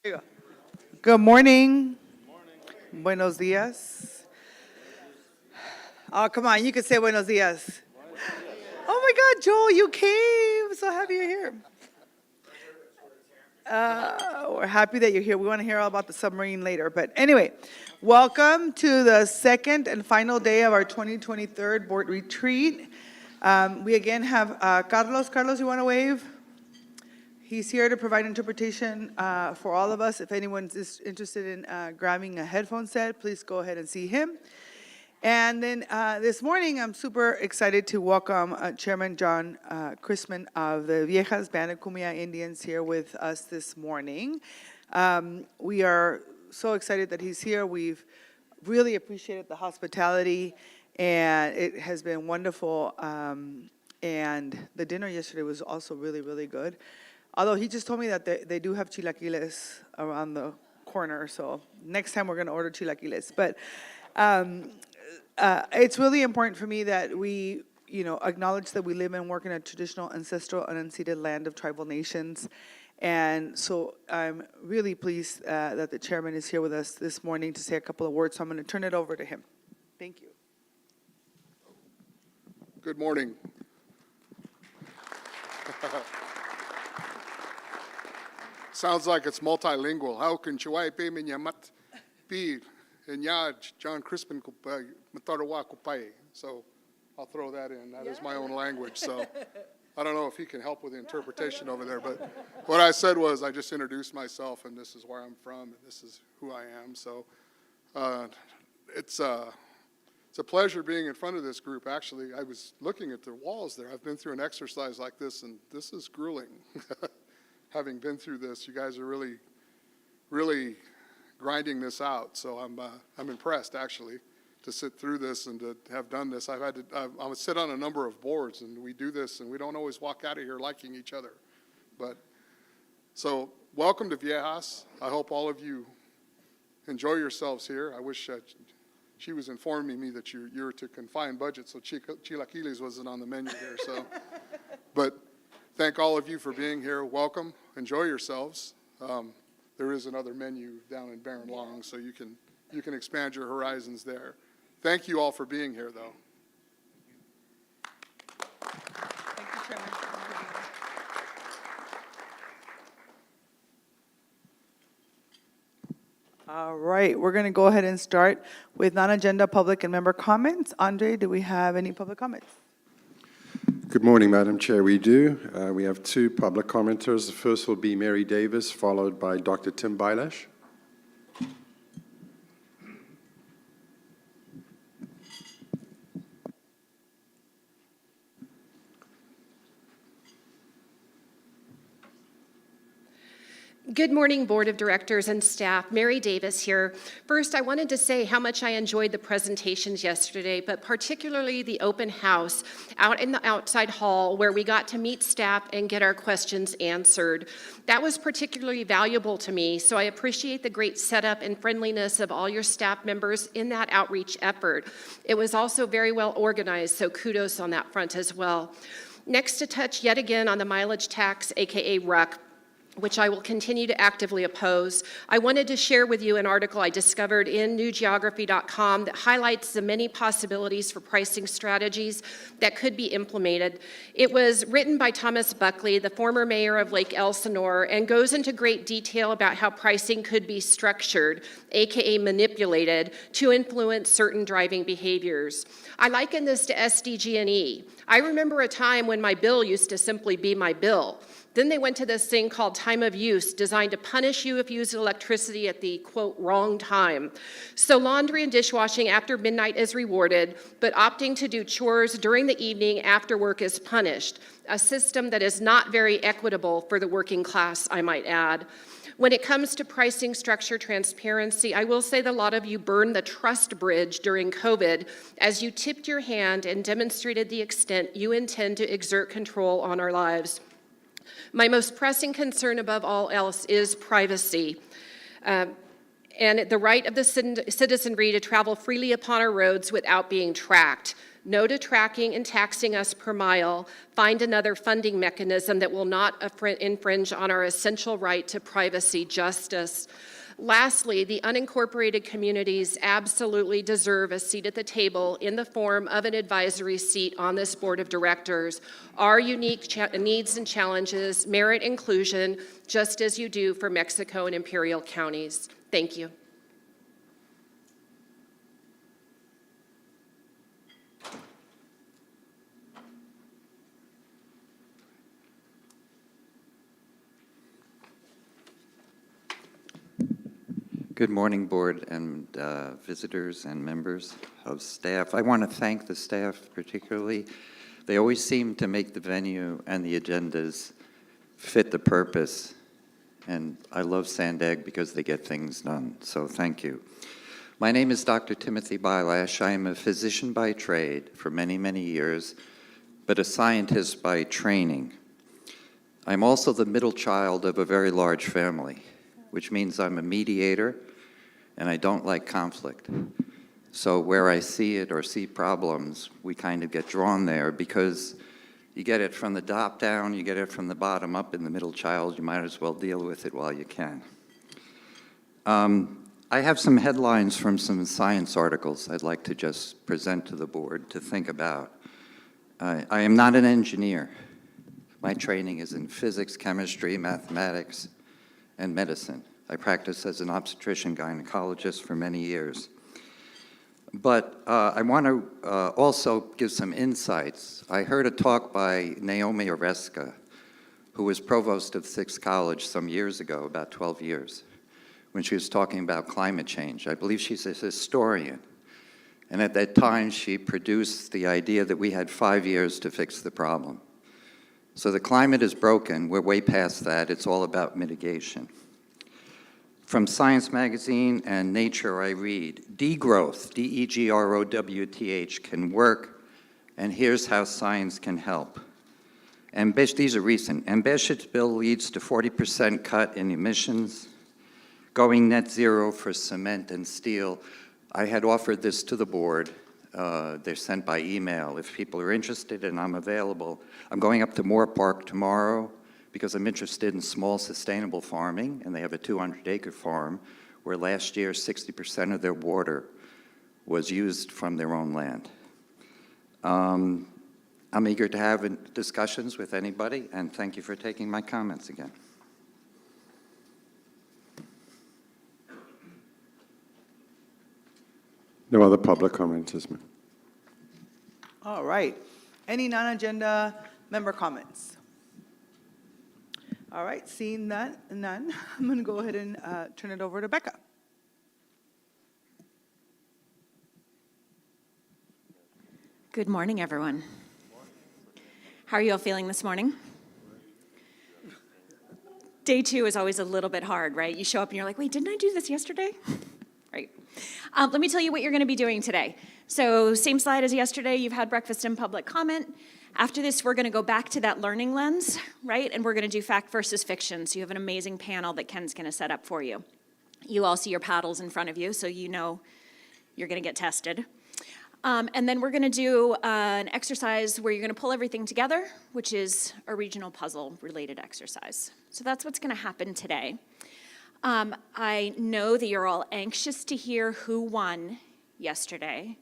There you go. Good morning. Buenos dias. Oh, come on, you can say buenos dias. Oh my God, Joel, you came. I'm so happy you're here. We're happy that you're here. We want to hear all about the submarine later. But anyway, welcome to the second and final day of our 2023 board retreat. We again have Carlos. Carlos, you want to wave? He's here to provide interpretation for all of us. If anyone's interested in grabbing a headphone set, please go ahead and see him. And then this morning, I'm super excited to welcome Chairman John Chrisman of the Viejas Band of Cumbia Indians here with us this morning. We are so excited that he's here. We've really appreciated the hospitality, and it has been wonderful. And the dinner yesterday was also really, really good. Although he just told me that they do have chilaquiles around the corner, so next time we're going to order chilaquiles. But it's really important for me that we, acknowledge that we live and work in a traditional, ancestral, and unceded land of tribal nations. And so I'm really pleased that the chairman is here with us this morning to say a couple of words. So I'm going to turn it over to him. Thank you. Good morning. Sounds like it's multilingual. How can Chawai pe minyamat pi enya John Crispin matarawa kupai. So I'll throw that in. That is my own language. So I don't know if he can help with the interpretation over there. But what I said was I just introduced myself, and this is where I'm from, and this is who I am. So it's a pleasure being in front of this group. Actually, I was looking at the walls there. I've been through an exercise like this, and this is grueling. Having been through this, you guys are really, really grinding this out. So I'm impressed, actually, to sit through this and to have done this. I would sit on a number of boards, and we do this, and we don't always walk out of here liking each other. But so welcome to Viejas. I hope all of you enjoy yourselves here. I wish she was informing me that you're to confined budget, so chilaquiles wasn't on the menu here. So, but thank all of you for being here. Welcome. Enjoy yourselves. There is another menu down in Barron Long, so you can expand your horizons there. Thank you all for being here, though. Thank you, Chairman. All right, we're going to go ahead and start with non-agenda public and member comments. Andre, do we have any public comments? Good morning, Madam Chair. We do. We have two public commenters. The first will be Mary Davis, followed by Dr. Tim Bylash. Good morning, Board of Directors and staff. Mary Davis here. First, I wanted to say how much I enjoyed the presentations yesterday, but particularly the open house out in the outside hall where we got to meet staff and get our questions answered. That was particularly valuable to me, so I appreciate the great setup and friendliness of all your staff members in that outreach effort. It was also very well organized, so kudos on that front as well. Next, to touch yet again on the mileage tax, aka RUC, which I will continue to actively oppose. I wanted to share with you an article I discovered in newgeography.com that highlights the many possibilities for pricing strategies that could be implemented. It was written by Thomas Buckley, the former mayor of Lake Elsinore, and goes into great detail about how pricing could be structured, aka manipulated, to influence certain driving behaviors. I liken this to SDG&E. I remember a time when my bill used to simply be my bill. Then they went to this thing called time of use, designed to punish you if you used electricity at the, quote, wrong time. So laundry and dishwashing after midnight is rewarded, but opting to do chores during the evening after work is punished, a system that is not very equitable for the working class, I might add. When it comes to pricing structure transparency, I will say that a lot of you burned the trust bridge during COVID as you tipped your hand and demonstrated the extent you intend to exert control on our lives. My most pressing concern above all else is privacy and the right of the citizenry to travel freely upon our roads without being tracked. No to tracking and taxing us per mile. Find another funding mechanism that will not infringe on our essential right to privacy justice. Lastly, the unincorporated communities absolutely deserve a seat at the table in the form of an advisory seat on this board of directors. Our unique needs and challenges merit inclusion, just as you do for Mexico and Imperial counties. Thank you. Good morning, board and visitors and members of staff. I want to thank the staff particularly. They always seem to make the venue and the agendas fit the purpose. And I love SANDAG because they get things done, so thank you. My name is Dr. Timothy Bylash. I am a physician by trade for many, many years, but a scientist by training. I'm also the middle child of a very large family, which means I'm a mediator, and I don't like conflict. So where I see it or see problems, we kind of get drawn there because you get it from the top down, you get it from the bottom up in the middle child, you might as well deal with it while you can. I have some headlines from some science articles I'd like to just present to the board to think about. I am not an engineer. My training is in physics, chemistry, mathematics, and medicine. I practiced as an obstetrician gynecologist for many years. But I want to also give some insights. I heard a talk by Naomi Oreska, who was provost of Sixth College some years ago, about 12 years, when she was talking about climate change. I believe she's a historian. And at that time, she produced the idea that we had 5 years to fix the problem. So the climate is broken. We're way past that. It's all about mitigation. From Science Magazine and Nature, I read, degrowth, D-E-G-R-O-W-T-H, can work, and here's how science can help. These are recent. Ambitious bill leads to 40% cut in emissions, going net zero for cement and steel. I had offered this to the board. They're sent by email. If people are interested and I'm available, I'm going up to Moore Park tomorrow because I'm interested in small sustainable farming, and they have a 200-acre farm where last year 60% of their water was used from their own land. I'm eager to have discussions with anybody, and thank you for taking my comments again. No other public commenters, ma'am. All right. Any non-agenda member comments? All right, seeing that, none, I'm going to go ahead and turn it over to Becca. Good morning, everyone. How are you all feeling this morning? Day 2 is always a little bit hard, right? You show up and you're like, wait, didn't I do this yesterday? Right. Let me tell you what you're going to be doing today. So same slide as yesterday, you've had breakfast and public comment. After this, we're going to go back to that learning lens, right? And we're going to do fact versus fiction. So you have an amazing panel that Ken's going to set up for you. You all see your paddles in front of you, so you know you're going to get tested. And then we're going to do an exercise where you're going to pull everything together, which is a regional puzzle-related exercise. So that's what's going to happen today. I know that you're all anxious to hear who won yesterday,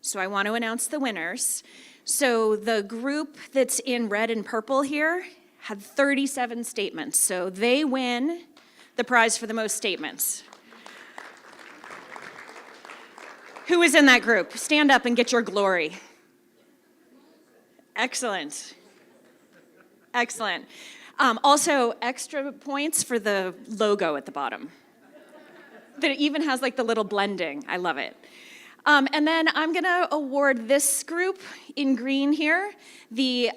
so I want to announce the winners. So the group that's in red and purple here had 37 statements, so they win the prize for the most statements. Who is in that group? Stand up and get your glory. Excellent. Excellent. Also, extra points for the logo at the bottom. That it even has like the little blending. I love it. And then I'm going to award this group in green here the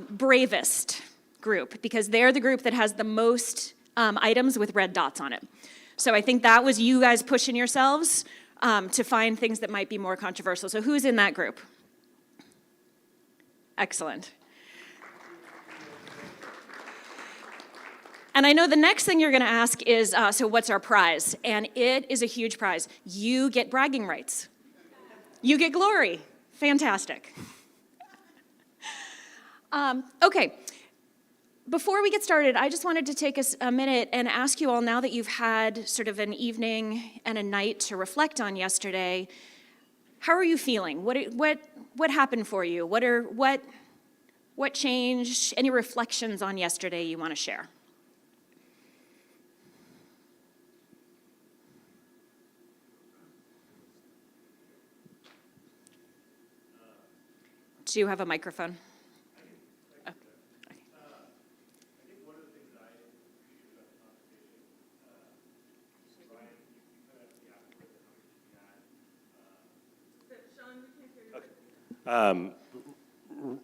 bravest group, because they're the group that has the most items with red dots on it. So I think that was you guys pushing yourselves to find things that might be more controversial. So who's in that group? Excellent. And I know the next thing you're going to ask is, so what's our prize? And it is a huge prize. You get bragging rights. You get glory. Fantastic. Okay. Before we get started, I just wanted to take a minute and ask you all, now that you've had sort of an evening and a night to reflect on yesterday, how are you feeling? What happened for you? What changed? Any reflections on yesterday you want to share? Do you have a microphone?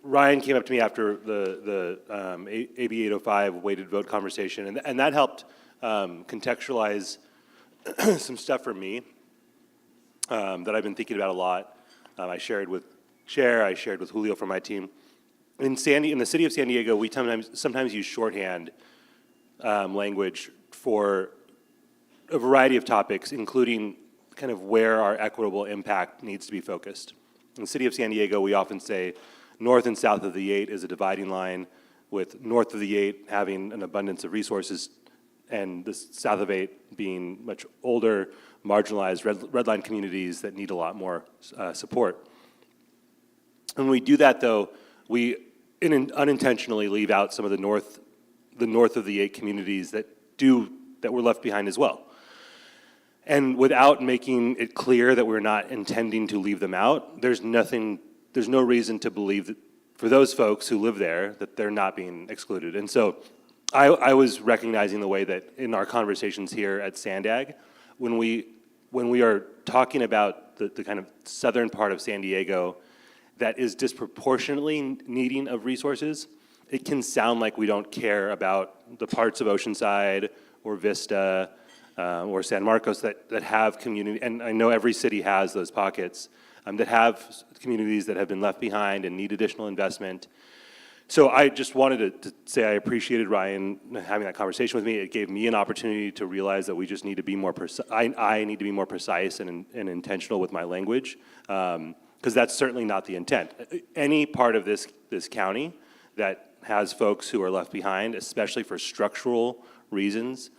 Ryan came up to me after the AB 805 weighted vote conversation, and that helped contextualize some stuff for me that I've been thinking about a lot. I shared with Chair, I shared with Julio from my team. In the city of San Diego, we sometimes use shorthand language for a variety of topics, including kind of where our equitable impact needs to be focused. In the city of San Diego, we often say north and south of the 8 is a dividing line, with north of the 8 having an abundance of resources and the south of 8 being much older, marginalized, redline communities that need a lot more support. When we do that, though, we unintentionally leave out some of the north of the 8 communities that were left behind as well. And without making it clear that we're not intending to leave them out, there's no reason to believe that for those folks who live there, that they're not being excluded. And so I was recognizing the way that in our conversations here at SANDAG, when we are talking about the kind of southern part of San Diego that is disproportionately needing of resources, it can sound like we don't care about the parts of Oceanside or Vista or San Marcos that have community, and I know every city has those pockets, that have communities that have been left behind and need additional investment. So I just wanted to say I appreciated Ryan having that conversation with me. It gave me an opportunity to realize that we just need to be more precise. I need to be more precise and intentional with my language, because that's certainly not the intent. Any part of this county that has folks who are left behind, especially for structural reasons,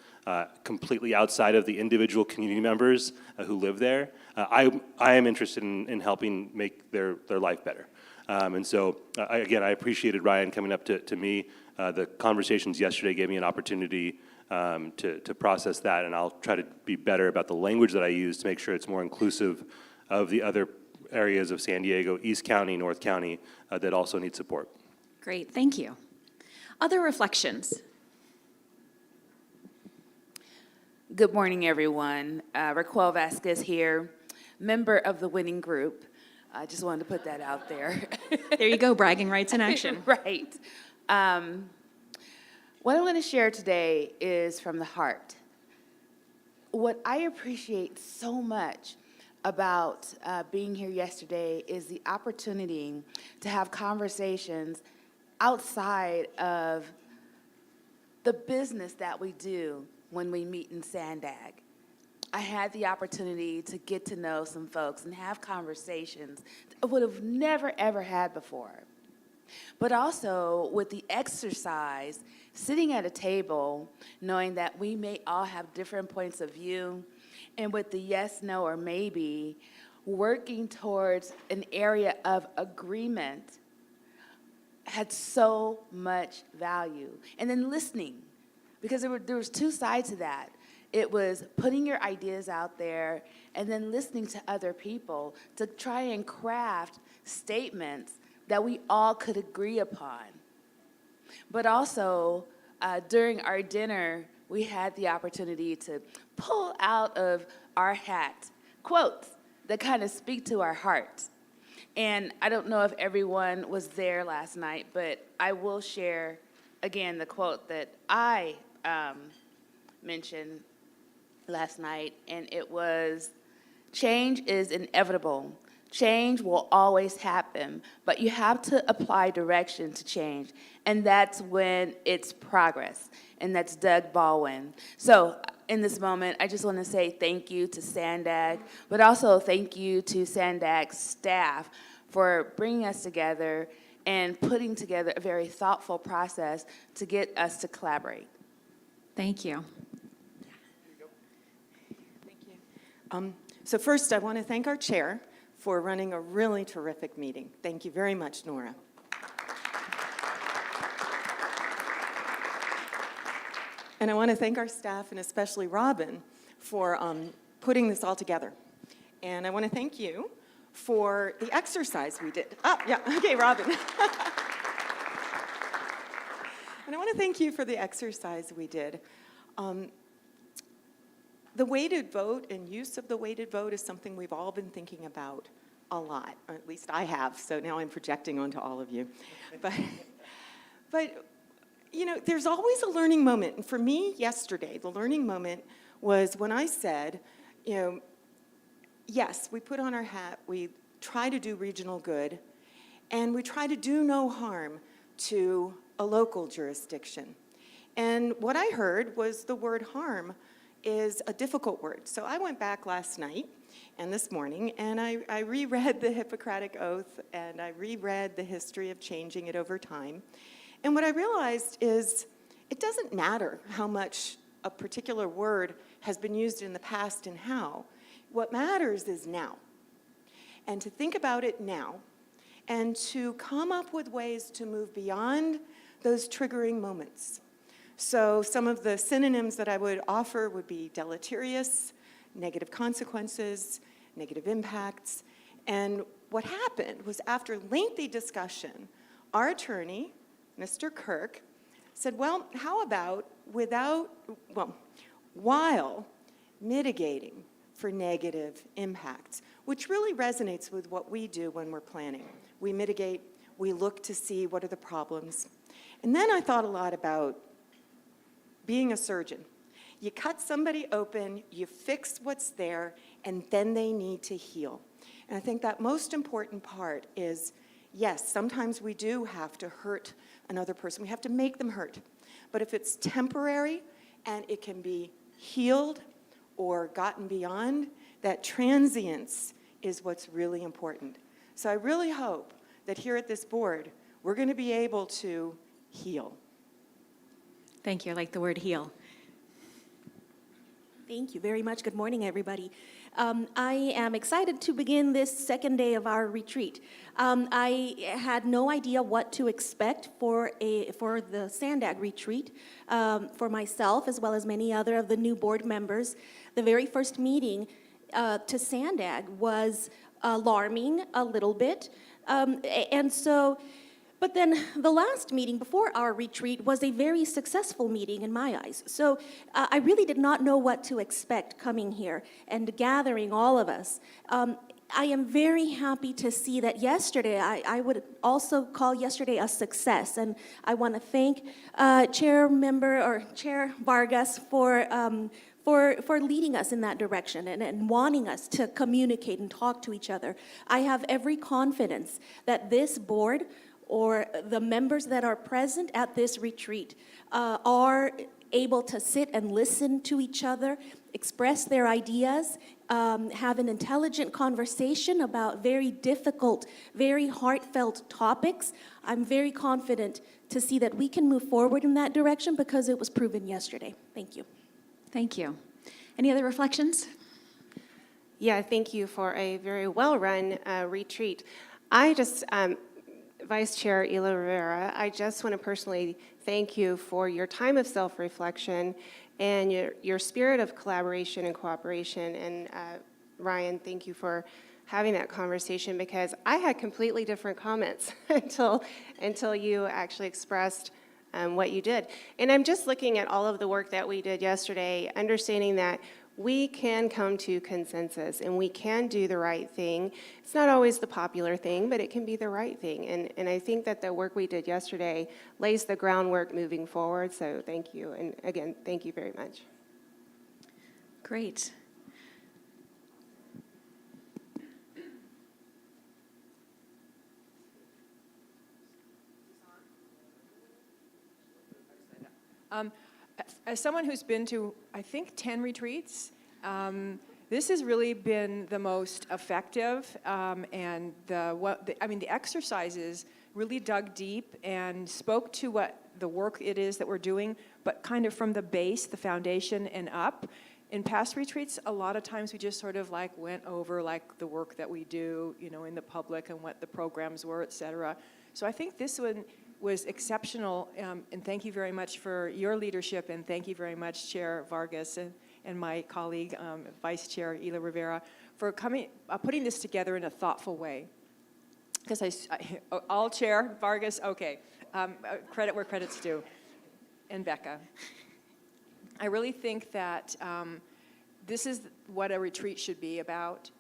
completely outside of the individual community members who live there, I am interested in helping make their life better. And so, again, I appreciated Ryan coming up to me. The conversations yesterday gave me an opportunity to process that, and I'll try to be better about the language that I use to make sure it's more inclusive of the other areas of San Diego, East County, North County, that also need support. Great, thank you. Other reflections? Good morning, everyone. Raquel Vasquez here, member of the winning group. I just wanted to put that out there. There you go, bragging rights in action. Right. What I want to share today is from the heart. What I appreciate so much about being here yesterday is the opportunity to have conversations outside of the business that we do when we meet in SANDAG. I had the opportunity to get to know some folks and have conversations I would have never, ever had before. But also with the exercise, sitting at a table, knowing that we may all have different points of view, and with the yes, no, or maybe, working towards an area of agreement had so much value. And then listening, because there was two sides to that. It was putting your ideas out there and then listening to other people to try and craft statements that we all could agree upon. But also, during our dinner, we had the opportunity to pull out of our hat quotes that kind of speak to our hearts. And I don't know if everyone was there last night, but I will share, again, the quote that I mentioned last night, and it was, "Change is inevitable. Change will always happen, but you have to apply direction to change, and that's when it's progress." And that's Doug Baldwin. So in this moment, I just want to say thank you to SANDAG, but also thank you to SANDAG staff for bringing us together and putting together a very thoughtful process to get us to collaborate. Thank you. So first, I want to thank our chair for running a really terrific meeting. Thank you very much, Nora. And I want to thank our staff, and especially Robin, for putting this all together. And I want to thank you for the exercise we did. Oh, yeah, okay, Robin. And I want to thank you for the exercise we did. The weighted vote and use of the weighted vote is something we've all been thinking about a lot, or at least I have, so now I'm projecting onto all of you. But you know, there's always a learning moment. And for me, yesterday, the learning moment was when I said, you know, yes, we put on our hat, we try to do regional good, and we try to do no harm to a local jurisdiction. And what I heard was the word harm is a difficult word. So I went back last night and this morning, and I reread the Hippocratic Oath, and I reread the history of changing it over time. And what I realized is it doesn't matter how much a particular word has been used in the past and how. What matters is now. And to think about it now, and to come up with ways to move beyond those triggering moments. So some of the synonyms that I would offer would be deleterious, negative consequences, negative impacts. And what happened was, after lengthy discussion, our attorney, Mr. Kirk, said, well, how about while mitigating for negative impacts, which really resonates with what we do when we're planning. We mitigate, we look to see what are the problems. And then I thought a lot about being a surgeon. You cut somebody open, you fix what's there, and then they need to heal. And I think that most important part is, yes, sometimes we do have to hurt another person. We have to make them hurt. But if it's temporary and it can be healed or gotten beyond, that transience is what's really important. So I really hope that here at this board, we're going to be able to heal. Thank you. I like the word heal. Thank you very much. Good morning, everybody. I am excited to begin this second day of our retreat. I had no idea what to expect for the SANDAG retreat for myself, as well as many other of the new board members. The very first meeting to SANDAG was alarming a little bit, but then the last meeting before our retreat was a very successful meeting in my eyes. So I really did not know what to expect coming here and gathering all of us. I am very happy to see that yesterday, I would also call yesterday a success. And I want to thank Chair Vargas for leading us in that direction and wanting us to communicate and talk to each other. I have every confidence that this board, or the members that are present at this retreat, are able to sit and listen to each other, express their ideas, have an intelligent conversation about very difficult, very heartfelt topics. I'm very confident to see that we can move forward in that direction because it was proven yesterday. Thank you. Thank you. Any other reflections? Yeah, thank you for a very well-run retreat. Vice Chair Ela Rivera, I just want to personally thank you for your time of self-reflection and your spirit of collaboration and cooperation. And Ryan, thank you for having that conversation, because I had completely different comments until you actually expressed what you did. And I'm just looking at all of the work that we did yesterday, understanding that we can come to consensus and we can do the right thing. It's not always the popular thing, but it can be the right thing. And I think that the work we did yesterday lays the groundwork moving forward. So thank you. And again, thank you very much. Great. As someone who's been to, I think, 10 retreats, This has really been the most effective, and the exercises really dug deep and spoke to what the work it is that we're doing, but kind of from the base, the foundation, and up. In past retreats, a lot of times we just sort of like went over like the work that we do, you know, in the public and what the programs were, et cetera. So I think this one was exceptional, and thank you very much for your leadership, and thank you very much, Chair Vargas, and my colleague, Vice Chair Ela Rivera, for putting this together in a thoughtful way. Because all Chair Vargas, okay, credit where credit's due, and Becca. I really think that this is what a retreat should be about,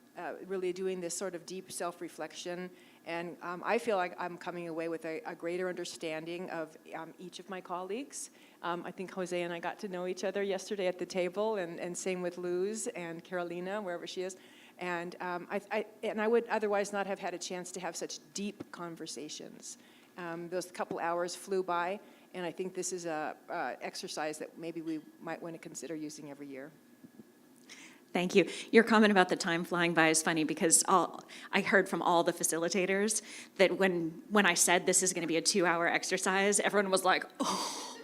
really doing this sort of deep self-reflection. And I feel like I'm coming away with a greater understanding of each of my colleagues. I think Jose and I got to know each other yesterday at the table, and same with Luz and Carolina, wherever she is. And I would otherwise not have had a chance to have such deep conversations. Those couple hours flew by, and I think this is a exercise that maybe we might want to consider using every year. Thank you. Your comment about the time flying by is funny because I heard from all the facilitators that when I said this is going to be a 2-hour exercise, everyone was like, oh,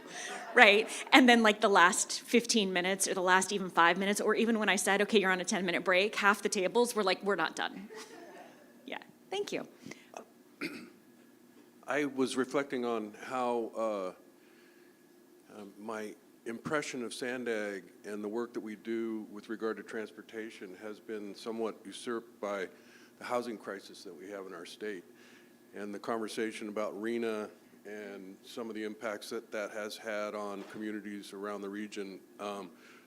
right? And then like the last 15 minutes or the last even 5 minutes, or even when I said, okay, you're on a 10-minute break, half the tables were like, we're not done. Yeah, thank you. I was reflecting on how my impression of SANDAG and the work that we do with regard to transportation has been somewhat usurped by the housing crisis that we have in our state. And the conversation about RENA and some of the impacts that that has had on communities around the region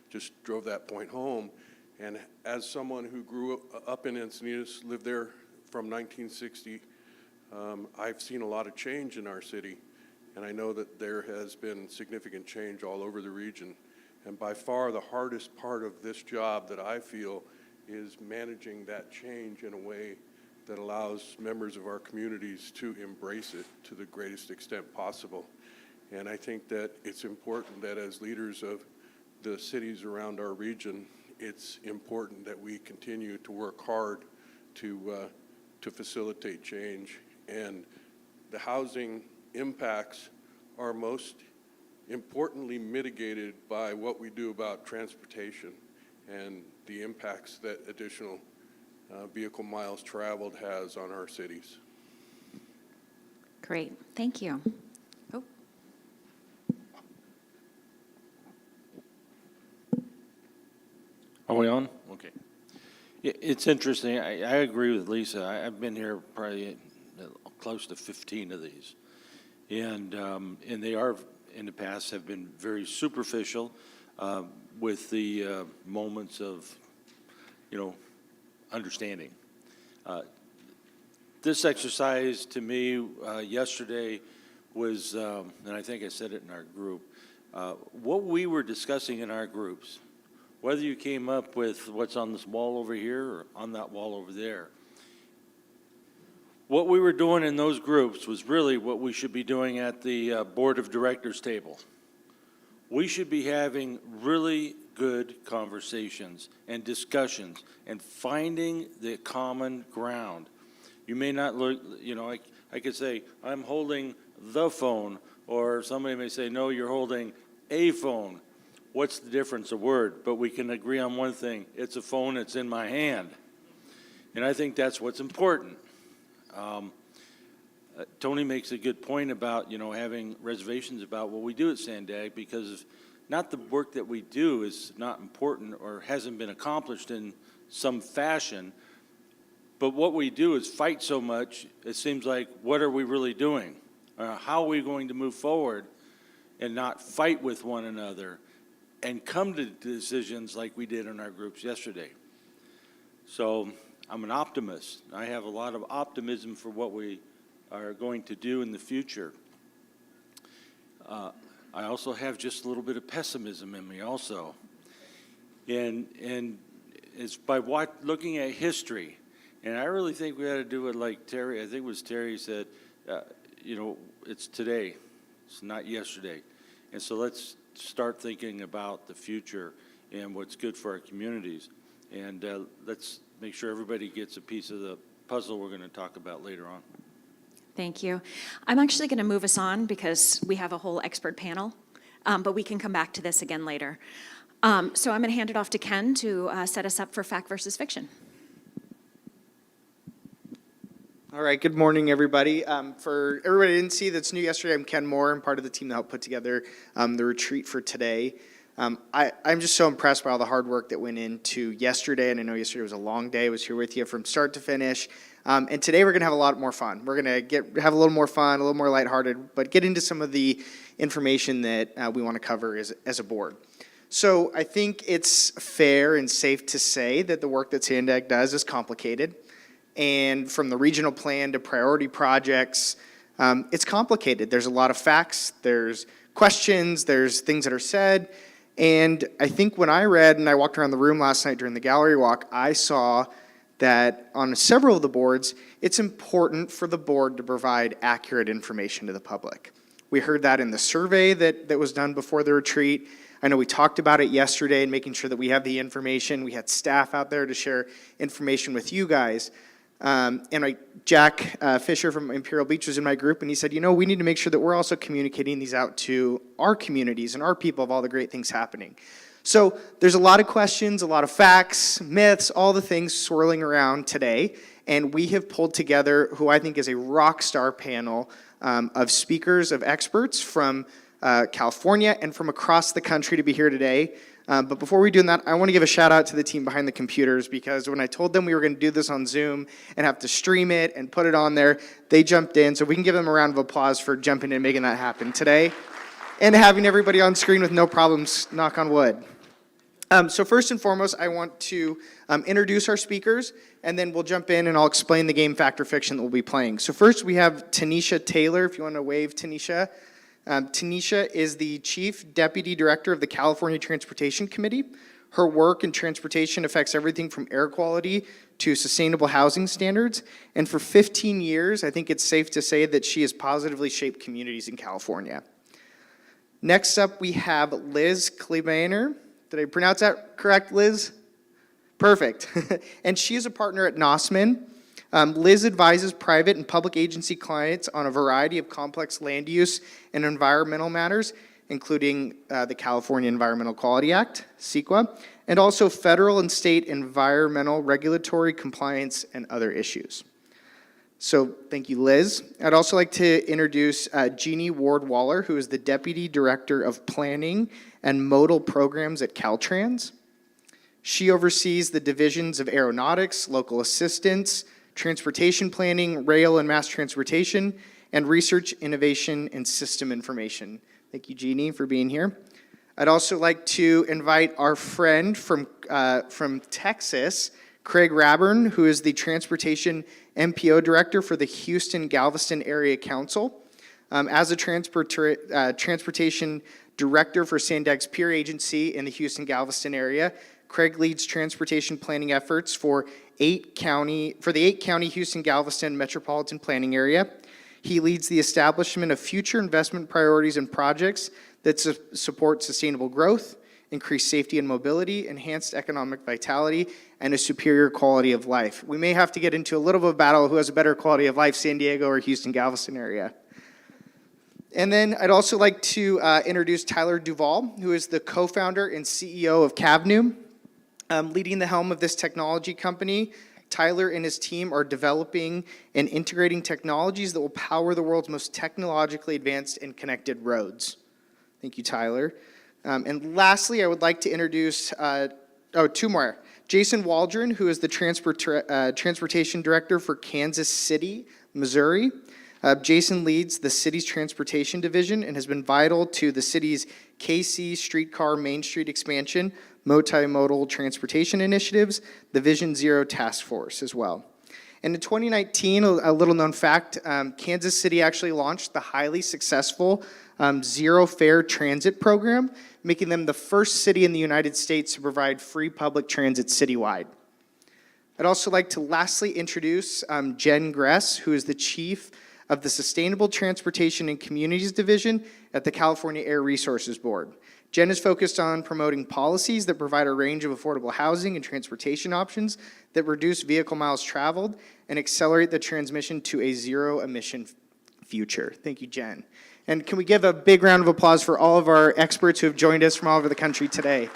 just drove that point home. And as someone who grew up in Encinitas, lived there from 1960, I've seen a lot of change in our city. And I know that there has been significant change all over the region. And by far the hardest part of this job that I feel is managing that change in a way that allows members of our communities to embrace it to the greatest extent possible. And I think that it's important that as leaders of the cities around our region, it's important that we continue to work hard to facilitate change. And the housing impacts are most importantly mitigated by what we do about transportation and the impacts that additional vehicle miles traveled has on our cities. Great, thank you. Oh. Are we on? Okay. It's interesting. I agree with Lisa. I've been here probably close to 15 of these. And they are, in the past, have been very superficial with the moments of, understanding. This exercise, to me, yesterday was, and I think I said it in our group, what we were discussing in our groups, whether you came up with what's on this wall over here or on that wall over there, what we were doing in those groups was really what we should be doing at the board of directors table. We should be having really good conversations and discussions and finding the common ground. You may not look, I could say, I'm holding the phone, or somebody may say, no, you're holding a phone. What's the difference? A word, but we can agree on one thing. It's a phone, it's in my hand. And I think that's what's important. Tony makes a good point about, having reservations about what we do at SANDAG, because not the work that we do is not important or hasn't been accomplished in some fashion, but what we do is fight so much, it seems like, what are we really doing? How are we going to move forward and not fight with one another and come to decisions like we did in our groups yesterday? So I'm an optimist. I have a lot of optimism for what we are going to do in the future. I also have just a little bit of pessimism in me also. And it's by looking at history. And I really think we ought to do it like Terry, I think it was Terry said, it's today. It's not yesterday. And so let's start thinking about the future and what's good for our communities. And let's make sure everybody gets a piece of the puzzle we're going to talk about later on. Thank you. I'm actually going to move us on because we have a whole expert panel, but we can come back to this again later. So I'm going to hand it off to Ken to set us up for fact versus fiction. All right, good morning, everybody. For everybody who didn't see that's new yesterday, I'm Ken Moore. I'm part of the team that helped put together the retreat for today. I'm just so impressed by all the hard work that went into yesterday, and I know yesterday was a long day. I was here with you from start to finish. And today we're going to have a lot more fun. We're going to have a little more fun, a little more lighthearted, but get into some of the information that we want to cover as a board. So I think it's fair and safe to say that the work that SANDAG does is complicated. And from the regional plan to priority projects, it's complicated. There's a lot of facts, there's questions, there's things that are said. And I think when I read and I walked around the room last night during the gallery walk, I saw that on several of the boards, it's important for the board to provide accurate information to the public. We heard that in the survey that was done before the retreat. I know we talked about it yesterday and making sure that we have the information. We had staff out there to share information with you guys. Jack Fisher from Imperial Beach was in my group, and he said, you know, we need to make sure that we're also communicating these out to our communities and our people of all the great things happening. So there's a lot of questions, a lot of facts, myths, all the things swirling around today, and we have pulled together who I think is a rock star panel of speakers, of experts from California and from across the country to be here today. But before we do that, I want to give a shout out to the team behind the computers, because when I told them we were going to do this on Zoom and have to stream it and put it on there, they jumped in. So we can give them a round of applause for jumping in and making that happen today and having everybody on screen with no problems, knock on wood. So first and foremost, I want to introduce our speakers, and then we'll jump in and I'll explain the game Fact or Fiction that we'll be playing. So first we have Tanisha Taylor, if you want to wave, Tanisha. Tanisha is the Chief Deputy Director of the California Transportation Committee. Her work in transportation affects everything from air quality to sustainable housing standards. And for 15 years, I think it's safe to say that she has positively shaped communities in California. Next up, we have Liz Klebaner. Did I pronounce that correct, Liz? Perfect. And she is a partner at Nossman. Liz advises private and public agency clients on a variety of complex land use and environmental matters, including the California Environmental Quality Act, CEQA, and also federal and state environmental regulatory compliance and other issues. So thank you, Liz. I'd also like to introduce Jeannie Ward-Waller, who is the Deputy Director of Planning and Modal Programs at Caltrans. She oversees the divisions of aeronautics, local assistance, transportation planning, rail and mass transportation, and research, innovation, and system information. Thank you, Jeannie, for being here. I'd also like to invite our friend from Texas, Craig Raburn, who is the Transportation MPO Director for the Houston-Galveston Area Council. As a Transportation Director for SANDAG's peer agency in the Houston-Galveston area, Craig leads transportation planning efforts for the 8-county Houston-Galveston metropolitan planning area. He leads the establishment of future investment priorities and projects that support sustainable growth, increased safety and mobility, enhanced economic vitality, and a superior quality of life. We may have to get into a little bit of battle who has a better quality of life, San Diego or Houston-Galveston area. And then I'd also like to introduce Tyler Duvall, who is the co-founder and CEO of Cavnu. Leading the helm of this technology company, Tyler and his team are developing and integrating technologies that will power the world's most technologically advanced and connected roads. Thank you, Tyler. And lastly, I would like to introduce, two more. Jason Waldron, who is the Transportation Director for Kansas City, Missouri. Jason leads the city's transportation division and has been vital to the city's KC streetcar Main Street expansion, multimodal transportation initiatives, the Vision Zero Task Force as well. And in 2019, a little known fact, Kansas City actually launched the highly successful Zero Fare Transit program, making them the first city in the United States to provide free public transit citywide. I'd also like to lastly introduce Jen Gress, who is the Chief of the Sustainable Transportation and Communities Division at the California Air Resources Board. Jen is focused on promoting policies that provide a range of affordable housing and transportation options that reduce vehicle miles traveled and accelerate the transition to a zero-emission future. Thank you, Jen. And can we give a big round of applause for all of our experts who have joined us from all over the country today?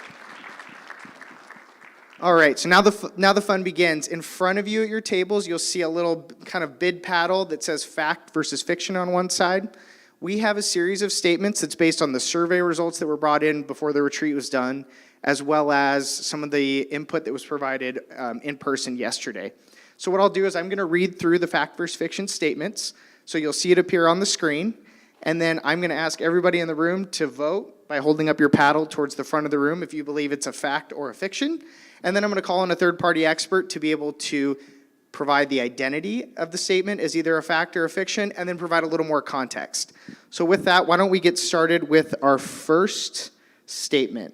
All right, so now the fun begins. In front of you at your tables, you'll see a little kind of bid paddle that says fact versus fiction on one side. We have a series of statements that's based on the survey results that were brought in before the retreat was done, as well as some of the input that was provided in person yesterday. So what I'll do is I'm going to read through the fact versus fiction statements, so you'll see it appear on the screen, and then I'm going to ask everybody in the room to vote by holding up your paddle towards the front of the room if you believe it's a fact or a fiction, and then I'm going to call on a third-party expert to be able to provide the identity of the statement as either a fact or a fiction, and then provide a little more context. So with that, why don't we get started with our first statement.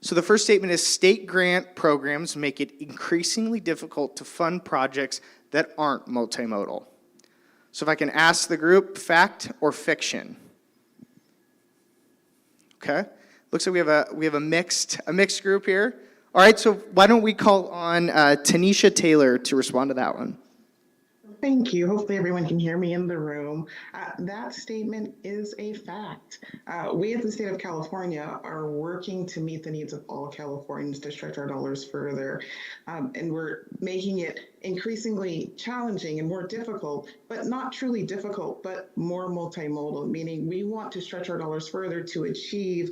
So the first statement is state grant programs make it increasingly difficult to fund projects that aren't multimodal. So if I can ask the group, fact or fiction? Okay, looks like we have a mixed group here. All right, so why don't we call on Tanisha Taylor to respond to that one? Thank you. Hopefully everyone can hear me in the room. That statement is a fact. We at the state of California are working to meet the needs of all Californians to stretch our dollars further. And we're making it increasingly challenging and more difficult, but not truly difficult, but more multimodal, meaning we want to stretch our dollars further to achieve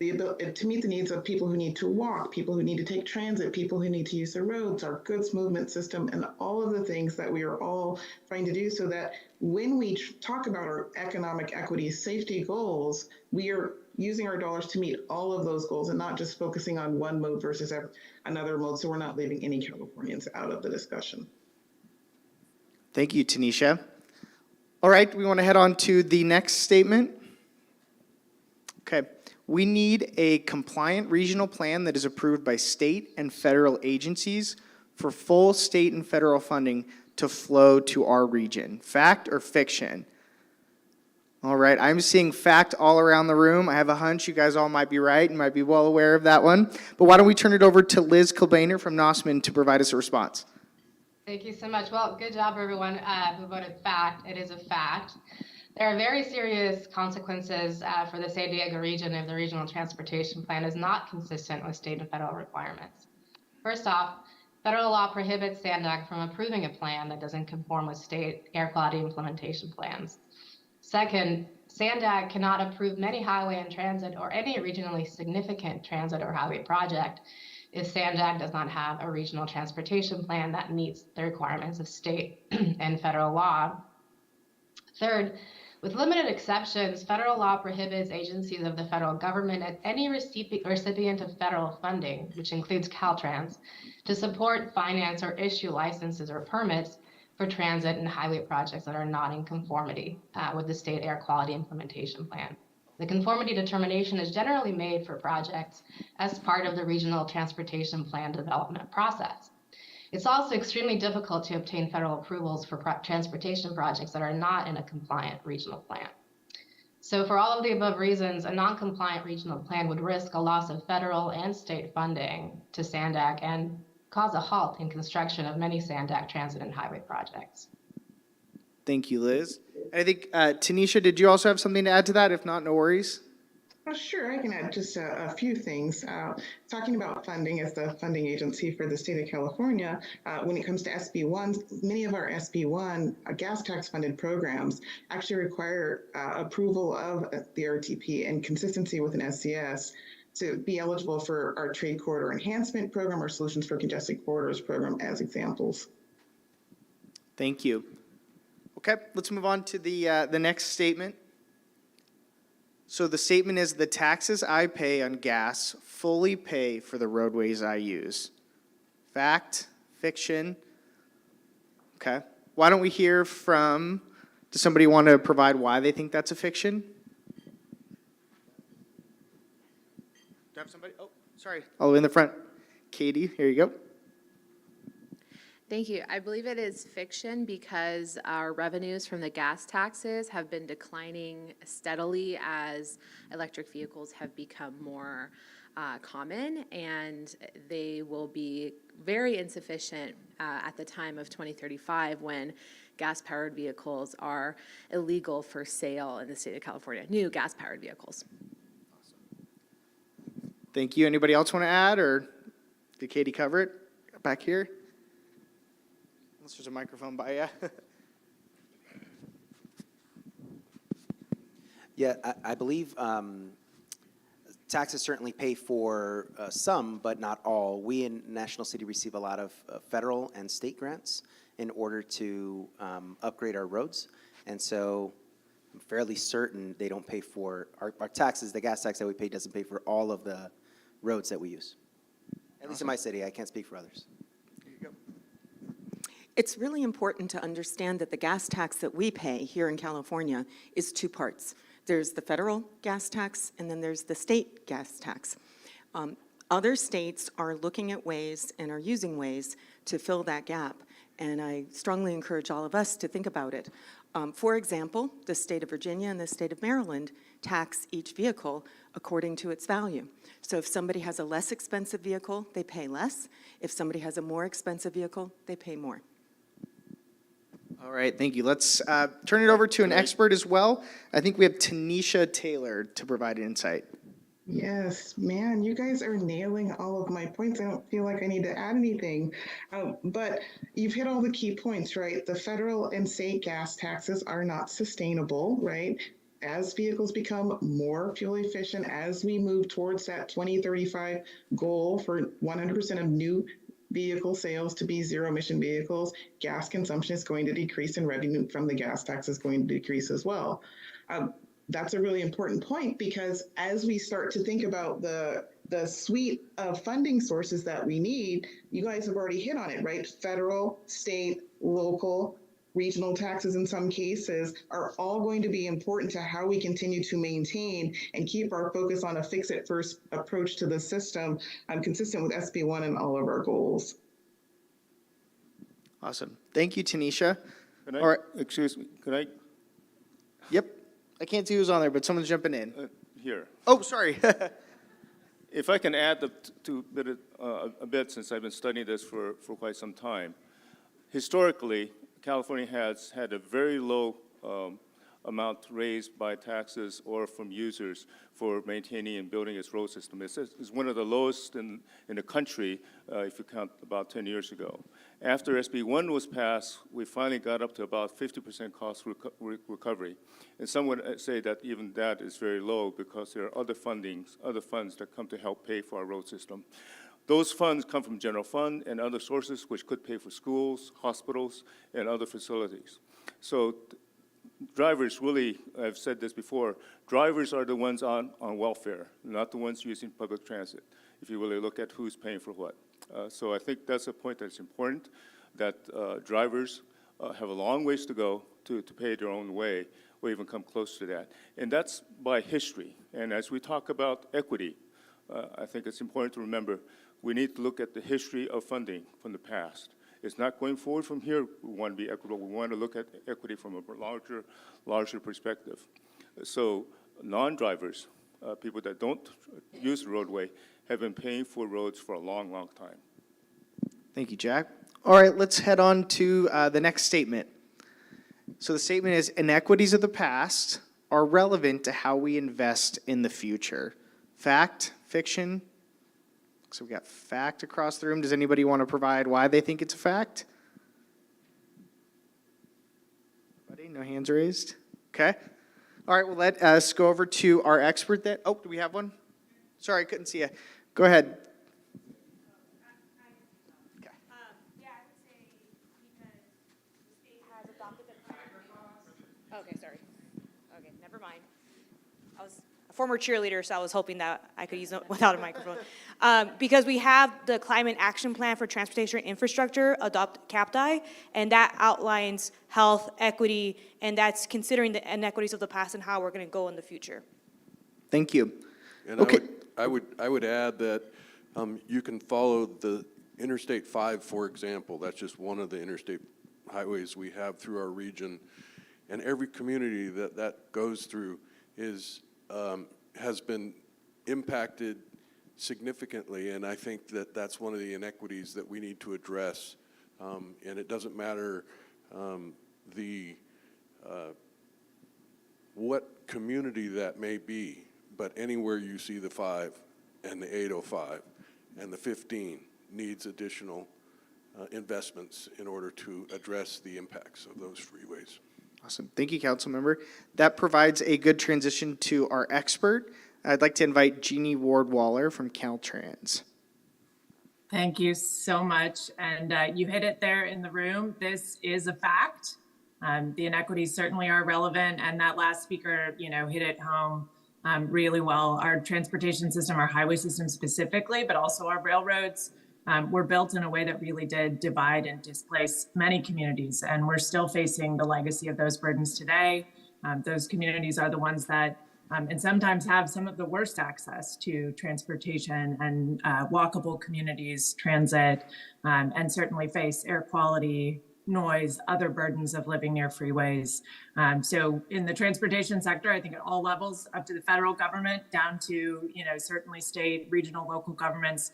to meet the needs of people who need to walk, people who need to take transit, people who need to use the roads, our goods movement system, and all of the things that we are all trying to do so that when we talk about our economic equity safety goals, we are using our dollars to meet all of those goals and not just focusing on one mode versus another mode, so we're not leaving any Californians out of the discussion. Thank you, Tanisha. All right, we want to head on to the next statement. Okay. We need a compliant regional plan that is approved by state and federal agencies for full state and federal funding to flow to our region. Fact or fiction? All right, I'm seeing fact all around the room. I have a hunch you guys all might be right and might be well aware of that one. But why don't we turn it over to Liz Kilbaner from Nosman to provide us a response. Thank you so much. Well, good job, everyone who voted fact. It is a fact. There are very serious consequences for the San Diego region if the regional transportation plan is not consistent with state and federal requirements. First off, federal law prohibits SANDAG from approving a plan that doesn't conform with state air quality implementation plans. Second, SANDAG cannot approve many highway and transit or any regionally significant transit or highway project if SANDAG does not have a regional transportation plan that meets the requirements of state and federal law. Third, with limited exceptions, federal law prohibits agencies of the federal government and any recipient of federal funding, which includes Caltrans, to support, finance, or issue licenses or permits for transit and highway projects that are not in conformity with the state air quality implementation plan. The conformity determination is generally made for projects as part of the regional transportation plan development process. It's also extremely difficult to obtain federal approvals for transportation projects that are not in a compliant regional plan. So for all of the above reasons, a non-compliant regional plan would risk a loss of federal and state funding to SANDAG and cause a halt in construction of many SANDAG transit and highway projects. Thank you, Liz. I think, Tanisha, did you also have something to add to that? If not, no worries. Sure, I can add just a few things. Talking about funding as the funding agency for the state of California, when it comes to SB1, many of our SB1 gas tax funded programs actually require approval of the RTP and consistency with an SCS to be eligible for our trade corridor enhancement program or solutions for congested corridors program as examples. Thank you. Okay, let's move on to the next statement. So the statement is, the taxes I pay on gas fully pay for the roadways I use. Fact, fiction? Okay. Why don't we hear from, does somebody want to provide why they think that's a fiction? Do I have somebody? Oh, sorry. All the way in the front. Katie, here you go. Thank you. I believe it is fiction because our revenues from the gas taxes have been declining steadily as electric vehicles have become more common, and they will be very insufficient at the time of 2035 when gas-powered vehicles are illegal for sale in the state of California, new gas-powered vehicles. Thank you. Anybody else want to add, or did Katie cover it back here? Unless there's a microphone by you. Yeah, I believe taxes certainly pay for some, but not all. We in National City receive a lot of federal and state grants in order to upgrade our roads. And so I'm fairly certain they don't pay for, our taxes, the gas tax that we pay doesn't pay for all of the roads that we use. At least in my city, I can't speak for others. It's really important to understand that the gas tax that we pay here in California is two parts. There's the federal gas tax, and then there's the state gas tax. Other states are looking at ways and are using ways to fill that gap, and I strongly encourage all of us to think about it. For example, the state of Virginia and the state of Maryland tax each vehicle according to its value. So if somebody has a less expensive vehicle, they pay less. If somebody has a more expensive vehicle, they pay more. All right, thank you. Let's turn it over to an expert as well. I think we have Tanisha Taylor to provide insight. Yes, man, you guys are nailing all of my points. I don't feel like I need to add anything. But you've hit all the key points, right? The federal and state gas taxes are not sustainable, right? As vehicles become more fuel efficient, as we move towards that 2035 goal for 100% of new vehicle sales to be zero emission vehicles, gas consumption is going to decrease and revenue from the gas tax is going to decrease as well. That's a really important point because as we start to think about the suite of funding sources that we need, you guys have already hit on it, right? Federal, state, local, regional taxes in some cases are all going to be important to how we continue to maintain and keep our focus on a fix-it-first approach to the system, consistent with SB1 and all of our goals. Awesome. Thank you, Tanisha. Can I, All right. excuse me, can I? Yep. I can't see who's on there, but someone's jumping in. Here. Oh, sorry. If I can add a bit, since I've been studying this for quite some time. Historically, California has had a very low amount raised by taxes or from users for maintaining and building its road system. It's one of the lowest in the country if you count about 10 years ago. After SB1 was passed, we finally got up to about 50% cost recovery. And some would say that even that is very low because there are other funds that come to help pay for our road system. Those funds come from general fund and other sources which could pay for schools, hospitals, and other facilities. So drivers really, I've said this before, drivers are the ones on welfare, not the ones using public transit, if you really look at who's paying for what. So I think that's a point that's important, that drivers have a long ways to go to pay their own way or even come close to that. And that's by history. And as we talk about equity, I think it's important to remember we need to look at the history of funding from the past. It's not going forward from here. We want to be equitable. We want to look at equity from a larger perspective. So non-drivers, people that don't use the roadway, have been paying for roads for a long, long time. Thank you, Jack. All right, let's head on to the next statement. So the statement is, inequities of the past are relevant to how we invest in the future. Fact, fiction? So we got fact across the room. Does anybody want to provide why they think it's a fact? Anybody? No hands raised? Okay. All right, well, let us go over to our expert then. Oh, do we have one? Sorry, I couldn't see you. Go ahead. Okay, sorry. Okay, never mind. I was a former cheerleader, so I was hoping that I could use it without a microphone. Because we have the Climate Action Plan for Transportation Infrastructure, Adopt CAPTI, and that outlines health, equity, and that's considering the inequities of the past and how we're going to go in the future. Thank you. And Okay. I would add that you can follow the Interstate 5, for example, that's just one of the interstate highways we have through our region. And every community that goes through has been impacted significantly, and I think that's one of the inequities that we need to address. And it doesn't matter what community that may be, but anywhere you see the 5 and the 805 and the 15 needs additional investments in order to address the impacts of those freeways. Awesome. Thank you, Councilmember. That provides a good transition to our expert. I'd like to invite Jeannie Ward-Waller from Caltrans. Thank you so much. And you hit it there in the room. This is a fact. The inequities certainly are relevant, and that last speaker, hit it home really well. Our transportation system, our highway system specifically, but also our railroads, were built in a way that really did divide and displace many communities, and we're still facing the legacy of those burdens today. Those communities are the ones that and sometimes have some of the worst access to transportation and walkable communities, transit, and certainly face air quality, noise, other burdens of living near freeways. So in the transportation sector, I think at all levels, up to the federal government, down to certainly state, regional, local governments,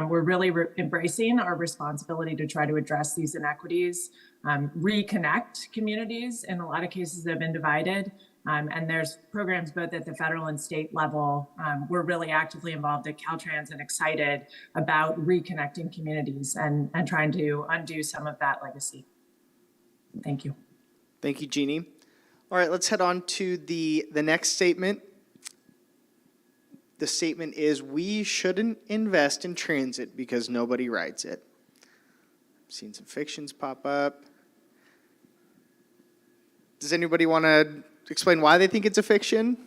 we're really embracing our responsibility to try to address these inequities, reconnect communities in a lot of cases that have been divided. And there's programs both at the federal and state level. We're really actively involved at Caltrans and excited about reconnecting communities and trying to undo some of that legacy. Thank you. Thank you, Jeannie. All right, let's head on to the next statement. The statement is, we shouldn't invest in transit because nobody rides it. I've seen some fictions pop up. Does anybody want to explain why they think it's a fiction?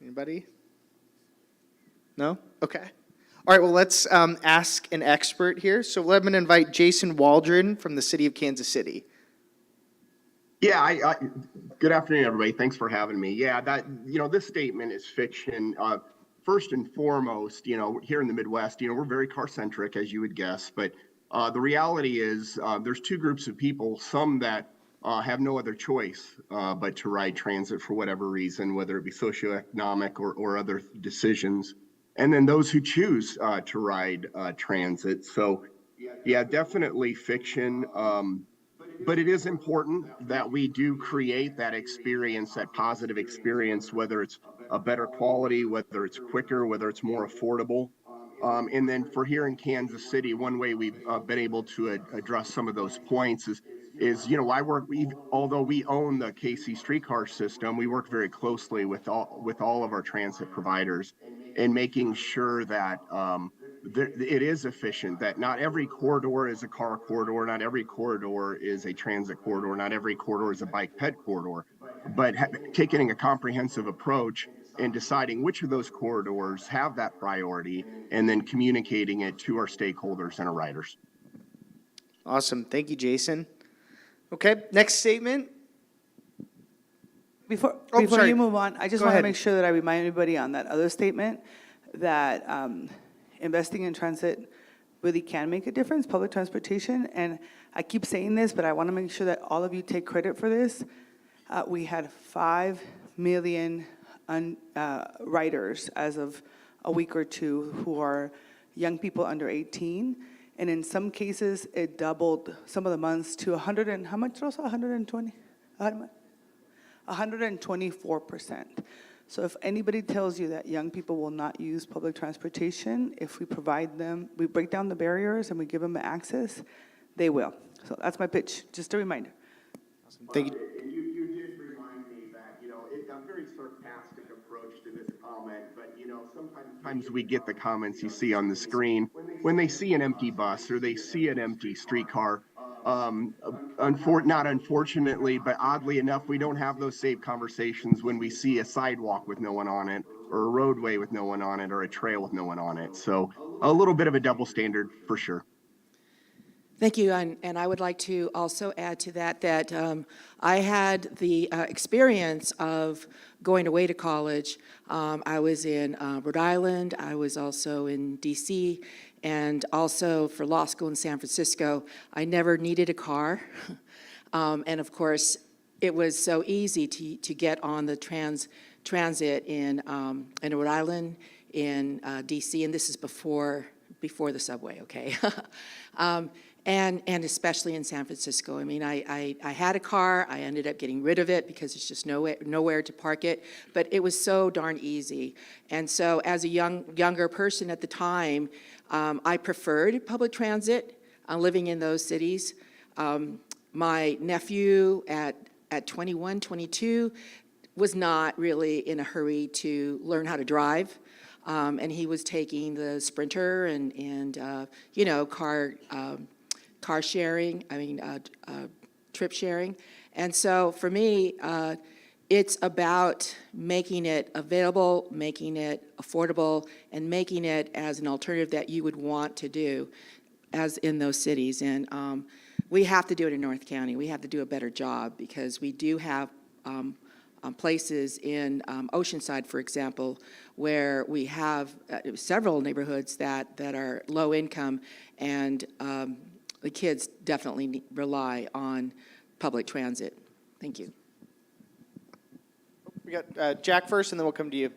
Anybody? No? Okay. All right, well, let's ask an expert here. So I'm going to invite Jason Waldron from the city of Kansas City. Yeah, good afternoon, everybody. Thanks for having me. Yeah, this statement is fiction. First and foremost, here in the Midwest, we're very car-centric, as you would guess. But the reality is there's two groups of people, some that have no other choice but to ride transit for whatever reason, whether it be socioeconomic or other decisions. And then those who choose to ride transit. So, yeah, definitely fiction. But it is important that we do create that experience, that positive experience, whether it's a better quality, whether it's quicker, whether it's more affordable. And then for here in Kansas City, one way we've been able to address some of those points is although we own the KC streetcar system, we work very closely with all of our transit providers in making sure that it is efficient, that not every corridor is a car corridor, not every corridor is a transit corridor, not every corridor is a bike ped corridor, but taking a comprehensive approach and deciding which of those corridors have that priority and then communicating it to our stakeholders and our riders. Awesome. Thank you, Jason. Okay, next statement. Before sorry. you move on, I just Go want to ahead. make sure that I remind everybody on that other statement that investing in transit really can make a difference, public transportation. And I keep saying this, but I want to make sure that all of you take credit for this. We had 5 million riders as of a week or two who are young people under 18. And in some cases, it doubled some of the months to 100 and how much, Rosa? 120? 124%. So if anybody tells you that young people will not use public transportation, if we provide them, we break down the barriers and we give them access, they will. So that's my pitch, just a reminder. Awesome. Thank you. You did remind me that, it's a very sarcastic approach to this comment, but, sometimes we get the comments you see on the screen when they see an empty bus or they see an empty streetcar. Not unfortunately, but oddly enough, we don't have those same conversations when we see a sidewalk with no one on it, or a roadway with no one on it, or a trail with no one on it. So a little bit of a double standard for sure. Thank you, and I would like to also add to that that I had the experience of going away to college. I was in Rhode Island, I was also in DC, and also for law school in San Francisco. I never needed a car, and of course, it was so easy to get on the transit in Rhode Island, in DC, and this is before the subway, okay? And especially in San Francisco. I mean, I had a car, I ended up getting rid of it because it's just nowhere to park it, but it was so darn easy. And so as a younger person at the time, I preferred public transit, living in those cities. My nephew at 21, 22, was not really in a hurry to learn how to drive. And he was taking the Sprinter and you know, car sharing, trip sharing. And so for me, it's about making it available, making it affordable, and making it as an alternative that you would want to do as in those cities. And we have to do it in North County. We have to do a better job because we do have places in Oceanside, for example, where we have several neighborhoods that are low income, and the kids definitely rely on public transit. Thank you. We got Jack first, and then we'll come to you.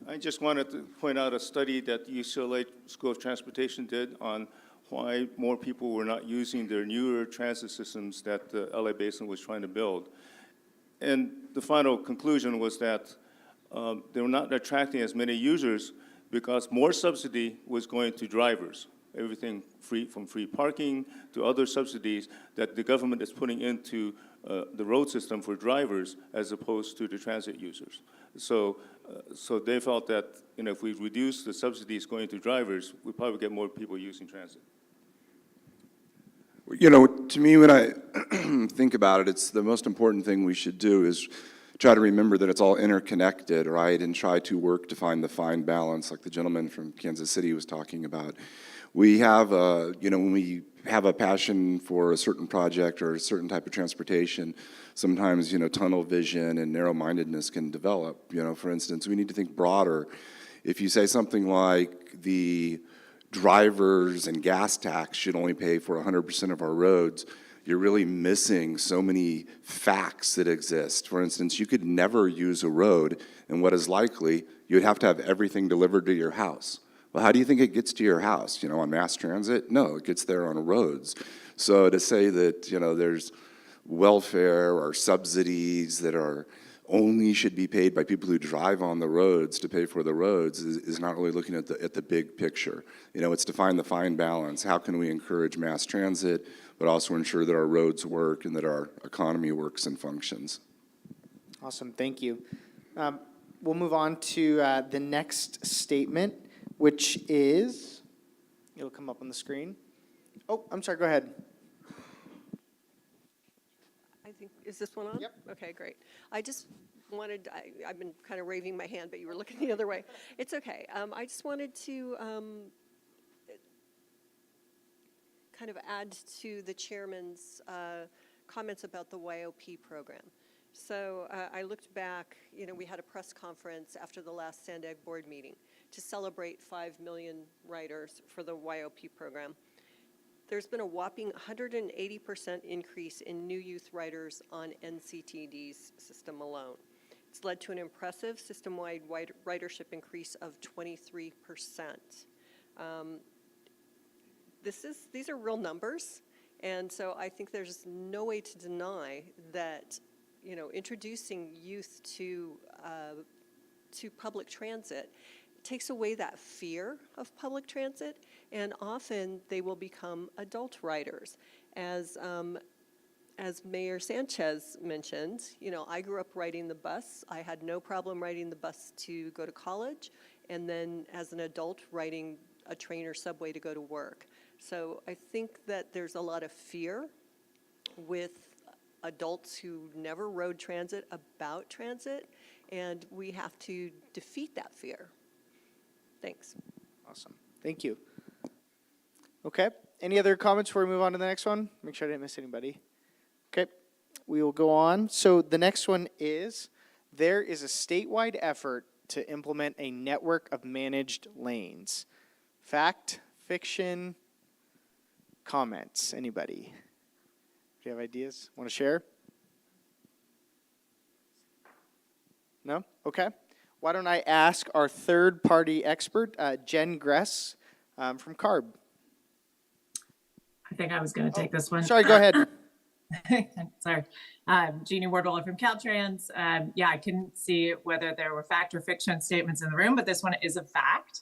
I just wanted to point out a study that UCLA School of Transportation did on why more people were not using their newer transit systems that the LA Basin was trying to build. And the final conclusion was that they were not attracting as many users because more subsidy was going to drivers. Everything free, from free parking to other subsidies that the government is putting into the road system for drivers as opposed to the transit users. So they felt that, you know, if we reduce the subsidies going to drivers, we probably get more people using transit. You know, to me, when I think about it, it's the most important thing we should do is try to remember that it's all interconnected, right? And try to work to find the fine balance, like the gentleman from Kansas City was talking about. We have, you know, when we have a passion for a certain project or a certain type of transportation, sometimes, you know, tunnel vision and narrow-mindedness can develop. You know, for instance, we need to think broader. If you say something like the drivers and gas tax should only pay for 100% of our roads, you're really missing so many facts that exist. For instance, you could never use a road, and what is likely, you'd have to have everything delivered to your house. Well, how do you think it gets to your house? You know, on mass transit? No, it gets there on roads. So to say that, you know, there's welfare or subsidies that are only should be paid by people who drive on the roads to pay for the roads is not really looking at the big picture. You know, it's to find the fine balance. How can we encourage mass transit, but also ensure that our roads work and that our economy works and functions? Awesome, thank you. We'll move on to the next statement, which is, it'll come up on the screen. Oh, I'm sorry, go ahead. I think, is this one on? Yep. Okay, great. I just wanted, I've been kind of waving my hand, but you were looking the other way. It's okay. I just wanted to kind of add to the chairman's comments about the YOP program. So I looked back, you know, we had a press conference after the last SANDAG board meeting to celebrate 5 million riders for the YOP program. There's been a whopping 180% increase in new youth riders on NCTD's system alone. It's led to an impressive system-wide ridership increase of 23%. These are real numbers, and so I think there's no way to deny that, you know, introducing youth to public transit takes away that fear of public transit, and often they will become adult riders. As Mayor Sanchez mentioned, you know, I grew up riding the bus. I had no problem riding the bus to go to college, and then as an adult riding a train or subway to go to work. So I think that there's a lot of fear with adults who never rode transit about transit, and we have to defeat that fear. Thanks. Awesome. Thank you. Okay. Any other comments before we move on to the next one? Make sure I didn't miss anybody. Okay, we will go on. So the next one is, there is a statewide effort to implement a network of managed lanes. Fact, fiction, comments, anybody? Do you have ideas? Want to share? No? Okay. Why don't I ask our third-party expert, Jen Gress from CARB. I think I was going to take this one. Sorry, go ahead. Sorry. Jeannie Wardwell from Caltrans. Yeah, I couldn't see whether there were fact or fiction statements in the room, but this one is a fact.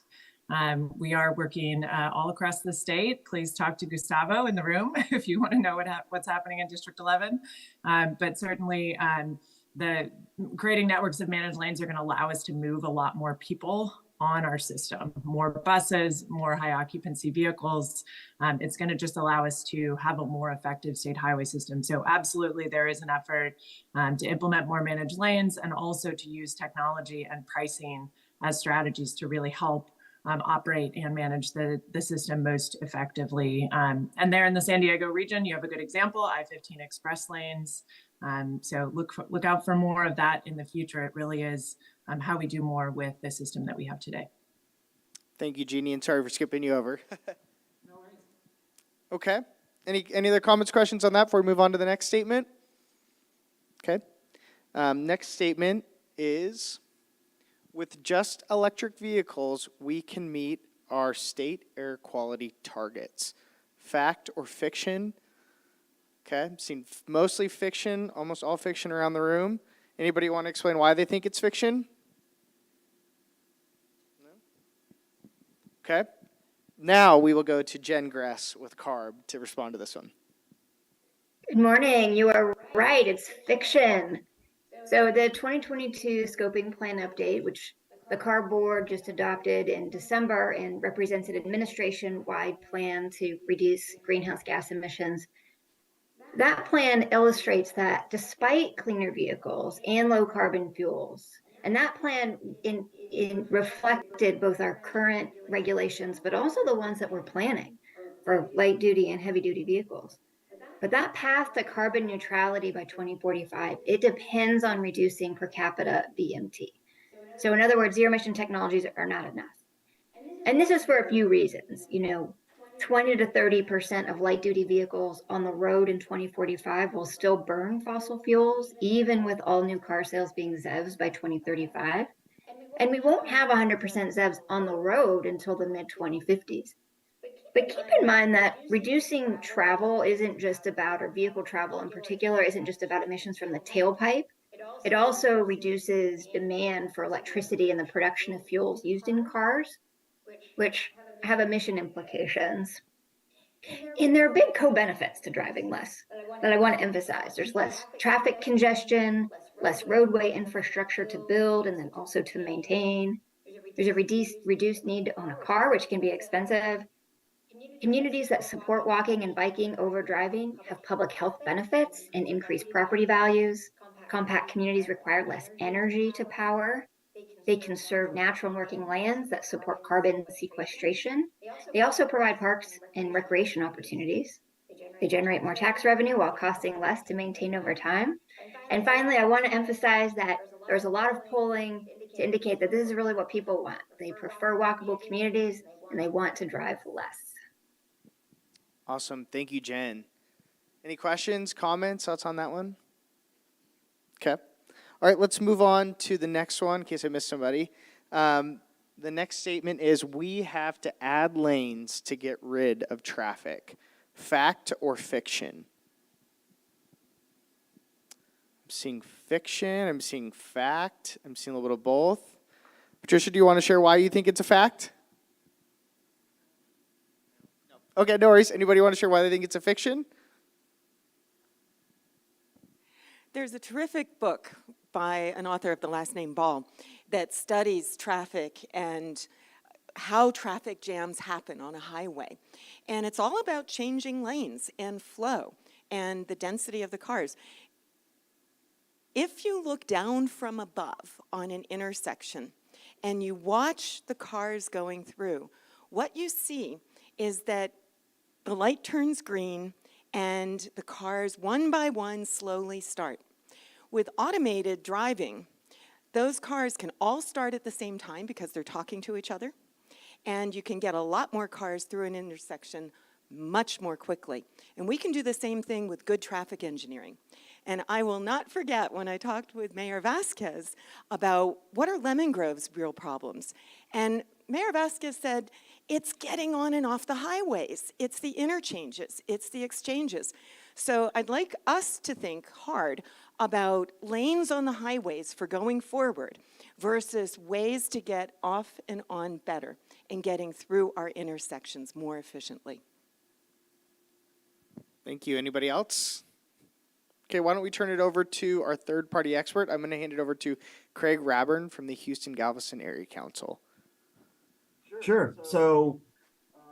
We are working all across the state. Please talk to Gustavo in the room if you want to know what's happening in District 11. But certainly the creating networks of managed lanes are going to allow us to move a lot more people on our system, more buses, more high occupancy vehicles. It's going to just allow us to have a more effective state highway system. So absolutely, there is an effort to implement more managed lanes and also to use technology and pricing as strategies to really help operate and manage the system most effectively. And there in the San Diego region, you have a good example, I-15 express lanes. So look out for more of that in the future. It really is how we do more with the system that we have today. Thank you, Jeannie, and sorry for skipping you over. No worries. Okay. Any other comments, questions on that before we move on to the next statement? Okay. Next statement is, with just electric vehicles, we can meet our state air quality targets. Fact or fiction? Okay, I've seen mostly fiction, almost all fiction around the room. Anybody want to explain why they think it's fiction? No? Okay. Now we will go to Jen Gress with CARB to respond to this one. Good morning. You are right. It's fiction. So the 2022 scoping plan update, which the CARB board just adopted in December and represents an administration-wide plan to reduce greenhouse gas emissions. That plan illustrates that despite cleaner vehicles and low carbon fuels, and that plan reflected both our current regulations, but also the ones that we're planning for light duty and heavy duty vehicles. But that path to carbon neutrality by 2045, it depends on reducing per capita VMT. So in other words, zero emission technologies are not enough. And this is for a few reasons. 20 to 30% of light duty vehicles on the road in 2045 will still burn fossil fuels, even with all new car sales being ZEVs by 2035. And we won't have 100% ZEVs on the road until the mid 2050s. But keep in mind that reducing travel isn't just about, or vehicle travel in particular, isn't just about emissions from the tailpipe. It also reduces demand for electricity and the production of fuels used in cars, which have emission implications. And there are big co-benefits to driving less that I want to emphasize. There's less traffic congestion, less roadway infrastructure to build and then also to maintain. There's a reduced need to own a car, which can be expensive. Communities that support walking and biking over driving have public health benefits and increased property values. Compact communities require less energy to power. They conserve natural and working lands that support carbon sequestration. They also provide parks and recreation opportunities. They generate more tax revenue while costing less to maintain over time. And finally, I want to emphasize that there's a lot of polling to indicate that this is really what people want. They prefer walkable communities and they want to drive less. Awesome. Thank you, Jen. Any questions, comments, thoughts on that one? Okay. All right, let's move on to the next one in case I missed somebody. The next statement is, we have to add lanes to get rid of traffic. Fact or fiction? I'm seeing fiction. I'm seeing fact. I'm seeing a little bit of both. Patricia, do you want to share why you think it's a fact? Okay, no worries. Anybody want to share why they think it's a fiction? There's a terrific book by an author of the last name Ball that studies traffic and how traffic jams happen on a highway. And it's all about changing lanes and flow and the density of the cars. If you look down from above on an intersection and you watch the cars going through, what you see is that the light turns green, and the cars, one by one, slowly start. With automated driving, those cars can all start at the same time because they're talking to each other, and you can get a lot more cars through an intersection much more quickly. And we can do the same thing with good traffic engineering. And I will not forget when I talked with Mayor Vasquez about what are Lemon Grove's real problems. And Mayor Vasquez said, it's getting on and off the highways. It's the interchanges. It's the exchanges. So I'd like us to think hard about lanes on the highways for going forward versus ways to get off and on better and getting through our intersections more efficiently. Thank you. Anybody else? Okay, why don't we turn it over to our third-party expert. I'm going to hand it over to Craig Raburn from the Houston-Galveston Area Council. Sure. So,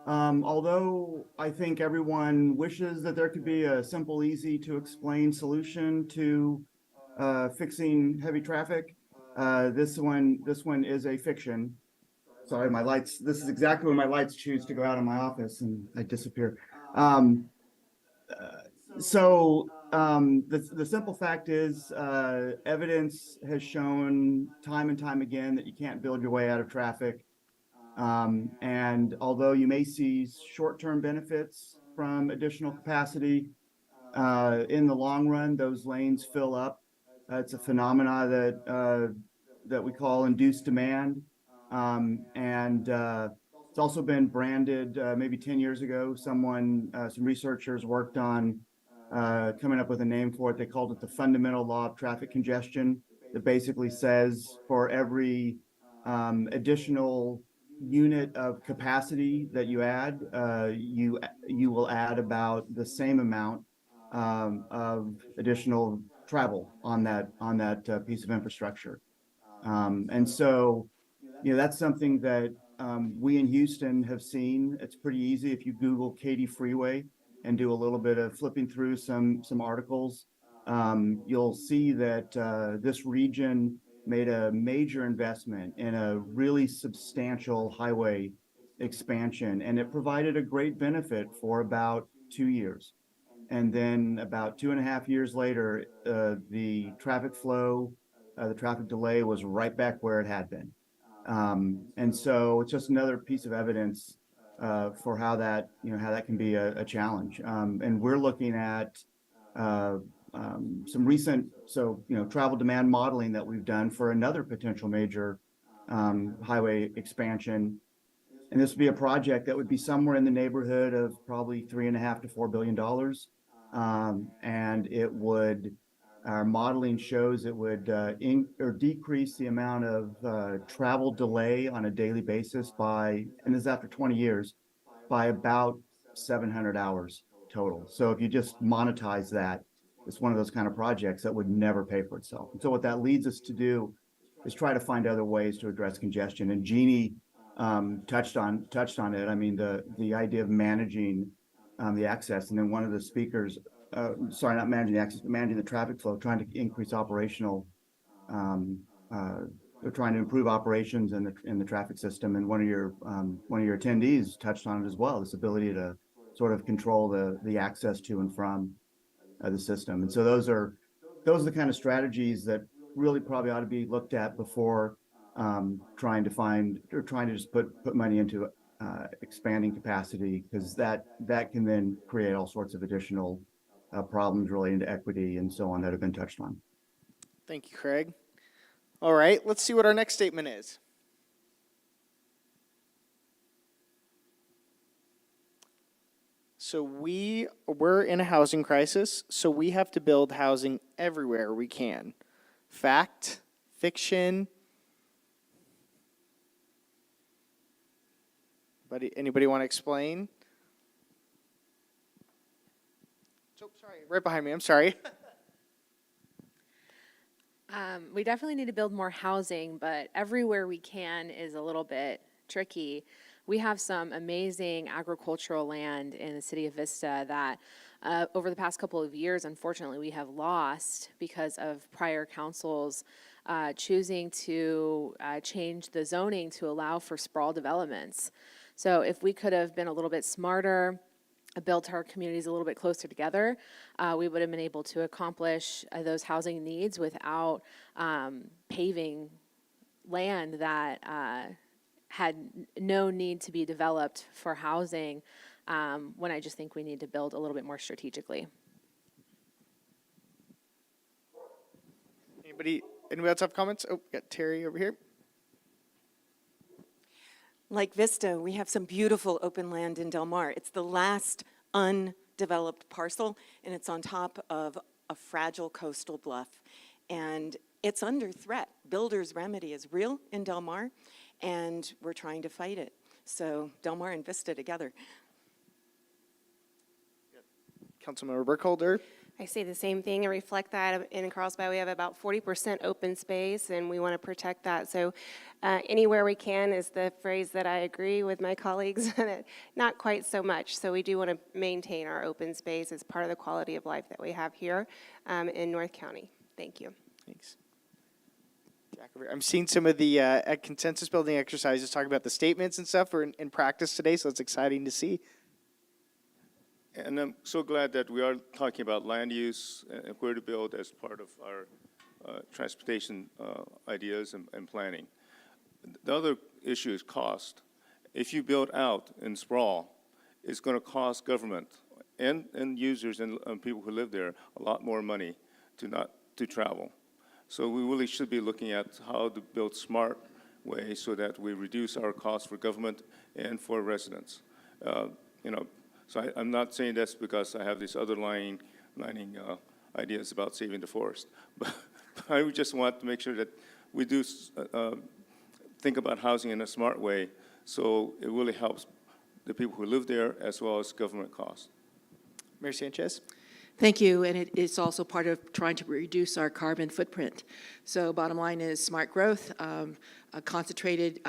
although I think everyone wishes that there could be a simple, easy to explain solution to fixing heavy traffic, this one is a fiction. Sorry, my lights. This is exactly when my lights choose to go out in my office and I disappear. The simple fact is, evidence has shown time and time again that you can't build your way out of traffic. And although you may see short-term benefits from additional capacity, in the long run, those lanes fill up. It's a phenomena that we call induced demand. It's also been branded, maybe 10 years ago, some researchers worked on coming up with a name for it. They called it the fundamental law of traffic congestion. That basically says for every additional unit of capacity that you add, you will add about the same amount of additional travel on that piece of infrastructure. That's something that we in Houston have seen. It's pretty easy if you Google Katy Freeway and do a little bit of flipping through some articles. You'll see that this region made a major investment in a really substantial highway expansion, and it provided a great benefit for about 2 years. And then about 2.5 years later, the traffic flow, the traffic delay was right back where it had been. And so it's just another piece of evidence for how that can be a challenge. And we're looking at some recent, travel demand modeling that we've done for another potential major highway expansion. And this would be a project that would be somewhere in the neighborhood of probably $3.5 to $4 billion. And it would, our modeling shows it would decrease the amount of travel delay on a daily basis by, and this is after 20 years, by about 700 hours total. So if you just monetize that, it's one of those kind of projects that would never pay for itself. And so what that leads us to do is try to find other ways to address congestion. And Jeannie touched on it. I mean, the idea of managing the access, and then one of the speakers, sorry, not managing the access, but managing the traffic flow, trying to increase operational, they're trying to improve operations in the traffic system. And one of your attendees touched on it as well, this ability to sort of control the access to and from the system. And so those are the kind of strategies that really probably ought to be looked at before trying to just put money into expanding capacity, because that can then create all sorts of additional problems relating to equity and so on that have been touched on. Thank you, Craig. All right, let's see what our next statement is. So we're in a housing crisis, so we have to build housing everywhere we can. Fact, fiction. Anybody want to explain? Oh, sorry, right behind me, I'm sorry. We definitely need to build more housing, but everywhere we can is a little bit tricky. We have some amazing agricultural land in the city of Vista that over the past couple of years, unfortunately, we have lost because of prior councils choosing to change the zoning to allow for sprawl developments. So if we could have been a little bit smarter built our communities a little bit closer together, we would have been able to accomplish those housing needs without paving land that had no need to be developed for housing, when I just think we need to build a little bit more strategically. Anybody else have comments? Oh, we got Terry over here. Like Vista, we have some beautiful open land in Del Mar. It's the last undeveloped parcel, and it's on top of a fragile coastal bluff. And it's under threat. Builder's remedy is real in Del Mar, and we're trying to fight it. So Del Mar and Vista together. Councilmember Burkholder. I say the same thing and reflect that in Carlsbad. We have about 40% open space, and we want to protect that. So anywhere we can is the phrase that I agree with my colleagues, not quite so much. So we do want to maintain our open space as part of the quality of life that we have here in North County. Thank you. Thanks. Jack, I'm seeing some of the consensus building exercises talking about the statements and stuff are in practice today, so it's exciting to see. And I'm so glad that we are talking about land use and where to build as part of our transportation ideas and planning. The other issue is cost. If you build out in sprawl, it's going to cost government and users and people who live there a lot more money to travel. So we really should be looking at how to build smart ways so that we reduce our costs for government and for residents. So I'm not saying this because I have these other lining ideas about saving the forest, but I would just want to make sure that we do think about housing in a smart way, so it really helps the people who live there as well as government costs. Mayor Sanchez. Thank you, and it's also part of trying to reduce our carbon footprint. So bottom line is smart growth, concentrated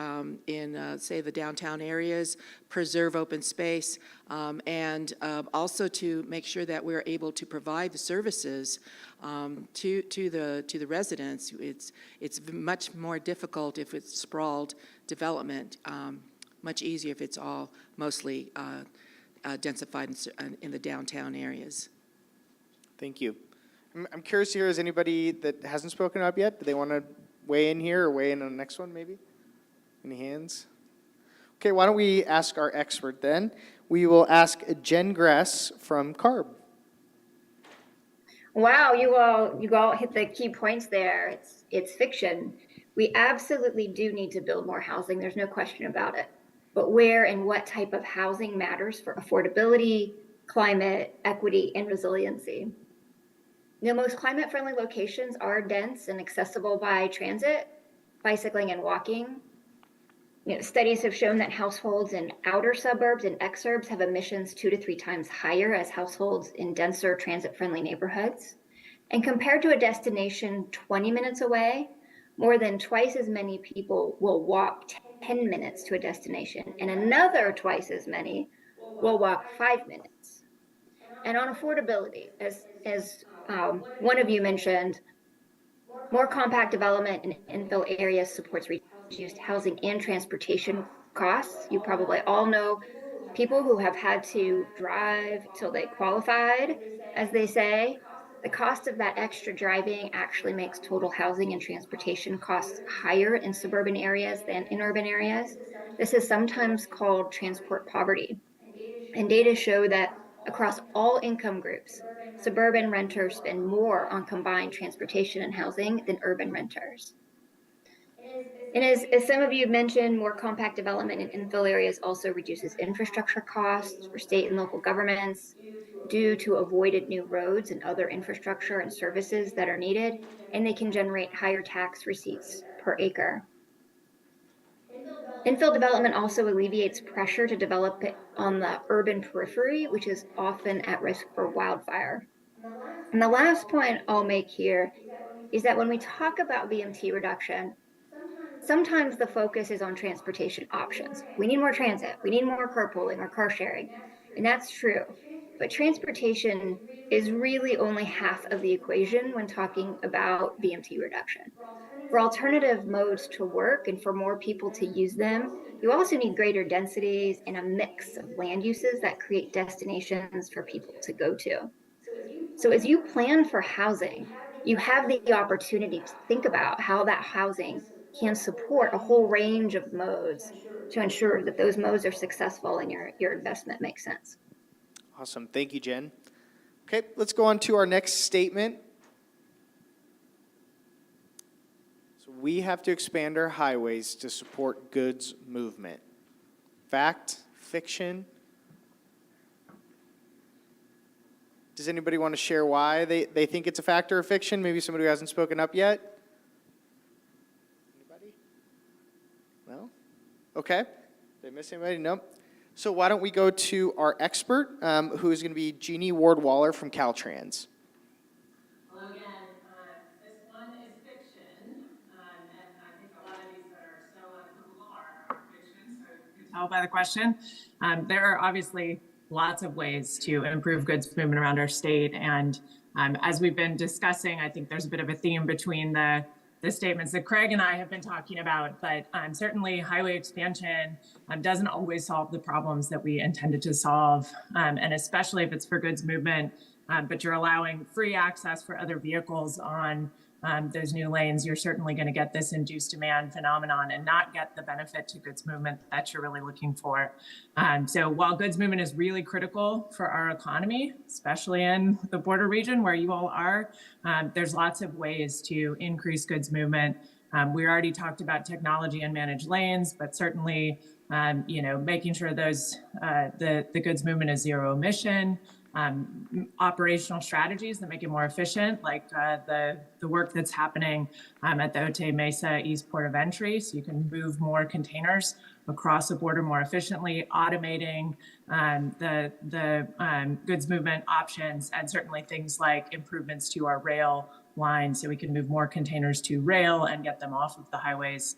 in, say, the downtown areas, preserve open space, and also to make sure that we're able to provide the services to the residents. It's much more difficult if it's sprawled development, much easier if it's all mostly densified in the downtown areas. Thank you. I'm curious here, is anybody that hasn't spoken up yet? Do they want to weigh in here or weigh in on the next one maybe? Any hands? Okay, why don't we ask our expert then? We will ask Jen Gress from CARB. Wow, you all hit the key points there. It's fiction. We absolutely do need to build more housing. There's no question about it. But where and what type of housing matters for affordability, climate, equity, and resiliency. The most climate-friendly locations are dense and accessible by transit, bicycling, and walking. Studies have shown that households in outer suburbs and exurbs have emissions 2 to 3 times higher as households in denser transit-friendly neighborhoods. And compared to a destination 20 minutes away, more than twice as many people will walk 10 minutes to a destination, and another twice as many will walk 5 minutes. And on affordability, as one of you mentioned, more compact development in infill areas supports reduced housing and transportation costs. You probably all know people who have had to drive till they qualified, as they say. The cost of that extra driving actually makes total housing and transportation costs higher in suburban areas than in urban areas. This is sometimes called transport poverty. And data show that across all income groups, suburban renters spend more on combined transportation and housing than urban renters. And as some of you mentioned, more compact development in infill areas also reduces infrastructure costs for state and local governments due to avoided new roads and other infrastructure and services that are needed, and they can generate higher tax receipts per acre. Infill development also alleviates pressure to develop it on the urban periphery, which is often at risk for wildfire. And the last point I'll make here is that when we talk about VMT reduction, sometimes the focus is on transportation options. We need more transit, we need more carpooling or car sharing, and that's true. But transportation is really only half of the equation when talking about VMT reduction. For alternative modes to work and for more people to use them, you also need greater densities and a mix of land uses that create destinations for people to go to. So as you plan for housing, you have the opportunity to think about how that housing can support a whole range of modes to ensure that those modes are successful and your investment makes sense. Awesome. Thank you, Jen. Okay, let's go on to our next statement. So we have to expand our highways to support goods movement. Fact, fiction? Does anybody want to share why they think it's a fact or a fiction? Maybe somebody who hasn't spoken up yet? Anybody? No? Okay. Did I miss anybody? Nope. So why don't we go to our expert, who is going to be Jeannie Ward-Waller from Caltrans. Hello again. This one is fiction, and I think a lot of these that are so uncomfortable are fiction, so you can tell by the question. There are obviously lots of ways to improve goods movement around our state, and as we've been discussing, I think there's a bit of a theme between the statements that Craig and I have been talking about, but certainly highway expansion doesn't always solve the problems that we intended to solve, and especially if it's for goods movement, but you're allowing free access for other vehicles on those new lanes, you're certainly going to get this induced demand phenomenon and not get the benefit to goods movement that you're really looking for. So while goods movement is really critical for our economy, especially in the border region where you all are, there's lots of ways to increase goods movement. We already talked about technology and managed lanes, but certainly, making sure those the goods movement is zero emission. Operational strategies that make it more efficient, like the work that's happening at the Otay Mesa East Port of Entry, so you can move more containers across the border more efficiently, automating the goods movement options, and certainly things like improvements to our rail line, so we can move more containers to rail and get them off of the highways.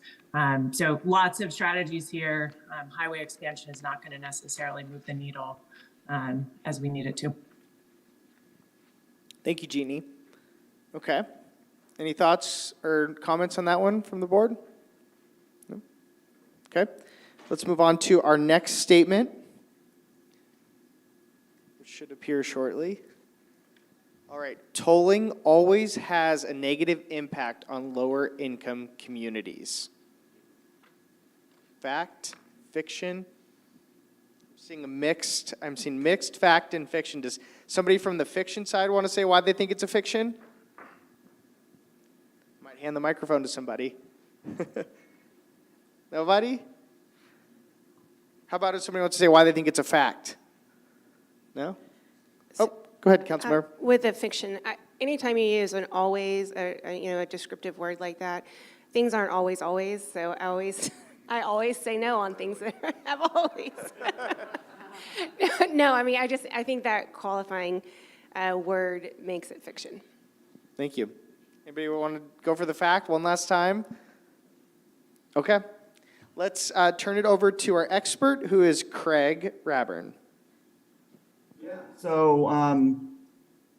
So lots of strategies here. Highway expansion is not going to necessarily move the needle as we need it to. Thank you, Jeannie. Okay. Any thoughts or comments on that one from the board? No? Okay. Let's move on to our next statement, which should appear shortly. All right. Tolling always has a negative impact on lower income communities. Fact, fiction? I'm seeing mixed fact and fiction. Does somebody from the fiction side want to say why they think it's a fiction? Might hand the microphone to somebody. Nobody? How about if somebody wants to say why they think it's a fact? No? Oh, go ahead, Councilmember. With a fiction, anytime you use an always, a descriptive word like that, things aren't always, so I always say no on things that have always. No, I think that qualifying word makes it fiction. Thank you. Anybody want to go for the fact one last time? Okay. Let's turn it over to our expert, who is Craig Raburn. Yeah. So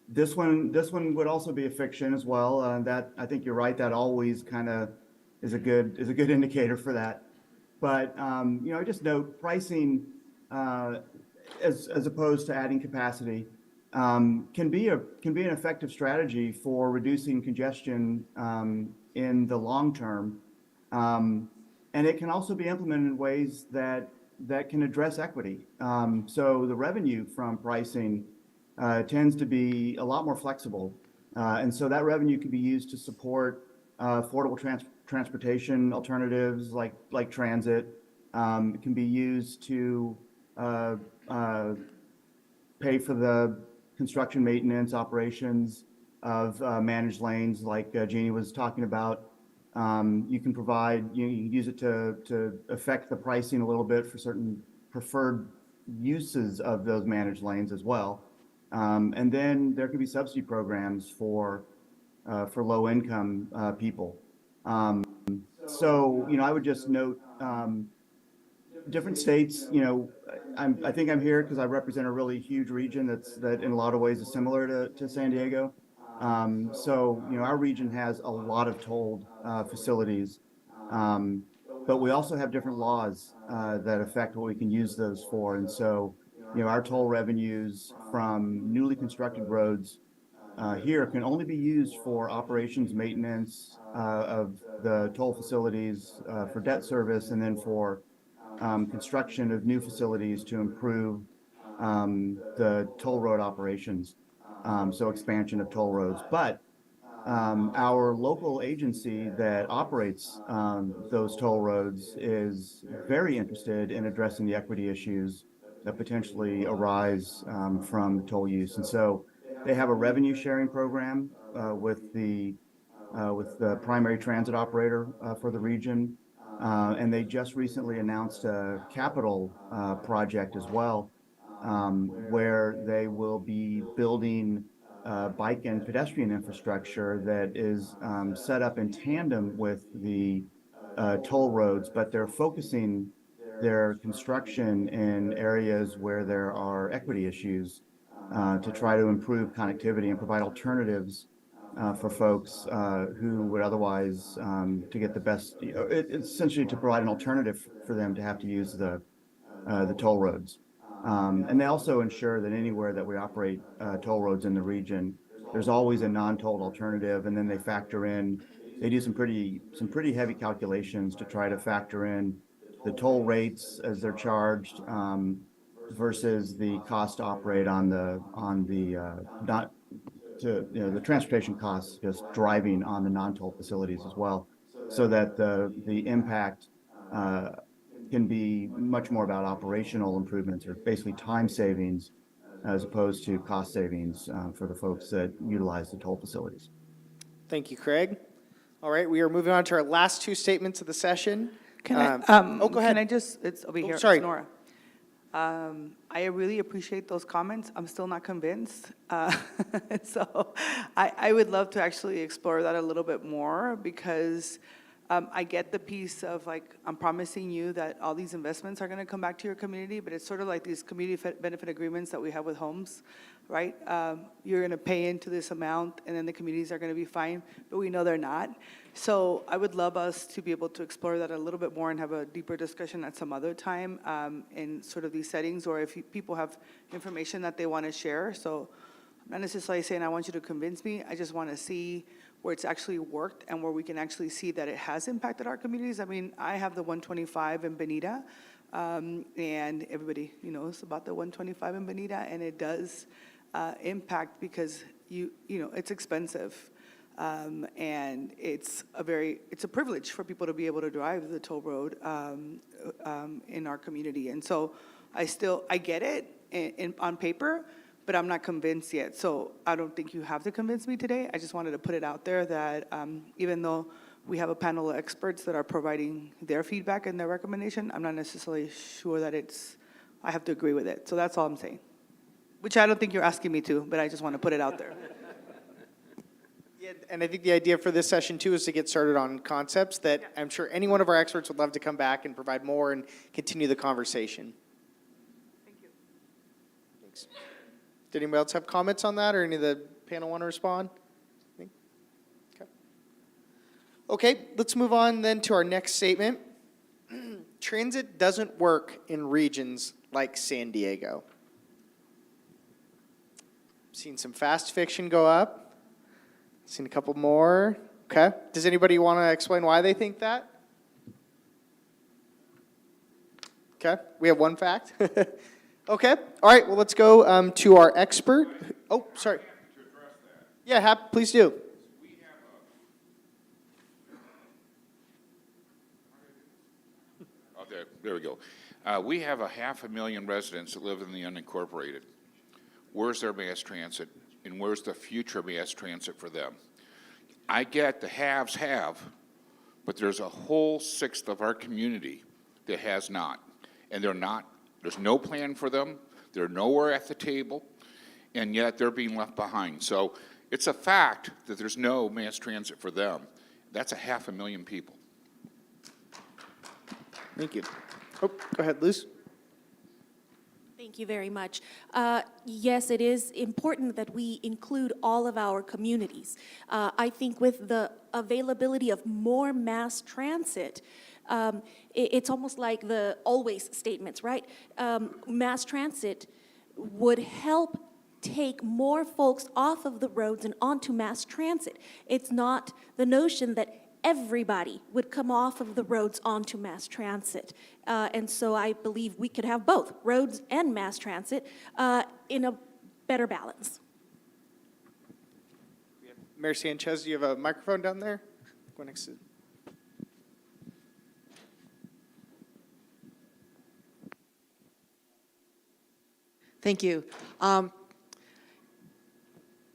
this one would also be a fiction as well. That I think you're right. That always kind of is a good indicator for that. But I just note pricing as opposed to adding capacity can be an effective strategy for reducing congestion in the long term, and it can also be implemented in ways that can address equity. So the revenue from pricing tends to be a lot more flexible, and so that revenue can be used to support affordable transportation alternatives like transit. It can be used to pay for the construction, maintenance, operations of managed lanes like Jeannie was talking about. You can provide, you use it to affect the pricing a little bit for certain preferred uses of those managed lanes as well. And then there could be subsidy programs for low income people. So, I would just note different states, I think I'm here because I represent a really huge region that in a lot of ways is similar to San Diego. So, our region has a lot of tolled facilities. But we also have different laws that affect what we can use those for. And so, our toll revenues from newly constructed roads here can only be used for operations, maintenance of the toll facilities, for debt service, and then for construction of new facilities to improve the toll road operations, so expansion of toll roads. But our local agency that operates those toll roads is very interested in addressing the equity issues that potentially arise from toll use. And so they have a revenue sharing program with the primary transit operator for the region. And they just recently announced a capital project as well, where they will be building bike and pedestrian infrastructure that is set up in tandem with the toll roads, but they're focusing their construction in areas where there are equity issues to try to improve connectivity and provide alternatives for folks who would otherwise, to get the best, it's essentially to provide an alternative for them to have to use the toll roads. And they also ensure that anywhere that we operate toll roads in the region, there's always a non-tolled alternative, and then they factor in, they do some pretty heavy calculations to try to factor in the toll rates as they're charged versus the cost to operate on the not to, the transportation costs just driving on the non-toll facilities as well, so that the impact can be much more about operational improvements or basically time savings as opposed to cost savings for the folks that utilize the toll facilities. Thank you, Craig. All right, we are moving on to our last two statements of the session. Can I, go ahead. Can I just, it's over here, sorry. it's Nora. I really appreciate those comments. I'm still not convinced. So I would love to actually explore that a little bit more, because I get the piece of, like, I'm promising you that all these investments are going to come back to your community, but it's sort of like these community benefit agreements that we have with homes, right? You're going to pay into this amount, and then the communities are going to be fine, but we know they're not. So I would love us to be able to explore that a little bit more and have a deeper discussion at some other time in sort of these settings, or if people have information that they want to share. So I'm not necessarily saying I want you to convince me. I just want to see where it's actually worked and where we can actually see that it has impacted our communities. I mean, I have the 125 in Bonita, and everybody knows about the 125 in Bonita, and it does impact because it's expensive. And it's a privilege for people to be able to drive the toll road in our community. And so I get it on paper, but I'm not convinced yet. So I don't think you have to convince me today. I just wanted to put it out there that even though we have a panel of experts that are providing their feedback and their recommendation, I'm not necessarily sure that I have to agree with it. So that's all I'm saying, which I don't think you're asking me to, but I just want to put it out there. Yeah, and I think the idea for this session too is to get started on concepts that I'm sure any one of our experts would love to come back and provide more and continue the conversation. Thank you. Thanks. Did anybody else have comments on that, or any of the panel want to respond? Okay, let's move on then to our next statement. Transit doesn't work in regions like San Diego. Seen some fast fiction go up. Seen a couple more. Okay. Does anybody want to explain why they think that? Okay. We have one fact. Okay. All right. Well, let's go to our expert. Oh, sorry. Yeah, please do. Oh, there we go. We have 500,000 residents that live in the unincorporated. Where's their mass transit, and where's the future mass transit for them? I get the haves have, but there's a whole sixth of our community that has not. And there's no plan for them, they're nowhere at the table, and yet they're being left behind. So it's a fact that there's no mass transit for them. That's 500,000 people. Thank you. Oh, go ahead, Liz. Thank Thank you very much. Yes, it is important that we include all of our communities. I think with the availability of more mass transit, it's almost like the always statements, right? Mass transit would help take more folks off of the roads and onto mass transit. It's not the notion that everybody would come off of the roads onto mass transit. And so I believe we could have both, roads and mass transit, in a better balance. Mayor Sanchez, do you have a microphone down there? Go next to. Thank you.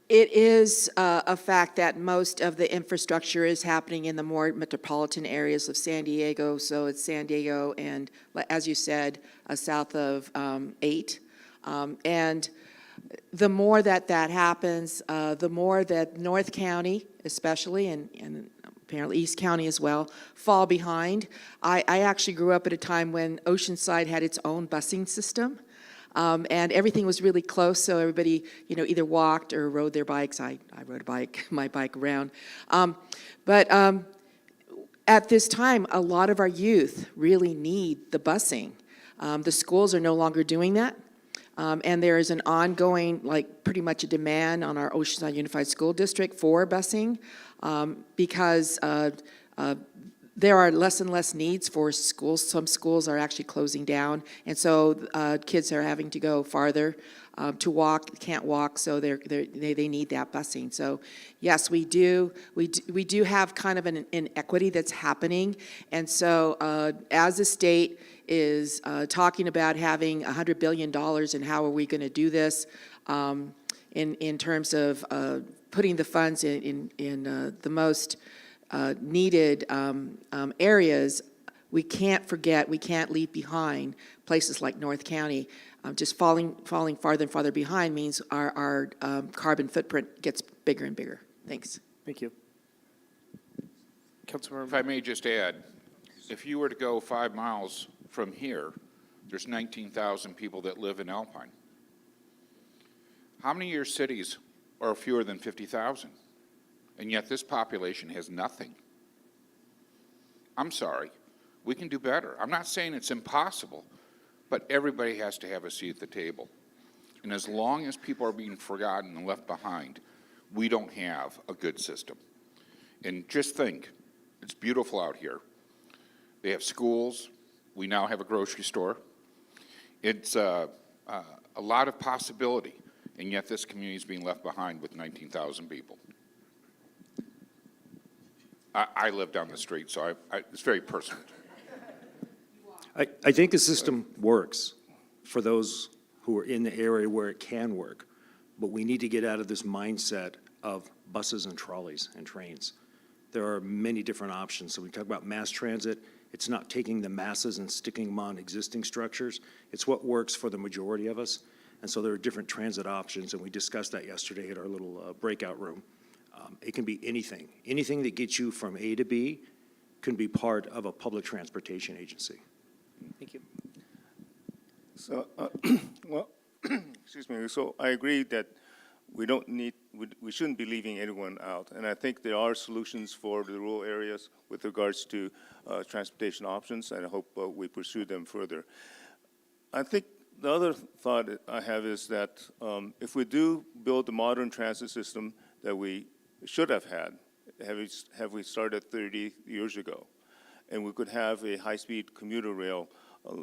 It is a fact that most of the infrastructure is happening in the more metropolitan areas of San Diego. So it's San Diego and, as you said, south of 8. And the more that happens, the more that North County, especially, and apparently East County as well, fall behind. I actually grew up at a time when Oceanside had its own busing system. And everything was really close, so everybody, either walked or rode their bikes. I rode my bike around. But at this time, a lot of our youth really need the busing. The schools are no longer doing that. And there is an ongoing, pretty much a demand on our Oceanside Unified School District for busing because there are less and less needs for schools. Some schools are actually closing down, and so kids are having to go farther to walk, can't walk, so they need that busing. So yes, we do have kind of an inequity that's happening, and so as the state is talking about having $100 billion and how are we going to do this in terms of putting the funds in the most needed areas, we can't forget, we can't leave behind places like North County. Just falling farther and farther behind means our carbon footprint gets bigger and bigger. Thanks. Thank you. Councilmember. If I may just add, if you were to go 5 miles from here, there's 19,000 people that live in Alpine. How many of your cities are fewer than 50,000? And yet this population has nothing. I'm sorry, we can do better. I'm not saying it's impossible, but everybody has to have a seat at the table. And as long as people are being forgotten and left behind, we don't have a good system. And just think, it's beautiful out here. They have schools. We now have a grocery store. It's a lot of possibility, and yet this community is being left behind with 19,000 people. I live down the street, so it's very personal. I think the system works for those who are in the area where it can work, but we need to get out of this mindset of buses and trolleys and trains. There are many different options. So we talk about mass transit. It's not taking the masses and sticking them on existing structures. It's what works for the majority of us. And so there are different transit options, and we discussed that yesterday at our little breakout room. It can be anything. Anything that gets you from A to B can be part of a public transportation agency. Thank you. So, well, excuse me. So I agree that we shouldn't be leaving anyone out. And I think there are solutions for the rural areas with regards to transportation options, and I hope we pursue them further. I think the other thought I have is that if we do build the modern transit system that we should have had, have we started 30 years ago, and we could have a high-speed commuter rail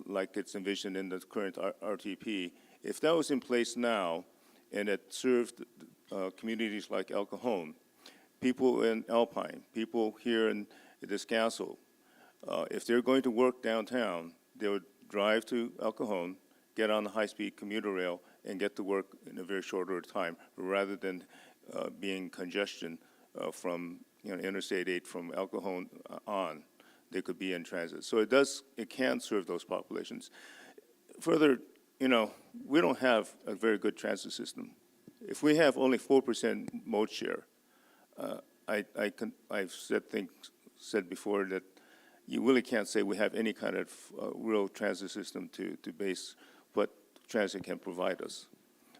like it's envisioned in the current RTP, if that was in place now and it served communities like El Cajon, people in Alpine, people here in Descanso, if they're going to work downtown, they would drive to El Cajon, get on the high-speed commuter rail, and get to work in a very short order of time, rather than being congestion from Interstate 8 from El Cajon on. They could be in transit. So it can serve those populations. Further, we don't have a very good transit system. If we have only 4% mode share, I've said before that you really can't say we have any kind of real transit system to base. But transit can provide us.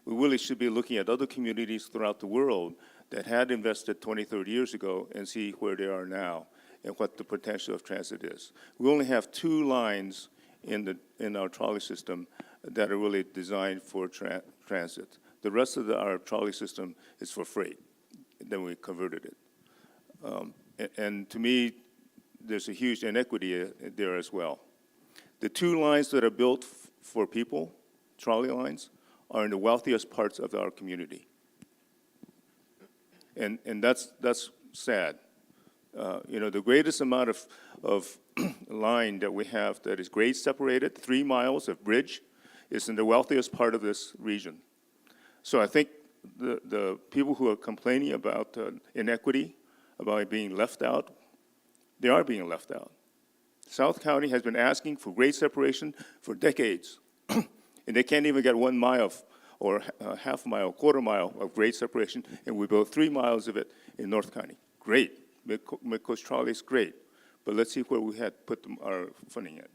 We really should be looking at other communities throughout the world that had invested 20, 30 years ago and see where they are now and what the potential of transit is. We only have 2 lines in our trolley system that are really designed for transit. The rest of our trolley system is for freight. Then we converted it. And to me, there's a huge inequity there as well. The 2 lines that are built for people, trolley lines, are in the wealthiest parts of our community. And that's sad. You know, the greatest amount of line that we have that is grade separated, 3 miles of bridge, is in the wealthiest part of this region. So I think the people who are complaining about inequity, about being left out, they are being left out. South County has been asking for grade separation for decades, and they can't even get 1 mile or half mile, quarter mile of grade separation, and we built 3 miles of it in North County. Great. Midcoast Trolley is great, but let's see where we had put our funding at.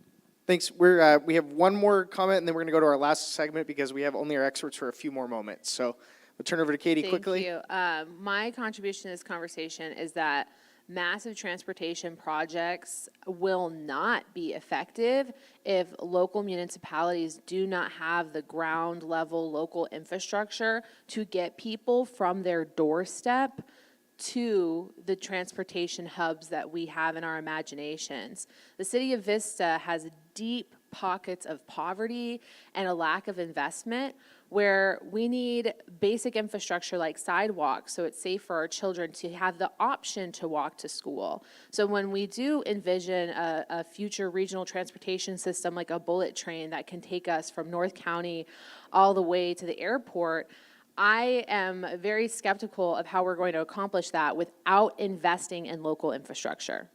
Thanks. We have one more comment, and then we're going to go to our last segment because we have only our experts for a few more moments. So we'll turn over to Katie quickly. Thank you. My contribution to this conversation is that massive transportation projects will not be effective if local municipalities do not have the ground level local infrastructure to get people from their doorstep to the transportation hubs that we have in our imaginations. The city of Vista has deep pockets of poverty and a lack of investment where we need basic infrastructure like sidewalks so it's safe for our children to have the option to walk to school. So when we do envision a future regional transportation system like a bullet train that can take us from North County all the way to the airport, I am very skeptical of how we're going to accomplish that without investing in local infrastructure.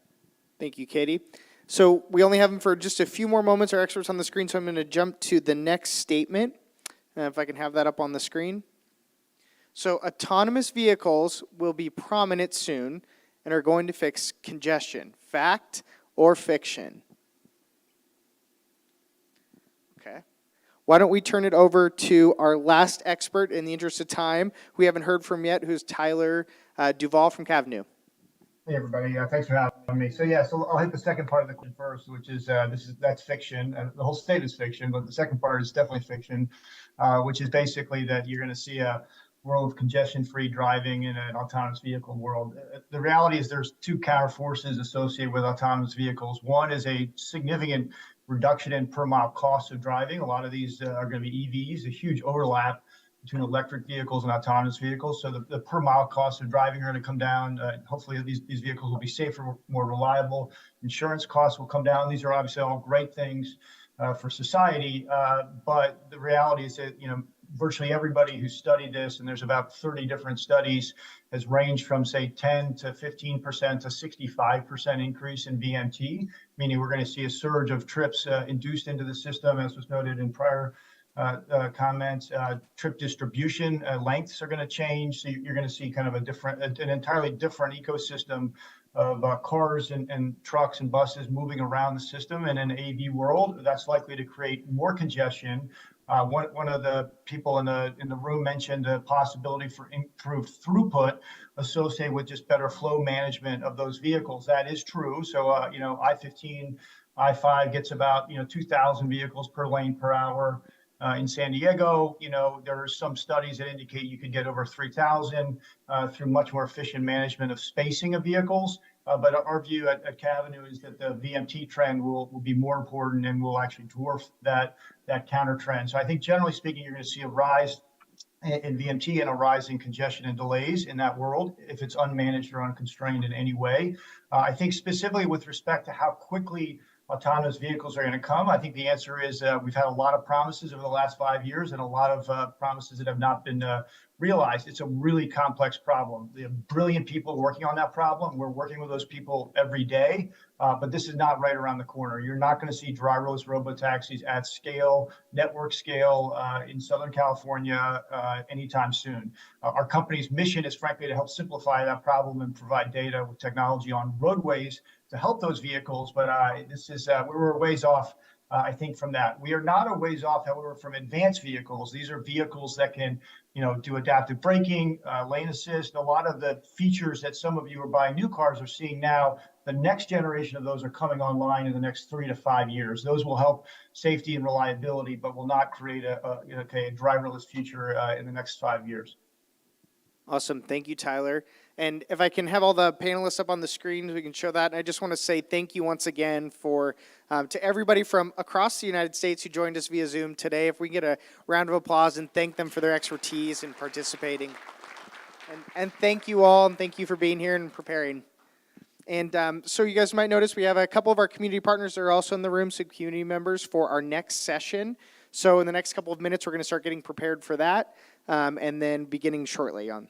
Thank you, Katie. So we only have them for just a few more moments, our experts on the screen, so I'm going to jump to the next statement. If I can have that up on the screen. So autonomous vehicles will be prominent soon and are going to fix congestion. Fact or fiction? Okay. Why don't we turn it over to our last expert in the interest of time, who we haven't heard from yet, who's Tyler Duvall from CAVNU. Hey everybody, thanks for having me. So I'll hit the second part of the question first, which is that's fiction. The whole state is fiction, but the second part is definitely fiction, which is basically that you're going to see a world of congestion-free driving in an autonomous vehicle world. The reality is there's 2 counter forces associated with autonomous vehicles. One is a significant reduction in per mile cost of driving. A lot of these are going to be EVs, a huge overlap between electric vehicles and autonomous vehicles. So the per mile cost of driving are going to come down. Hopefully these vehicles will be safer, more reliable. Insurance costs will come down. These are obviously all great things for society. But the reality is that, virtually everybody who's studied this, and there's about 30 different studies, has ranged from say 10 to 15% to 65% increase in VMT, meaning we're going to see a surge of trips induced into the system, as was noted in prior comments. Trip distribution lengths are going to change. So you're going to see kind of an entirely different ecosystem of cars and trucks and buses moving around the system. In an AV world, that's likely to create more congestion. One of the people in the room mentioned the possibility for improved throughput associated with just better flow management of those vehicles. That is true. So I-15, I-5 gets about 2,000 vehicles per lane per hour. In San Diego, there are some studies that indicate you could get over 3,000 through much more efficient management of spacing of vehicles. But our view at CAVNU is that the VMT trend will be more important and will actually dwarf that counter trend. So I think generally speaking, you're going to see a rise in VMT and a rise in congestion and delays in that world if it's unmanaged or unconstrained in any way. I think specifically with respect to how quickly autonomous vehicles are going to come, I think the answer is we've had a lot of promises over the last 5 years and a lot of promises that have not been realized. It's a really complex problem. We have brilliant people working on that problem. We're working with those people every day, but this is not right around the corner. You're not going to see driverless robo-taxis at scale, network scale in Southern California anytime soon. Our company's mission is frankly to help simplify that problem and provide data with technology on roadways to help those vehicles, but this is we're ways off I think from that. We are not a ways off, however, from advanced vehicles. These are vehicles that can, do adaptive braking, lane assist, a lot of the features that some of you are buying new cars are seeing now. The next generation of those are coming online in the next 3 to 5 years. Those will help safety and reliability, but will not create a driverless future in the next 5 years. Awesome. Thank you, Tyler. And if I can have all the panelists up on the screen, we can show that. And I just want to say thank you once again to everybody from across the United States who joined us via Zoom today. If we can get a round of applause and thank them for their expertise in participating. And thank you all, and thank you for being here and preparing. And so you guys might notice we have a couple of our community partners that are also in the room, so community members for our next session. So in the next couple of minutes, we're going to start getting prepared for that, and then beginning shortly on.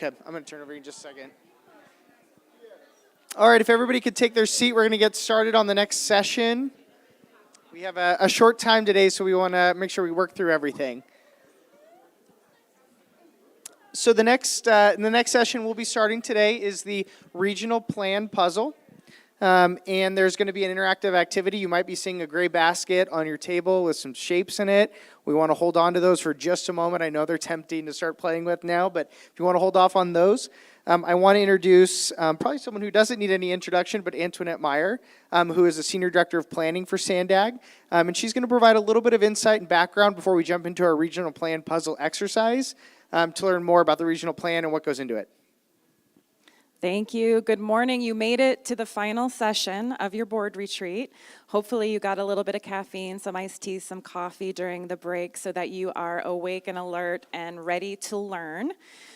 Okay, I'm going to turn over in just a second. All right, if everybody could take their seat, we're going to get started on the next session. We have a short time today, so we want to make sure we work through everything. So the next session we'll be starting today is the regional plan puzzle. And there's going to be an interactive activity. You might be seeing a gray basket on your table with some shapes in it. We want to hold on to those for just a moment. I know they're tempting to start playing with now, but if you want to hold off on those, I want to introduce probably someone who doesn't need any introduction, but Antoinette Meyer, who is the Senior Director of Planning for SANDAG. And she's going to provide a little bit of insight and background before we jump into our regional plan puzzle exercise to learn more about the regional plan and what goes into it. Thank you. Good morning. You made it to the final session of your board retreat. Hopefully you got a little bit of caffeine, some iced tea, some coffee during the break so that you are awake and alert and ready to learn.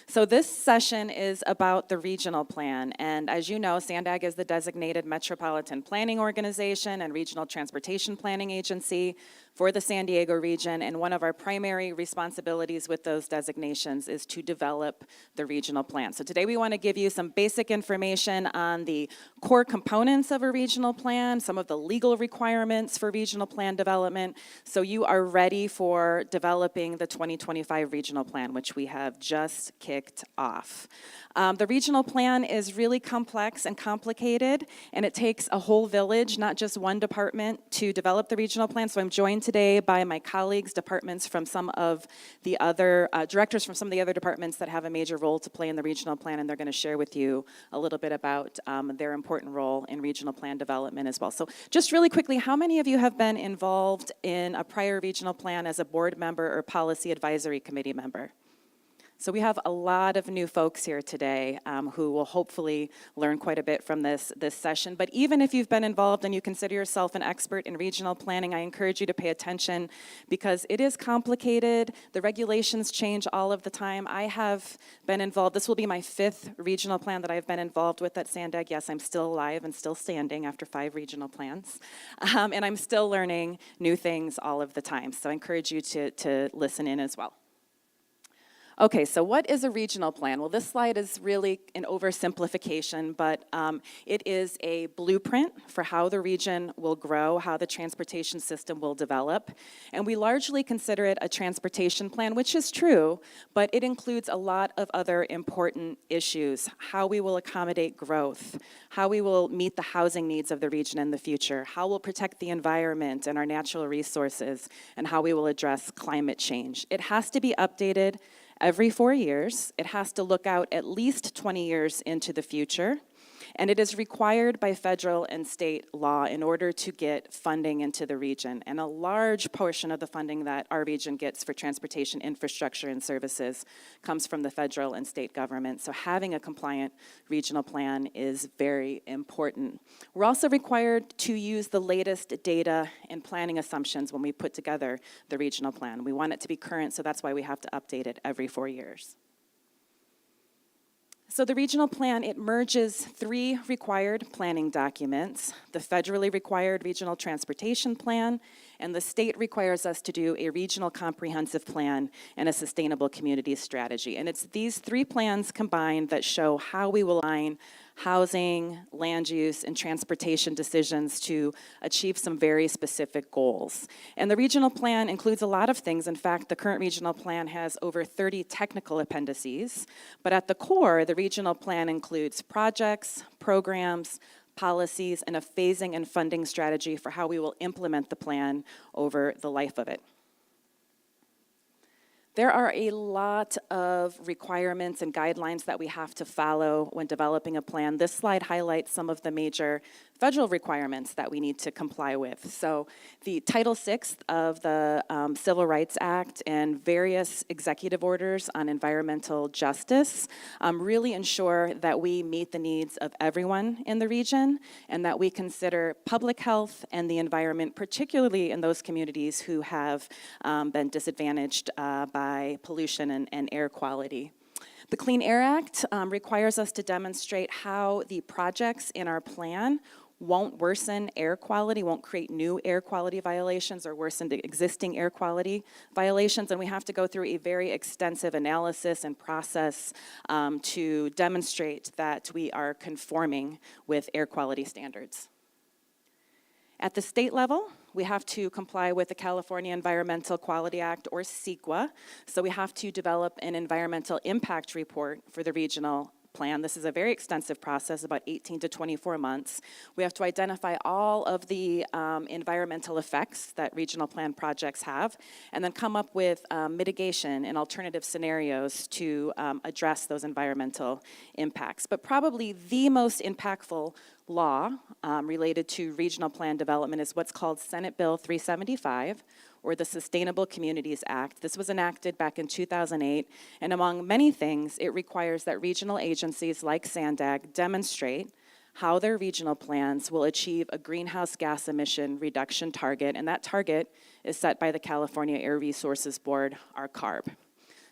So this session is about the regional plan. And as you know, SANDAG is the designated metropolitan planning organization and regional transportation planning agency for the San Diego region, and one of our primary responsibilities with those designations is to develop the regional plan. So today we want to give you some basic information on the core components of a regional plan, some of the legal requirements for regional plan development, so you are ready for developing the 2025 regional plan, which we have just kicked off. The regional plan is really complex and complicated, and it takes a whole village, not just one department, to develop the regional plan. So I'm joined today by my colleagues, departments from some of the other, directors from some of the other departments that have a major role to play in the regional plan, and they're going to share with you a little bit about their important role in regional plan development as well. So just really quickly, how many of you have been involved in a prior regional plan as a board member or policy advisory committee member? So we have a lot of new folks here today who will hopefully learn quite a bit from this session. But even if you've been involved and you consider yourself an expert in regional planning, I encourage you to pay attention because it is complicated. The regulations change all of the time. I have been involved. This will be my 5th regional plan that I've been involved with at SANDAG. Yes, I'm still alive and still standing after 5 regional plans. And I'm still learning new things all of the time. So I encourage you to listen in as well. Okay, so what is a regional plan? Well, this slide is really an oversimplification, but it is a blueprint for how the region will grow, how the transportation system will develop. And we largely consider it a transportation plan, which is true, but it includes a lot of other important issues: how we will accommodate growth, how we will meet the housing needs of the region in the future, how we'll protect the environment and our natural resources, and how we will address climate change. It has to be updated every 4 years. It has to look out at least 20 years into the future. And it is required by federal and state law in order to get funding into the region. And a large portion of the funding that our region gets for transportation infrastructure and services comes from the federal and state government. So having a compliant regional plan is very important. We're also required to use the latest data and planning assumptions when we put together the regional plan. We want it to be current, so that's why we have to update it every 4 years. So the regional plan, it merges 3 required planning documents: the federally required regional transportation plan, and the state requires us to do a regional comprehensive plan and a sustainable community strategy. And it's these 3 plans combined that show how we will align housing, land use, and transportation decisions to achieve some very specific goals. And the regional plan includes a lot of things. In fact, the current regional plan has over 30 technical appendices. But at the core, the regional plan includes projects, programs, policies, and a phasing and funding strategy for how we will implement the plan over the life of it. There are a lot of requirements and guidelines that we have to follow when developing a plan. This slide highlights some of the major federal requirements that we need to comply with. So the Title VI of the Civil Rights Act and various executive orders on environmental justice really ensure that we meet the needs of everyone in the region and that we consider public health and the environment, particularly in those communities who have been disadvantaged by pollution and air quality. The Clean Air Act requires us to demonstrate how the projects in our plan won't worsen air quality, won't create new air quality violations or worsen the existing air quality violations. And we have to go through a very extensive analysis and process to demonstrate that we are conforming with air quality standards. At the state level, we have to comply with the California Environmental Quality Act, or CEQA. So we have to develop an environmental impact report for the regional plan. This is a very extensive process, about 18 to 24 months. We have to identify all of the environmental effects that regional plan projects have, and then come up with mitigation and alternative scenarios to address those environmental impacts. But probably the most impactful law related to regional plan development is what's called Senate Bill 375, or the Sustainable Communities Act. This was enacted back in 2008, and among many things, it requires that regional agencies like SANDAG demonstrate how their regional plans will achieve a greenhouse gas emission reduction target, and that target is set by the California Air Resources Board, our CARB.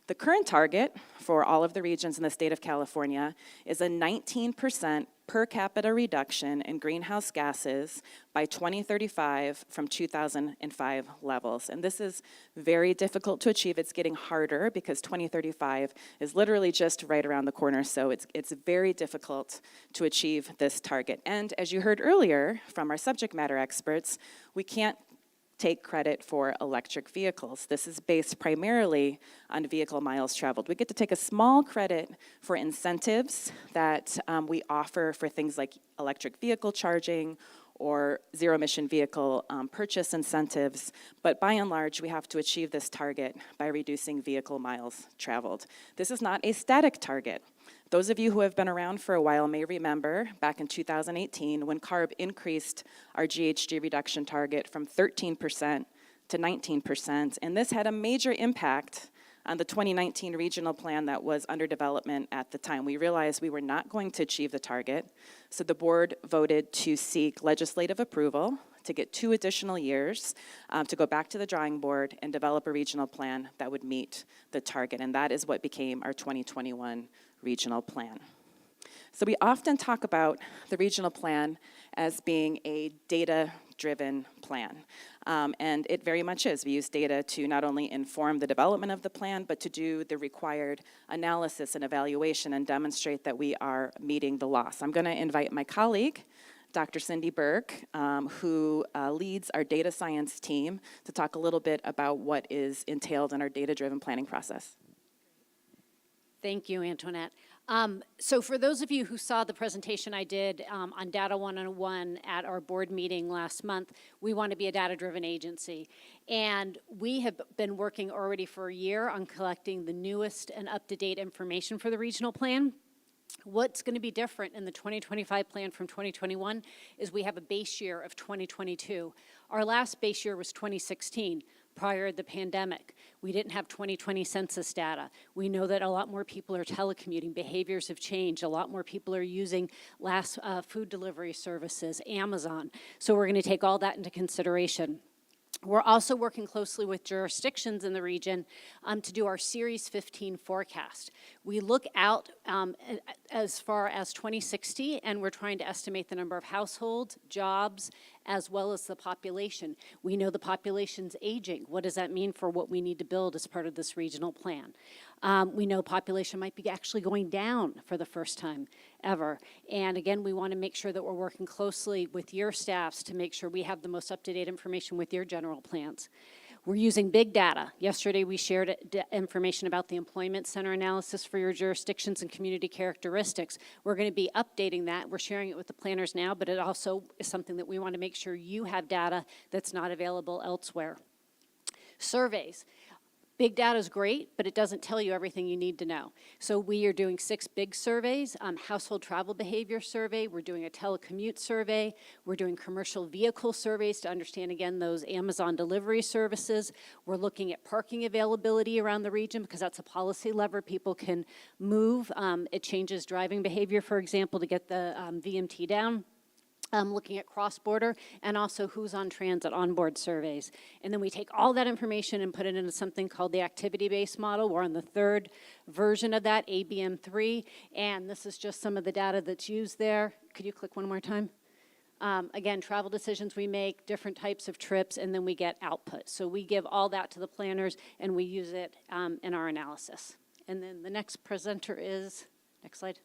The current target for all of the regions in the state of California is a 19% per capita reduction in greenhouse gases by 2035 from 2005 levels. And this is very difficult to achieve. It's getting harder because 2035 is literally just right around the corner, so it's very difficult to achieve this target. And as you heard earlier from our subject matter experts, we can't take credit for electric vehicles. This is based primarily on vehicle miles traveled. We get to take a small credit for incentives that we offer for things like electric vehicle charging or zero-emission vehicle purchase incentives, but by and large, we have to achieve this target by reducing vehicle miles traveled. This is not a static target. Those of you who have been around for a while may remember back in 2018 when CARB increased our GHG reduction target from 13% to 19%, and this had a major impact on the 2019 regional plan that was under development at the time. We realized we were not going to achieve the target, so the board voted to seek legislative approval to get 2 additional years to go back to the drawing board and develop a regional plan that would meet the target, and that is what became our 2021 regional plan. So we often talk about the regional plan as being a data-driven plan, and it very much is. We use data to not only inform the development of the plan, but to do the required analysis and evaluation and demonstrate that we are meeting the law. So I'm going to invite my colleague, Dr. Cindy Burke, who leads our data science team, to talk a little bit about what is entailed in our data-driven planning process. Thank you, Antoinette. So for those of you who saw the presentation I did on Data 101 at our board meeting last month, we want to be a data-driven agency. And we have been working already for a year on collecting the newest and up-to-date information for the regional plan. What's going to be different in the 2025 plan from 2021 is we have a base year of 2022. Our last base year was 2016. Prior to the pandemic, we didn't have 2020 census data. We know that a lot more people are telecommuting. Behaviors have changed. A lot more people are using food delivery services, Amazon. So we're going to take all that into consideration. We're also working closely with jurisdictions in the region to do our Series 15 forecast. We look out as far as 2060, and we're trying to estimate the number of households, jobs, as well as the population. We know the population's aging. What does that mean for what we need to build as part of this regional plan? We know population might be actually going down for the first time ever. And again, we want to make sure that we're working closely with your staffs to make sure we have the most up-to-date information with your general plans. We're using big data. Yesterday, we shared information about the employment center analysis for your jurisdictions and community characteristics. We're going to be updating that. We're sharing it with the planners now, but it also is something that we want to make sure you have data that's not available elsewhere. Surveys. Big data is great, but it doesn't tell you everything you need to know. So we are doing 6 big surveys, household travel behavior survey, we're doing a telecommute survey, we're doing commercial vehicle surveys to understand, again, those Amazon delivery services. We're looking at parking availability around the region because that's a policy lever people can move. It changes driving behavior, for example, to get the VMT down. Looking at cross-border, and also who's on transit onboard surveys. And then we take all that information and put it into something called the activity-based model. We're on the 3rd version of that, ABM3, and this is just some of the data that's used there. Could you click one more time? Again, travel decisions we make, different types of trips, and then we get output. So we give all that to the planners, and we use it in our analysis. And then the next presenter is, next slide.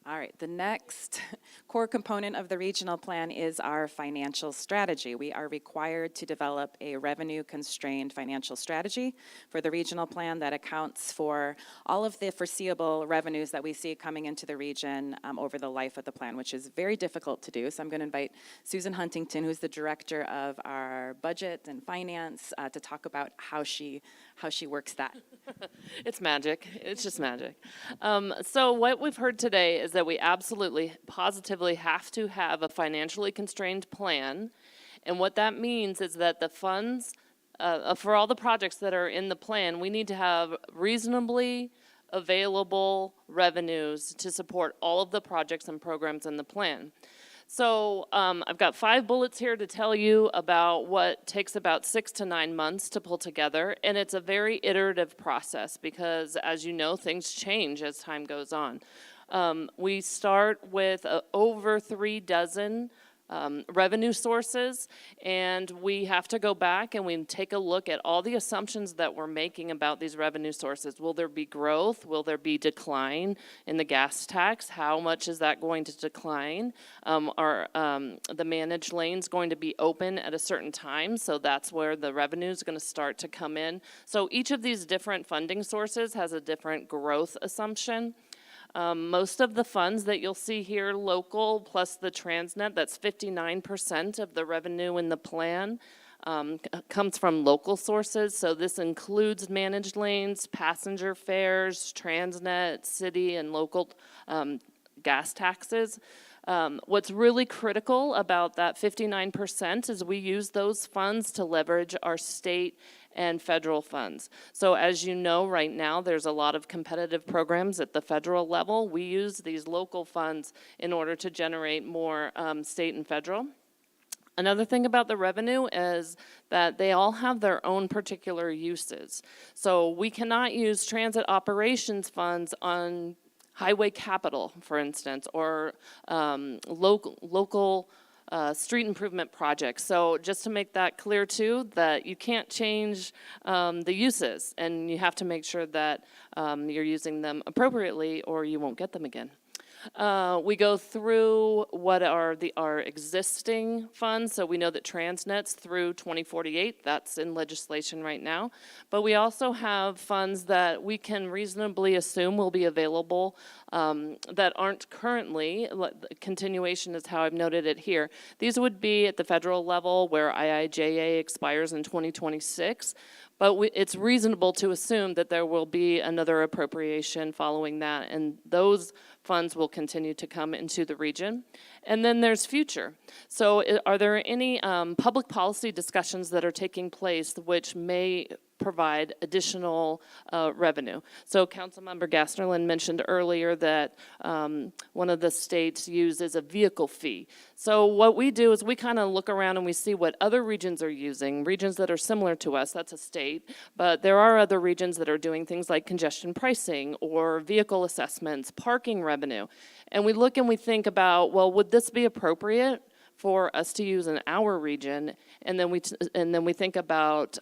All right, the next core component of the regional plan is our financial strategy. We are required to develop a revenue-constrained financial strategy for the regional plan that accounts for all of the foreseeable revenues that we see coming into the region over the life of the plan, which is very difficult to do. So I'm going to invite Susan Huntington, who's the director of our budget and finance, to talk about how she works that. It's magic. It's just magic. So what we've heard today is that we absolutely, positively have to have a financially constrained plan. And what that means is that the funds, for all the projects that are in the plan, we need to have reasonably available revenues to support all of the projects and programs in the plan. So I've got 5 bullets here to tell you about what takes about 6 to 9 months to pull together, and it's a very iterative process because, as you know, things change as time goes on. We start with over 3 dozen revenue sources, and we have to go back and we take a look at all the assumptions that we're making about these revenue sources. Will there be growth? Will there be decline in the gas tax? How much is that going to decline? Are the managed lanes going to be open at a certain time? So that's where the revenue is going to start to come in. So each of these different funding sources has a different growth assumption. Most of the funds that you'll see here, local plus the Transnet, that's 59% of the revenue in the plan, comes from local sources. So this includes managed lanes, passenger fares, Transnet, city, and local gas taxes. What's really critical about that 59% is we use those funds to leverage our state and federal funds. So as you know, right now, there's a lot of competitive programs at the federal level. We use these local funds in order to generate more state and federal. Another thing about the revenue is that they all have their own particular uses. So we cannot use transit operations funds on highway capital, for instance, or local street improvement projects. So just to make that clear too, that you can't change the uses, and you have to make sure that you're using them appropriately or you won't get them again. We go through what are our existing funds. So we know that Transnet's through 2048. That's in legislation right now. But we also have funds that we can reasonably assume will be available that aren't currently. Continuation is how I've noted it here. These would be at the federal level where IIJA expires in 2026. But it's reasonable to assume that there will be another appropriation following that, and those funds will continue to come into the region. And then there's future. So are there any public policy discussions that are taking place which may provide additional revenue? So Councilmember Gasterlin mentioned earlier that one of the states uses a vehicle fee. So what we do is we kind of look around and we see what other regions are using, regions that are similar to us, that's a state, but there are other regions that are doing things like congestion pricing or vehicle assessments, parking revenue. And we look and we think about, well, would this be appropriate for us to use in our region? And then we think about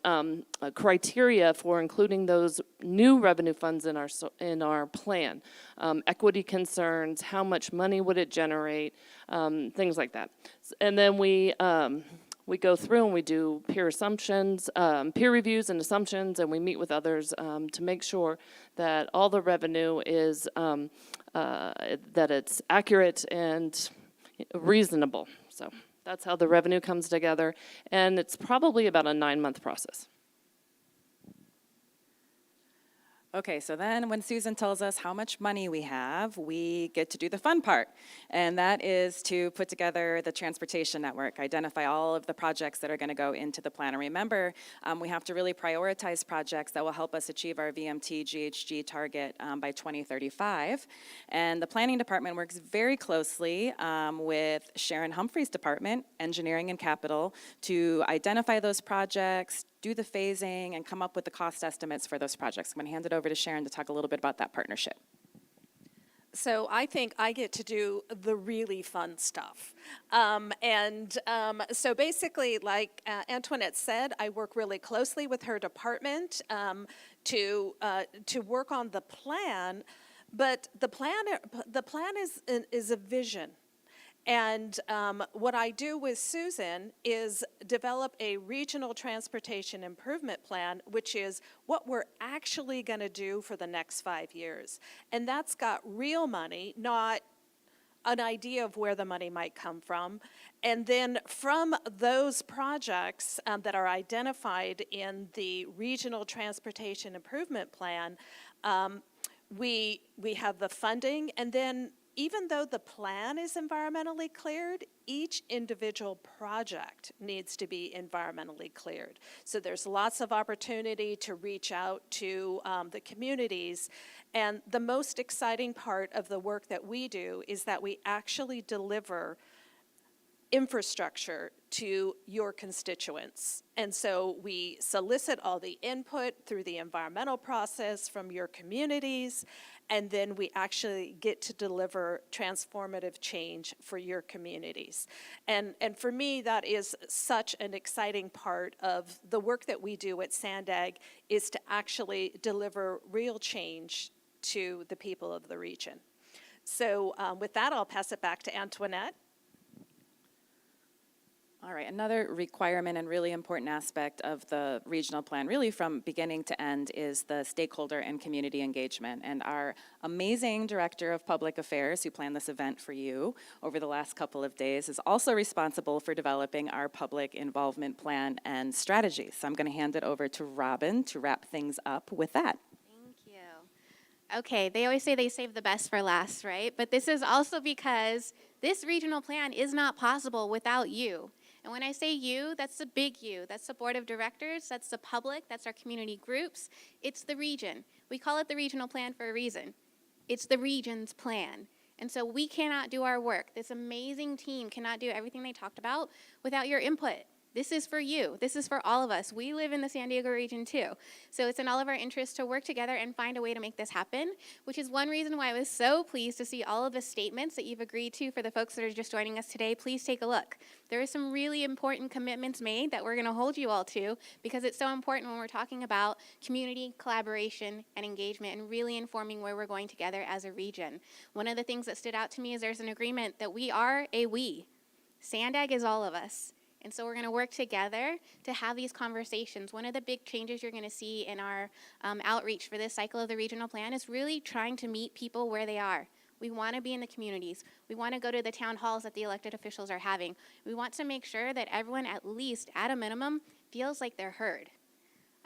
criteria for including those new revenue funds in our plan. Equity concerns, how much money would it generate, things like that. And then we go through and we do peer assumptions, peer reviews and assumptions, and we meet with others to make sure that all the revenue is that it's accurate and reasonable. So that's how the revenue comes together, and it's probably about a 9-month process. Okay, so then when Susan tells us how much money we have, we get to do the fun part, and that is to put together the transportation network, identify all of the projects that are going to go into the plan. And remember, we have to really prioritize projects that will help us achieve our VMT GHG target by 2035. And the planning department works very closely with Sharon Humphrey's department, engineering and capital, to identify those projects, do the phasing, and come up with the cost estimates for those projects. I'm going to hand it over to Sharon to talk a little bit about that partnership. So I think I get to do the really fun stuff. So basically, like Antoinette said, I work really closely with her department to work on the plan. But the plan is a vision. And what I do with Susan is develop a regional transportation improvement plan, which is what we're actually going to do for the next 5 years. And that's got real money, not an idea of where the money might come from. And then from those projects that are identified in the regional transportation improvement plan, we have the funding, and then even though the plan is environmentally cleared, each individual project needs to be environmentally cleared. So there's lots of opportunity to reach out to the communities. And the most exciting part of the work that we do is that we actually deliver infrastructure to your constituents. And so we solicit all the input through the environmental process from your communities, and then we actually get to deliver transformative change for your communities. And for me, that is such an exciting part of the work that we do at SANDAG, is to actually deliver real change to the people of the region. So with that, I'll pass it back to Antoinette. All right, another requirement and really important aspect of the regional plan, really from beginning to end, is the stakeholder and community engagement. And our amazing Director of Public Affairs, who planned this event for you over the last couple of days, is also responsible for developing our public involvement plan and strategy. So I'm going to hand it over to Robin to wrap things up with that. Thank you. Okay, they always say they save the best for last, right? But this is also because this regional plan is not possible without you. And when I say you, that's the big you. That's the board of directors, that's the public, that's our community groups. It's the region. We call it the regional plan for a reason. It's the region's plan. And so we cannot do our work. This amazing team cannot do everything they talked about without your input. This is for you. This is for all of us. We live in the San Diego region too. So it's in all of our interests to work together and find a way to make this happen, which is one reason why I was so pleased to see all of the statements that you've agreed to. For the folks that are just joining us today, please take a look. There are some really important commitments made that we're going to hold you all to, because it's so important when we're talking about community collaboration and engagement and really informing where we're going together as a region. One of the things that stood out to me is there's an agreement that we are a we. SANDAG is all of us. And so we're going to work together to have these conversations. One of the big changes you're going to see in our outreach for this cycle of the regional plan is really trying to meet people where they are. We want to be in the communities. We want to go to the town halls that the elected officials are having. We want to make sure that everyone, at least at a minimum, feels like they're heard.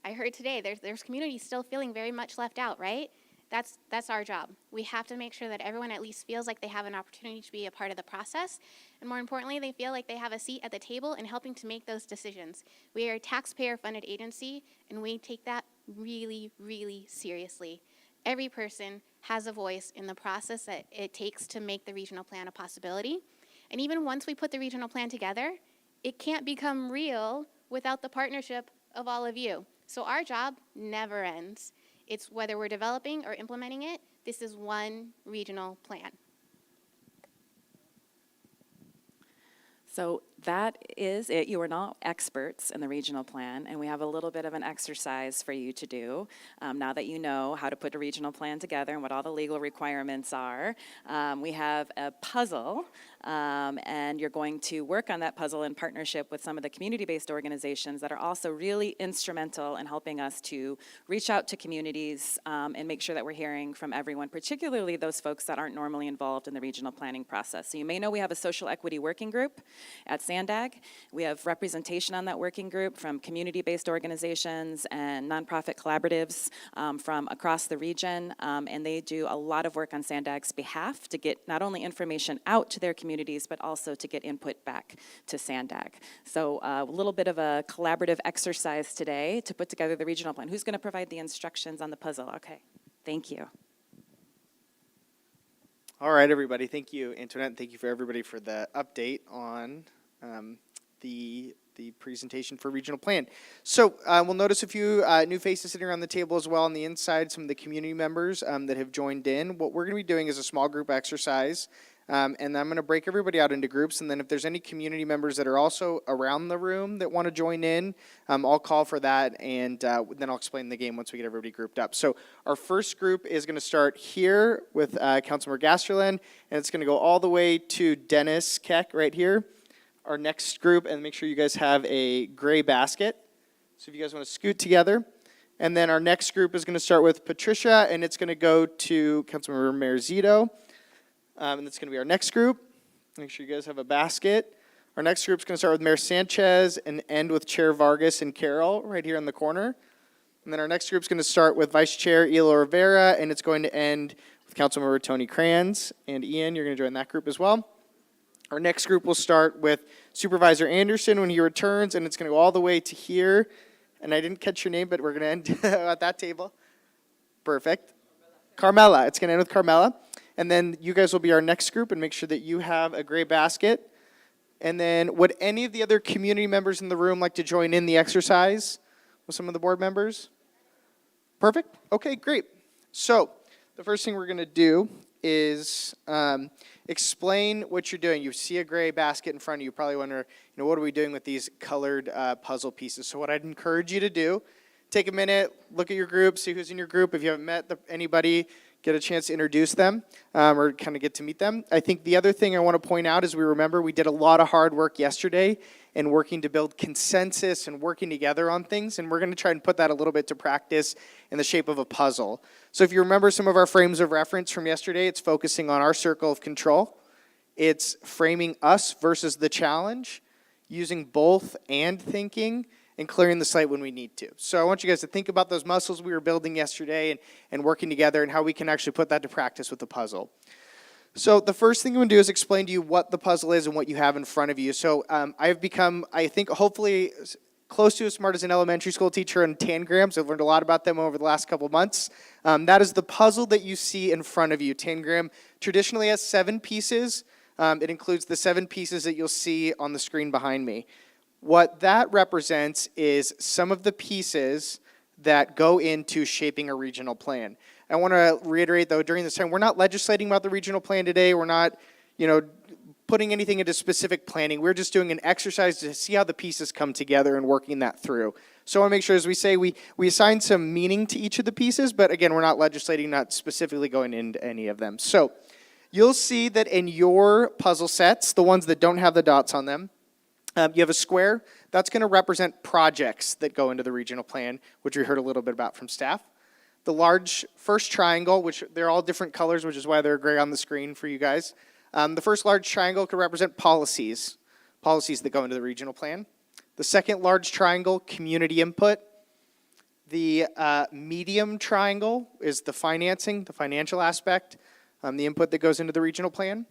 I heard today there's communities still feeling very much left out, right? That's our job. We have to make sure that everyone at least feels like they have an opportunity to be a part of the process. And more importantly, they feel like they have a seat at the table in helping to make those decisions. We are a taxpayer-funded agency, and we take that really, really seriously. Every person has a voice in the process that it takes to make the regional plan a possibility. And even once we put the regional plan together, it can't become real without the partnership of all of you. So our job never ends. It's whether we're developing or implementing it, this is one regional plan. So that is it. You are not experts in the regional plan, and we have a little bit of an exercise for you to do. Now that you know how to put a regional plan together and what all the legal requirements are, we have a puzzle, and you're going to work on that puzzle in partnership with some of the community-based organizations that are also really instrumental in helping us to reach out to communities and make sure that we're hearing from everyone, particularly those folks that aren't normally involved in the regional planning process. So you may know we have a social equity working group at SANDAG. We have representation on that working group from community-based organizations and nonprofit collaboratives from across the region, and they do a lot of work on SANDAG's behalf to get not only information out to their communities, but also to get input back to SANDAG. So a little bit of a collaborative exercise today to put together the regional plan. Who's going to provide the instructions on the puzzle? Okay, thank you. All right, everybody. Thank you, Antoinette. Thank you for everybody for the update on the the presentation for regional plan. So we'll notice a few new faces sitting around the table as well on the inside, some of the community members that have joined in. What we're going to be doing is a small group exercise, and I'm going to break everybody out into groups, and then if there's any community members that are also around the room that want to join in, I'll call for that, and then I'll explain the game once we get everybody grouped up. So our first group is going to start here with Councilmember Gasterland, and it's going to go all the way to Dennis Keck right here. Our next group, and make sure you guys have a gray basket. So if you guys want to scoot together. And then our next group is going to start with Patricia, and it's going to go to Councilmember Marizito. And that's going to be our next group. Make sure you guys have a basket. Our next group is going to start with Mayor Sanchez and end with Chair Vargas and Carol right here in the corner. And then our next group is going to start with Vice Chair Elo Rivera, and it's going to end with Councilmember Tony Kranz. And Ian, you're going to join that group as well. Our next group will start with Supervisor Anderson when he returns, and it's going to go all the way to here. And I didn't catch your name, but we're going to end at that table. Perfect. Carmela. It's going to end with Carmela. And then you guys will be our next group, and make sure that you have a gray basket. And then would any of the other community members in the room like to join in the exercise with some of the board members? Perfect. Okay, great. So the first thing we're going to do is explain what you're doing. You see a gray basket in front of you. You probably wonder, what are we doing with these colored puzzle pieces? So what I'd encourage you to do, take a minute, look at your group, see who's in your group. If you haven't met anybody, get a chance to introduce them or kind of get to meet them. I think the other thing I want to point out is we did a lot of hard work yesterday in working to build consensus and working together on things, and we're going to try and put that a little bit to practice in the shape of a puzzle. So if you remember some of our frames of reference from yesterday, it's focusing on our circle of control. It's framing us versus the challenge, using both and thinking, and clearing the slate when we need to. So I want you guys to think about those muscles we were building yesterday and working together and how we can actually put that to practice with the puzzle. So the first thing I'm going to do is explain to you what the puzzle is and what you have in front of you. So I've become, I think, hopefully close to as smart as an elementary school teacher in tangrams. I've learned a lot about them over the last couple of months. That is the puzzle that you see in front of you. Tangram traditionally has 7 pieces. It includes the 7 pieces that you'll see on the screen behind me. What that represents is some of the pieces that go into shaping a regional plan. I want to reiterate, though, during this time, we're not legislating about the regional plan today. We're not, putting anything into specific planning. We're just doing an exercise to see how the pieces come together and working that through. So I want to make sure, as we say, we assign some meaning to each of the pieces, but again, we're not legislating, not specifically going into any of them. So you'll see that in your puzzle sets, the ones that don't have the dots on them, you have a square. That's going to represent projects that go into the regional plan, which we heard a little bit about from staff. The large first triangle, which they're all different colors, which is why they're gray on the screen for you guys. The first large triangle could represent policies that go into the regional plan. The second large triangle, community input. The medium triangle is the financing, the financial aspect, the input that goes into the regional plan.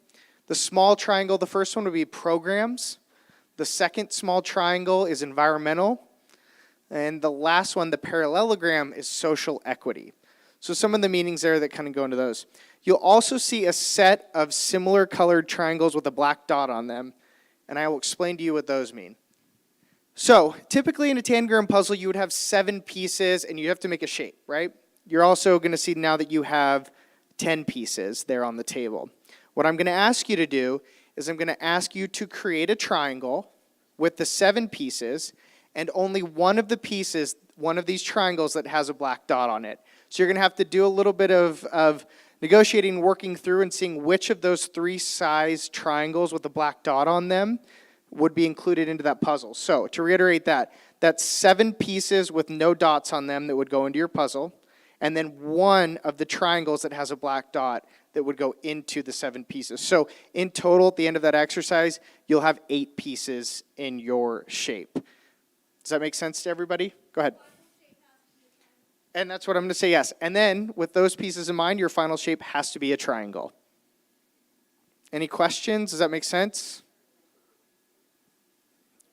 The small triangle, the first one would be programs. The second small triangle is environmental. And the last one, the parallelogram, is social equity. So some of the meanings there that kind of go into those. You'll also see a set of similar colored triangles with a black dot on them, and I will explain to you what those mean. So typically in a tangram puzzle, you would have 7 pieces, and you have to make a shape, right? You're also going to see now that you have 10 pieces there on the table. What I'm going to ask you to do is I'm going to ask you to create a triangle with the 7 pieces and only one of the pieces, one of these triangles that has a black dot on it. So you're going to have to do a little bit of negotiating, working through and seeing which of those 3 size triangles with a black dot on them would be included into that puzzle. So to reiterate that's 7 pieces with no dots on them that would go into your puzzle, and then one of the triangles that has a black dot that would go into the 7 pieces. So in total, at the end of that exercise, you'll have 8 pieces in your shape. Does that make sense to everybody? Go ahead. And that's what I'm going to say, yes. And then, with those pieces in mind, your final shape has to be a triangle. Any questions? Does that make sense?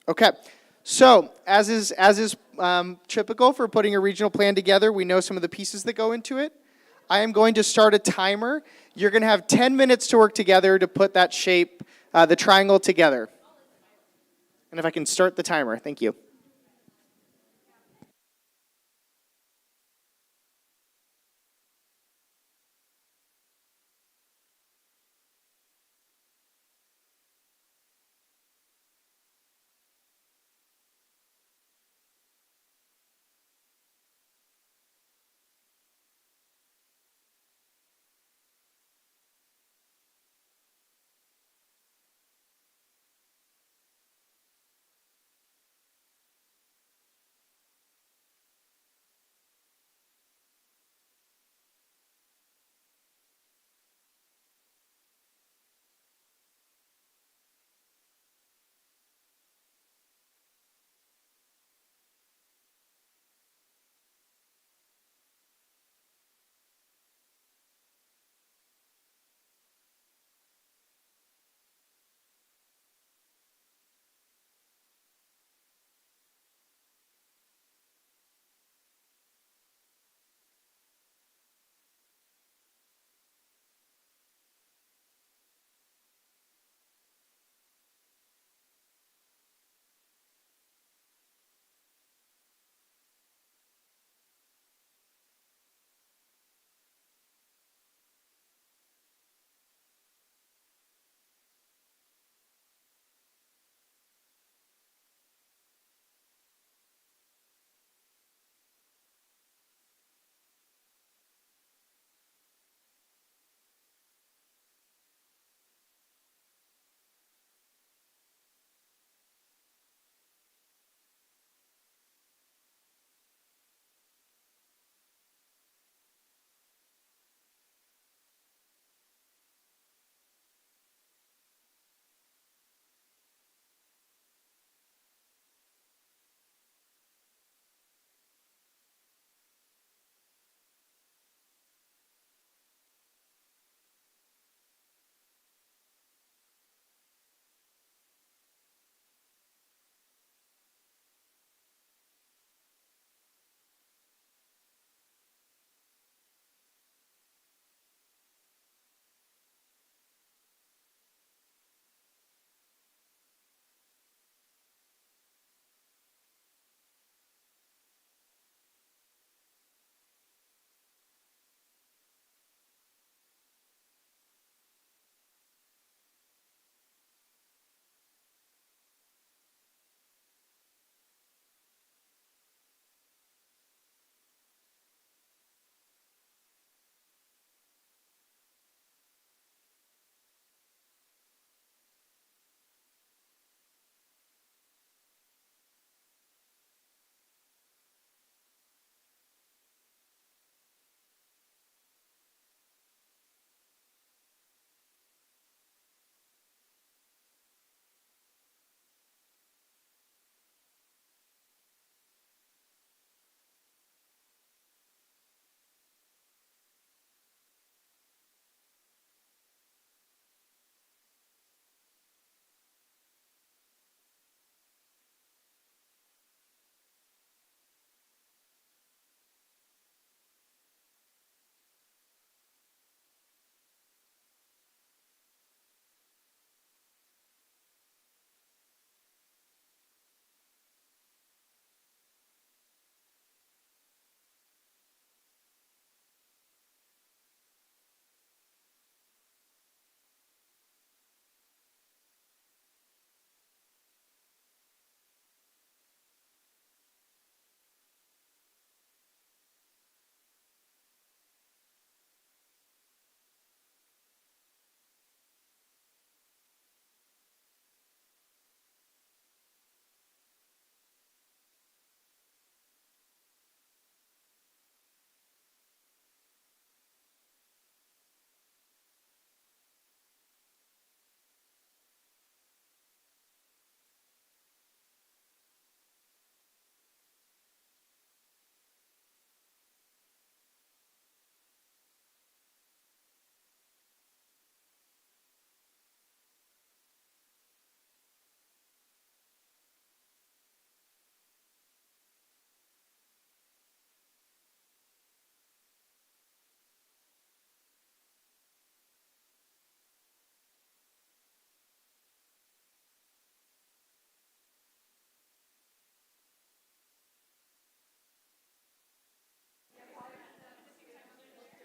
Okay. So, as is typical for putting a regional plan together, we know some of the pieces that go into it. I am going to start a timer. You're going to have 10 minutes to work together to put that shape, the triangle, together. And if I can start the timer, thank you.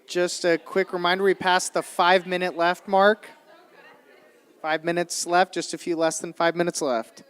Just a quick reminder, we passed the 5-minute left mark. 5 minutes left, just a few less than 5 minutes left.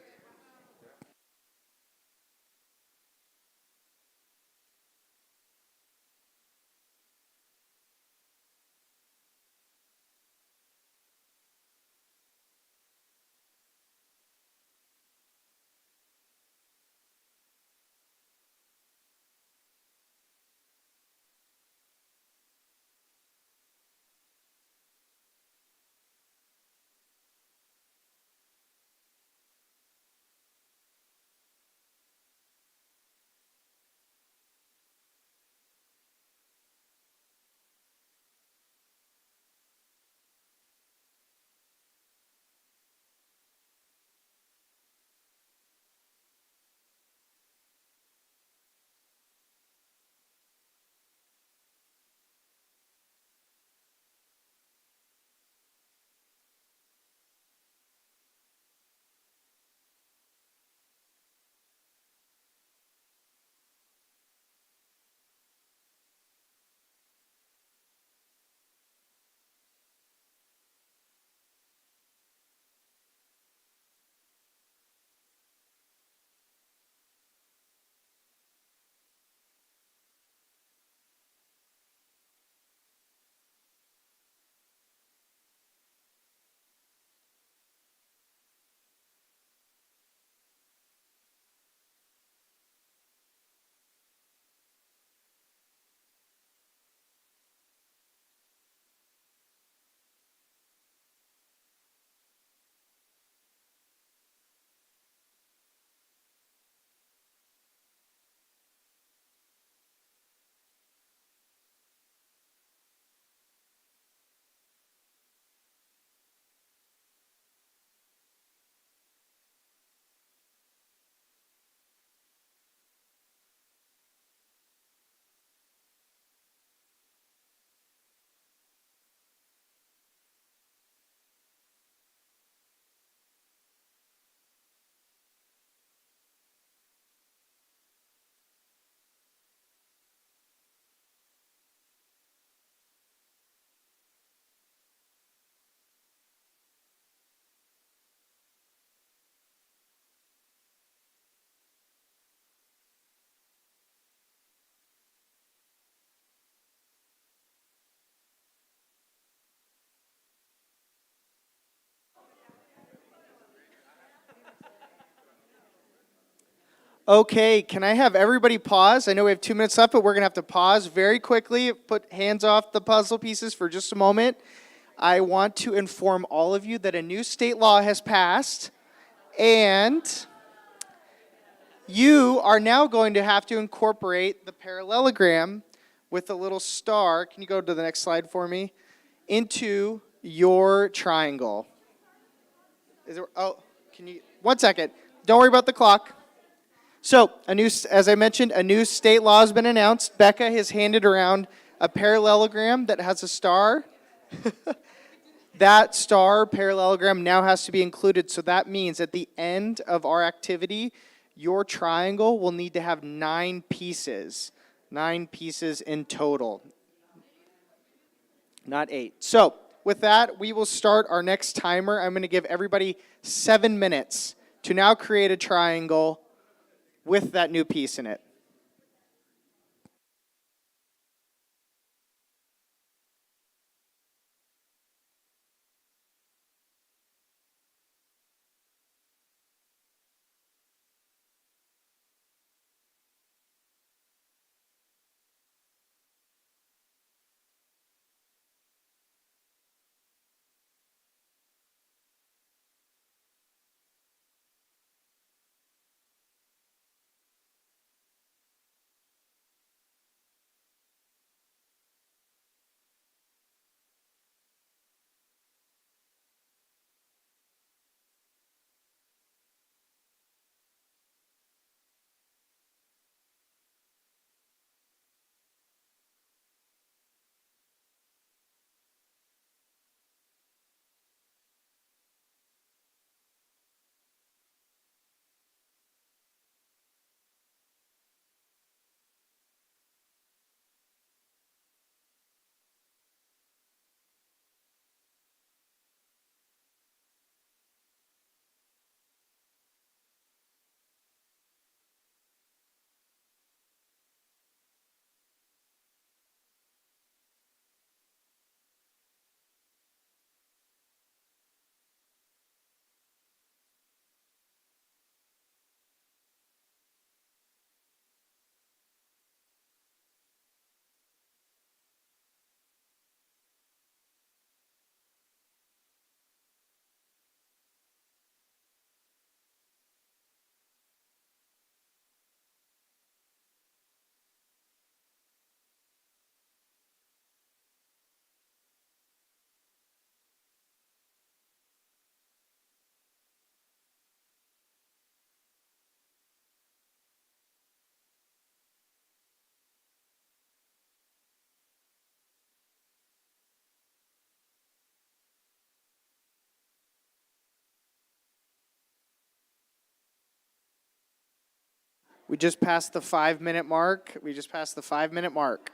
Okay, can I have everybody pause? I know we have 2 minutes left, but we're going to have to pause very quickly. Put hands off the puzzle pieces for just a moment. I want to inform all of you that a new state law has passed, and you are now going to have to incorporate the parallelogram with a little star. Can you go to the next slide for me? Into your triangle. Can you, 1 second. Don't worry about the clock. So, as I mentioned, a new state law has been announced. Becca has handed around a parallelogram that has a star. That star parallelogram now has to be included, so that means at the end of our activity, your triangle will need to have 9 pieces. 9 pieces in total, not 8. So, with that, we will start our next timer. I'm going to give everybody 7 minutes to now create a triangle with that new piece in it. We just passed the 5-minute mark. We just passed the 5-minute mark.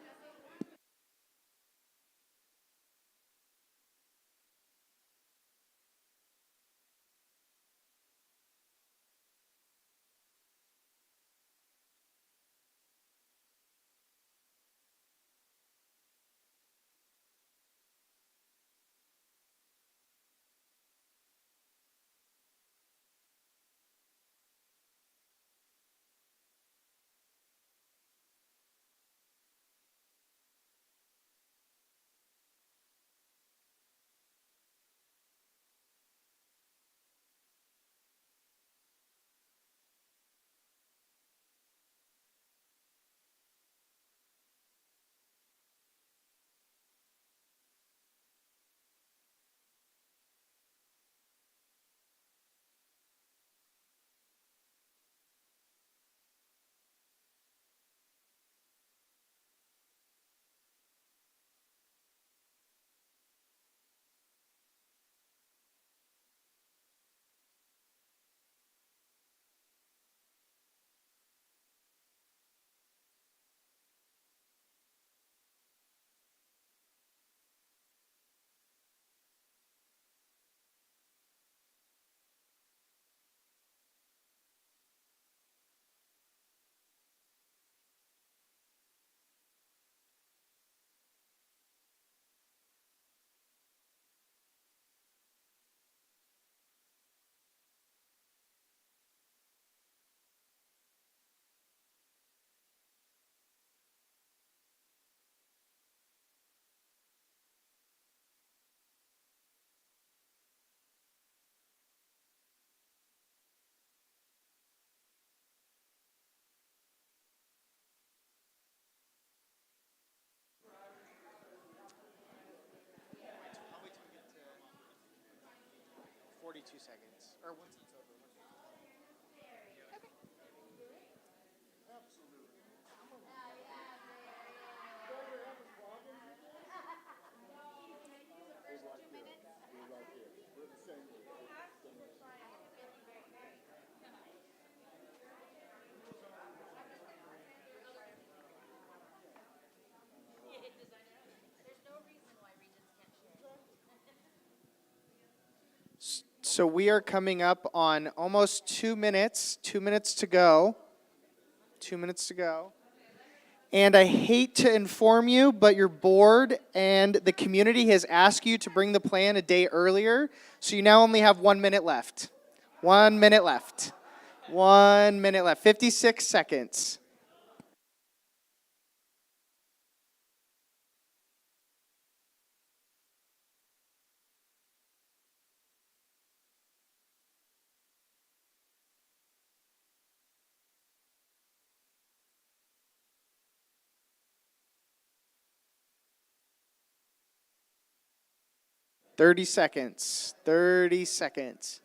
So we are coming up on almost 2 minutes. 2 minutes to go. 2 minutes to go. And I hate to inform you, but your board and the community has asked you to bring the plan a day earlier. So you now only have 1 minute left. 1 minute left. 1 minute left. 56 seconds. Thirty seconds. 30 seconds.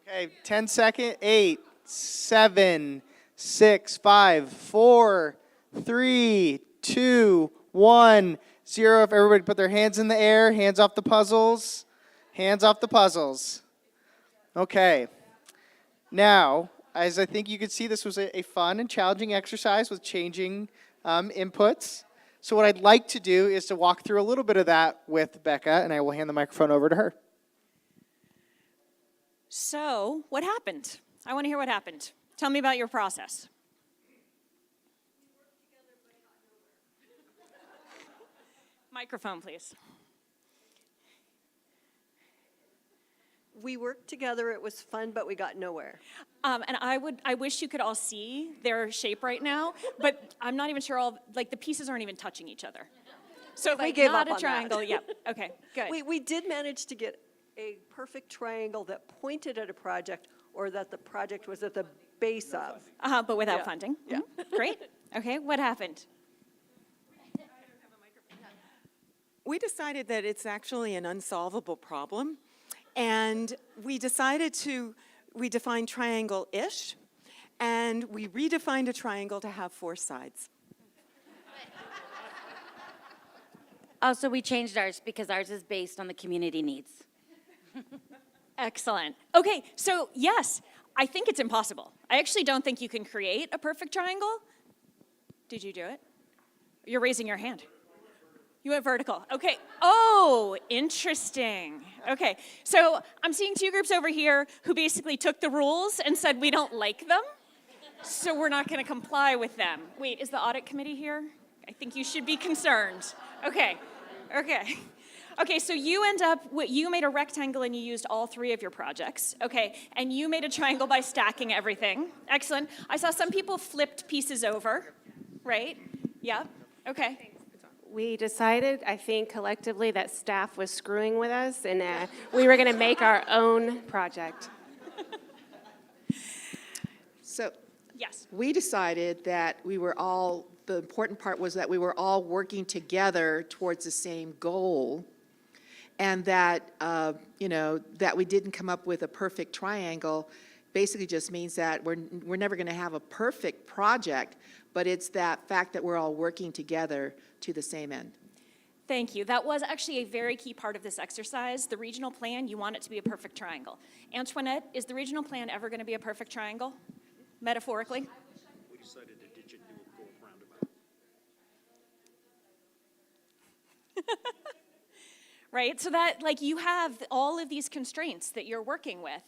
Okay, 10 seconds. 8, 7, 6, 5, 4, 3, 2, 1, 0. If everybody put their hands in the air, hands off the puzzles. Hands off the puzzles. Okay. Now, as I think you can see, this was a fun and challenging exercise with changing inputs. So what I'd like to do is to walk through a little bit of that with Becca, and I will hand the microphone over to her. So, what happened? I want to hear what happened. Tell me about your process. Microphone, please. We worked together, it was fun, but we got nowhere. And I wish you could all see their shape right now, but I'm not even sure the pieces aren't even touching each other. So We gave not up a on triangle, that. yep, okay, good. We did manage to get a perfect triangle that pointed at a project or that the project was at the base of. But without Yeah. funding. Yeah. Mhm. Great, okay, what happened? We decided that it's actually an unsolvable problem, and we defined triangle-ish, and we redefined a triangle to have 4 sides. Also, we changed ours because ours is based on the community needs. Excellent. Okay, so yes, I think it's impossible. I actually don't think you can create a perfect triangle. Did you do it? You're raising your hand. You went vertical. Okay. Oh, interesting. Okay. So I'm seeing 2 groups over here who basically took the rules and said we don't like them, so we're not going to comply with them. Wait, is the audit committee here? I think you should be concerned. Okay. Okay. Okay, so you end up, you made a rectangle and you used all 3 of your projects, okay? And you made a triangle by stacking everything. Excellent. I saw some people flipped pieces over, right? Yeah, okay. We decided, I think collectively, that staff was screwing with us, and we were going to make our own project. So yes, we decided that the important part was that we were all working together towards the same goal, and that, that we didn't come up with a perfect triangle basically just means that we're never going to have a perfect project, but it's that fact that we're all working together to the same end. Thank you. That was actually a very key part of this exercise. The regional plan, you want it to be a perfect triangle. Antoinette, is the regional plan ever going to be a perfect triangle, metaphorically? We decided to ditch it and go roundabout. Right? So that, you have all of these constraints that you're working with,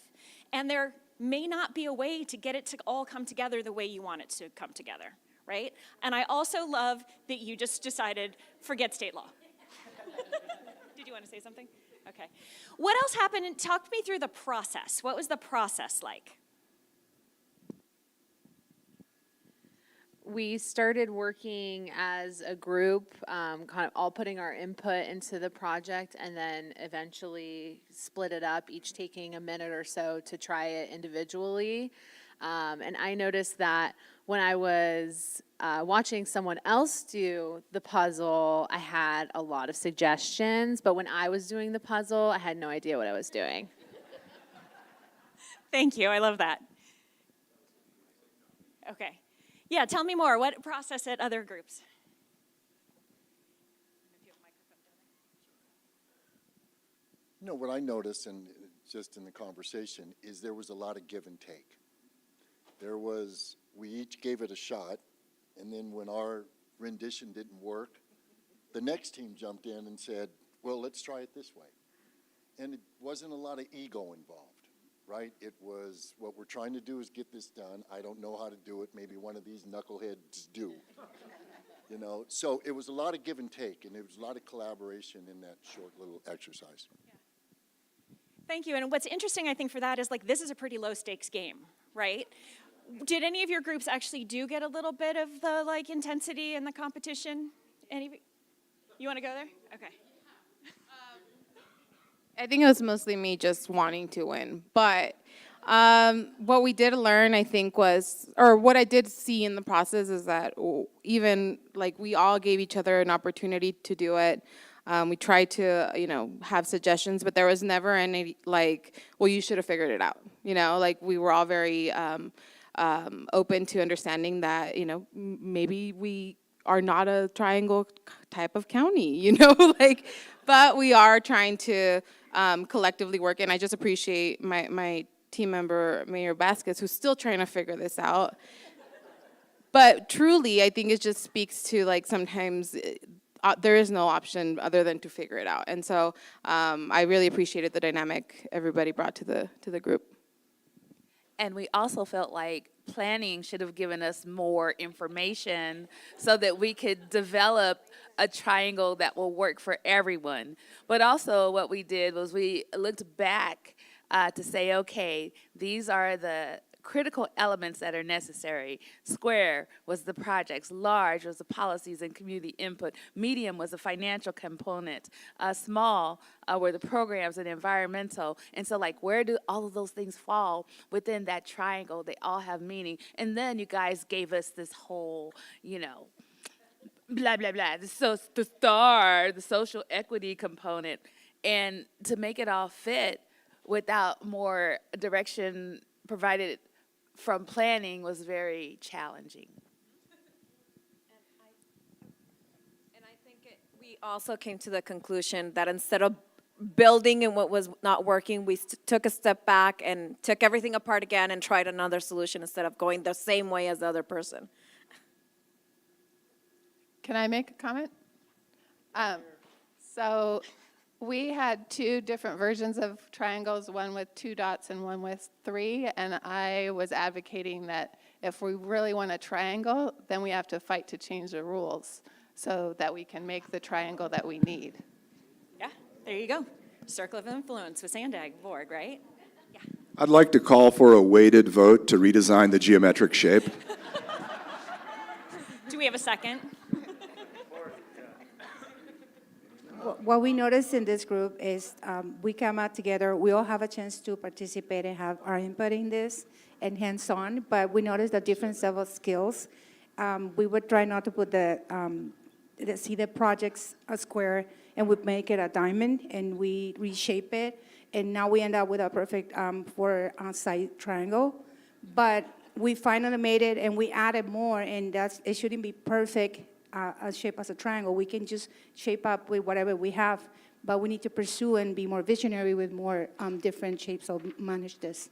and there may not be a way to get it to all come together the way you want it to come together, right? And I also love that you just decided, forget state law. Did you want to say something? Okay. What else happened? And talk me through the process. What was the process like? We started working as a group, kind of all putting our input into the project, and then eventually split it up, each taking a minute or so to try it individually. And I noticed that when I was watching someone else do the puzzle, I had a lot of suggestions, but when I was doing the puzzle, I had no idea what I was doing. Thank you. I love that. Okay. Yeah, tell me more. What process at other groups? What I noticed, and just in the conversation, is there was a lot of give and take. We each gave it a shot, and then when our rendition didn't work, the next team jumped in and said, well, let's try it this way. And it wasn't a lot of ego involved. Right? It was, what we're trying to do is get this done. I don't know how to do it. Maybe one of these knuckleheads do. So it was a lot of give and take, and it was a lot of collaboration in that short little exercise. Yeah. Thank you. And what's interesting, I think, for that is this is a pretty low stakes game, right? Did any of your groups actually do get a little bit of the intensity and the competition? You want to go there? Okay. I think it was mostly me just wanting to win. But what we did learn, I think, what I did see in the process is that even, we all gave each other an opportunity to do it. We tried to, have suggestions, but there was never any, well, you should have figured it out. We were all very open to understanding that, maybe we are not a triangle type of county, but we are trying to collectively work. And I just appreciate my team member, Mayor Vasquez, who's still trying to figure this out. But truly, I think it just speaks to sometimes there is no option other than to figure it out. And so I really appreciated the dynamic everybody brought to the group. And we also felt like planning should have given us more information so that we could develop a triangle that will work for everyone. But also what we did was we looked back to say, okay, these are the critical elements that are necessary. Square was the projects, large was the policies and community input, medium was the financial component, small were the programs and environmental. And so where do all of those things fall within that triangle? They all have meaning. And then you guys gave us this whole, blah, blah, blah. So the star, the social equity component. And to make it all fit without more direction provided from planning was very challenging. And I think we also came to the conclusion that instead of building in what was not working, we took a step back and took everything apart again and tried another solution instead of going the same way as the other person. Can I make a comment? So we had two different versions of triangles, one with 2 dots and one with 3, and I was advocating that if we really want a triangle, then we have to fight to change the rules so that we can make the triangle that we need. Yeah, there you go. Circle of influence with SANDAG board, right? Yeah. I'd like to call for a weighted vote to redesign the geometric shape. Do we have a second? What we noticed in this group is we come out together, we all have a chance to participate and have our input in this and hands-on, but we noticed the different set of skills. We would try not to put see the projects a square and we make it a diamond and we reshape it. And now we end up with a perfect four-side triangle. But we finally made it and we added more, and it shouldn't be perfect a shape as a triangle. We can just shape up with whatever we have, but we need to pursue and be more visionary with more different shapes of manage this.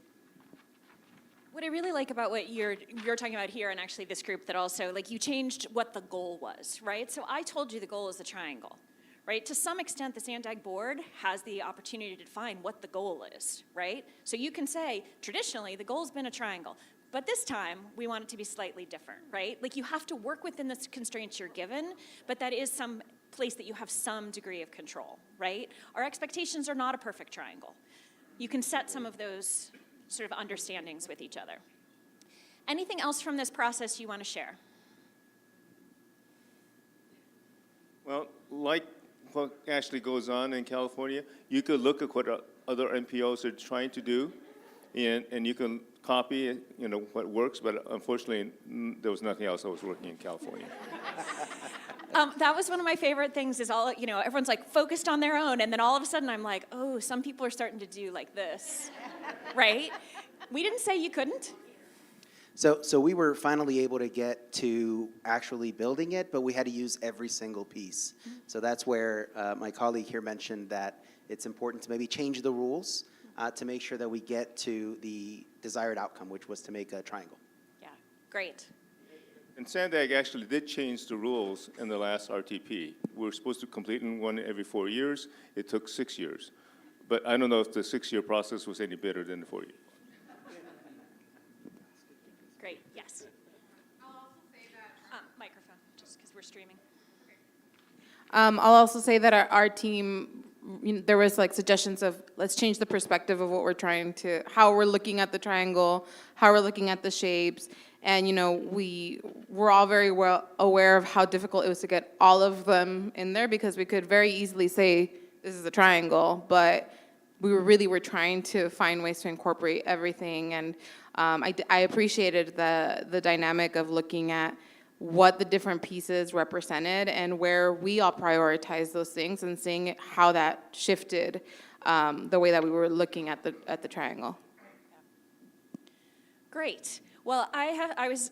What I really like about what you're talking about here, and actually this group, that also, like, you changed what the goal was, right? So I told you the goal is the triangle, right? To some extent, the SANDAG board has the opportunity to define what the goal is, right? So you can say, traditionally, the goal's been a triangle. But this time, we want it to be slightly different, right? Like, you have to work within the constraints you're given, but that is some place that you have some degree of control, right? Our expectations are not a perfect triangle. You can set some of those sort of understandings with each other. Anything else from this process you want to share? Well, like what actually goes on in California, you could look at what other NPOs are trying to do, and you can copy, what works, but unfortunately, there was nothing else that was working in California. That was one of my favorite things is everyone's like focused on their own, and then all of a sudden I'm like, oh, some people are starting to do like this, right? We didn't say you couldn't. So we were finally able to get to actually building it, but we had to use every single piece. So that's where my colleague here mentioned that it's important to maybe change the rules to make sure that we get to the desired outcome, which was to make a triangle. Yeah, great. And SANDAG actually did change the rules in the last RTP. We were supposed to complete one every 4 years. It took 6 years. But I don't know if the 6-year process was any better than the 4 year. Great, yes. I'll also say that, microphone, just because we're streaming. I'll also say that our team, there was like suggestions of let's change the perspective of what we're trying to, how we're looking at the triangle, how we're looking at the shapes. And, we were all very well aware of how difficult it was to get all of them in there because we could very easily say this is a triangle, but we were trying to find ways to incorporate everything. And I appreciated the dynamic of looking at what the different pieces represented and where we all prioritize those things and seeing how that shifted the way that we were looking at the triangle. Great. Well, go ahead. I was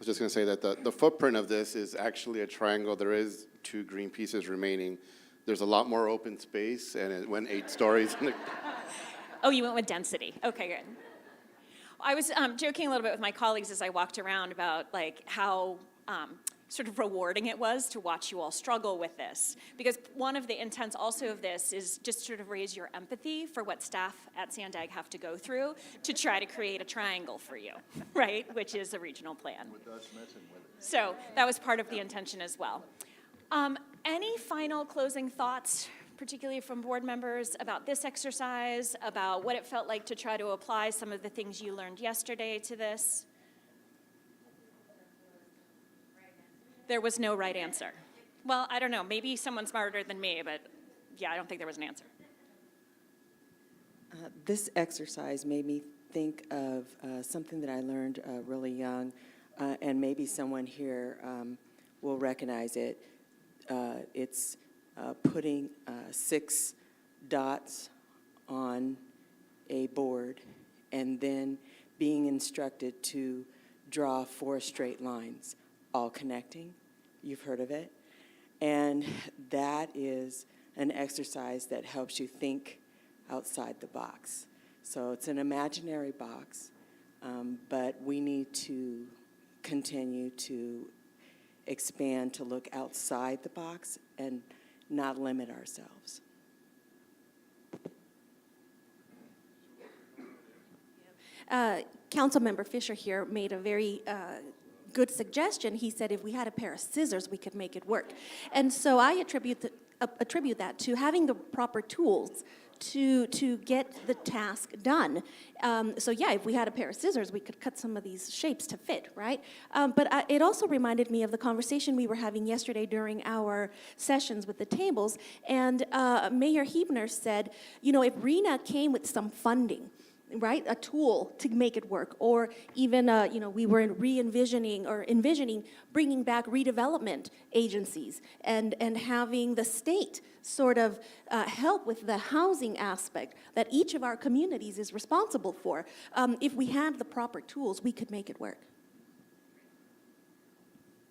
just going to say that the footprint of this is actually a triangle. There is 2 green pieces remaining. There's a lot more open space, and it went 8 stories. Oh, you went with density. Okay, good. I was joking a little bit with my colleagues as I walked around about how sort of rewarding it was to watch you all struggle with this. Because one of the intents also of this is just sort of raise your empathy for what staff at SANDAG have to go through to try to create a triangle for you, right? Which is a regional plan. So that was part of the intention as well. Any final closing thoughts, particularly from board members, about this exercise, about what it felt like to try to apply some of the things you learned yesterday to this? There was no right answer. Well, I don't know. Maybe someone smarter than me, but yeah, I don't think there was an answer. This exercise made me think of something that I learned really young, and maybe someone here will recognize it. It's putting 6 dots on a board and then being instructed to draw 4 straight lines, all connecting. You've heard of it. And that is an exercise that helps you think outside the box. So it's an imaginary box, but we need to continue to expand to look outside the box and not limit ourselves. Councilmember Fisher here made a very good suggestion. He said if we had a pair of scissors, we could make it work. And so I attribute that to having the proper tools to get the task done. So yeah, if we had a pair of scissors, we could cut some of these shapes to fit, right? But it also reminded me of the conversation we were having yesterday during our sessions with the tables. And Mayor Huebner said, you know, if RENA came with some funding, right, a tool to make it work, or even, you know, we were envisioning bringing back redevelopment agencies and having the state sort of help with the housing aspect that each of our communities is responsible for. If we had the proper tools, we could make it work.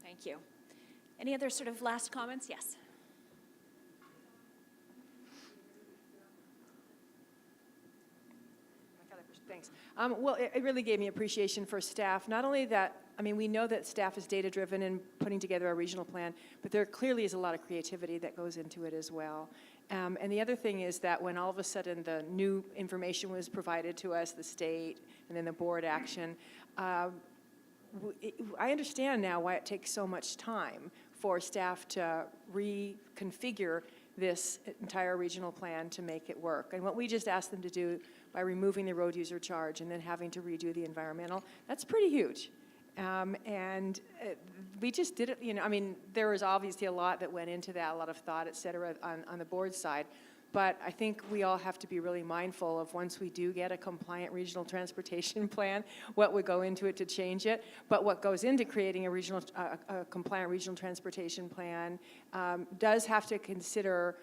Thank you. Any other sort of last comments? Yes. Thanks. Well, it really gave me appreciation for staff. Not only that, I mean, we know that staff is data-driven in putting together a regional plan, but there clearly is a lot of creativity that goes into it as well. And the other thing is that when all of a sudden the new information was provided to us, the state, and then the board action, I understand now why it takes so much time for staff to reconfigure this entire regional plan to make it work. And what we just asked them to do by removing the road user charge and then having to redo the environmental, that's pretty huge. We just did it, you know, I mean, there was obviously a lot that went into that, a lot of thought, et cetera, on the board side. But I think we all have to be really mindful of once we do get a compliant regional transportation plan, what would go into it to change it. But what goes into creating a compliant regional transportation plan does have to consider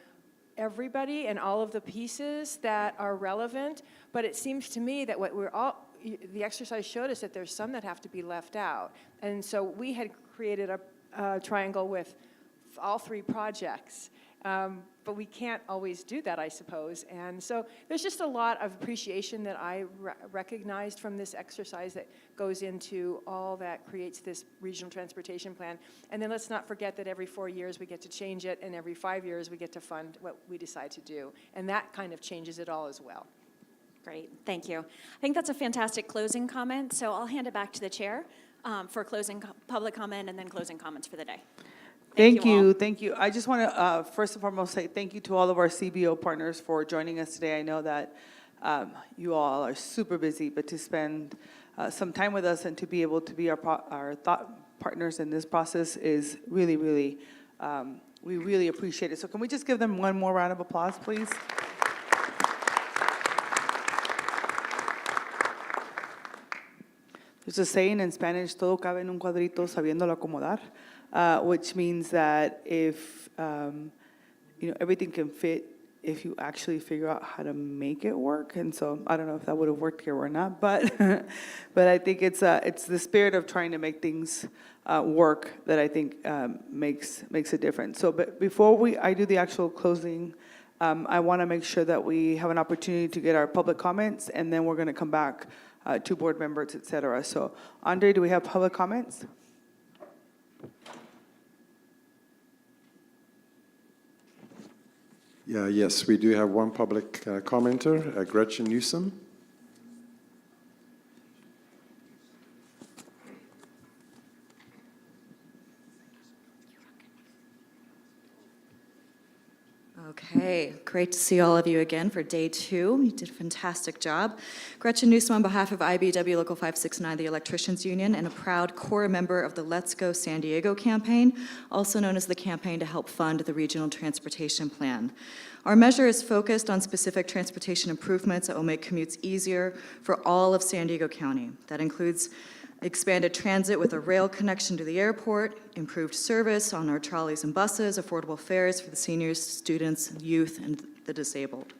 everybody and all of the pieces that are relevant. But it seems to me that the exercise showed us that there's some that have to be left out. And so we had created a triangle with all 3 projects. But we can't always do that, I suppose. And so there's just a lot of appreciation that I recognized from this exercise that goes into all that creates this regional transportation plan. And then let's not forget that every 4 years we get to change it, and every 5 years we get to fund what we decide to do. And that kind of changes it all as well. Great, thank you. I think that's a fantastic closing comment, so I'll hand it back to the chair for closing public comment and then closing comments for the day. Thank you. Thank you. I just want to, first and foremost, say thank you to all of our CBO partners for joining us today. I know that you all are super busy, but to spend some time with us and to be able to be our thought partners in this process is really, really, we really appreciate it. So can we just give them one more round of applause, please? There's a saying in Spanish, todo cabe en un cuadrito sabiéndolo acomodar. Which means that if, you know, everything can fit if you actually figure out how to make it work. And so I don't know if that would have worked here or not, but but I think it's the spirit of trying to make things work that I think makes a difference. So but before I do the actual closing, I want to make sure that we have an opportunity to get our public comments, and then we're going to come back to board members, et cetera. So Andre, do we have public comments? Yes, we do have one public commenter, Gretchen Newsom. Okay, great to see all of you again for day 2. You did a fantastic job. Gretchen Newsom on behalf of IBEW Local 569, the Electricians Union, and a proud core member of the Let's Go San Diego campaign, also known as the campaign to help fund the Regional Transportation Plan. Our measure is focused on specific transportation improvements that will make commutes easier for all of San Diego County. That includes expanded transit with a rail connection to the airport, improved service on our trolleys and buses, affordable fares for the seniors, students, youth, and the disabled.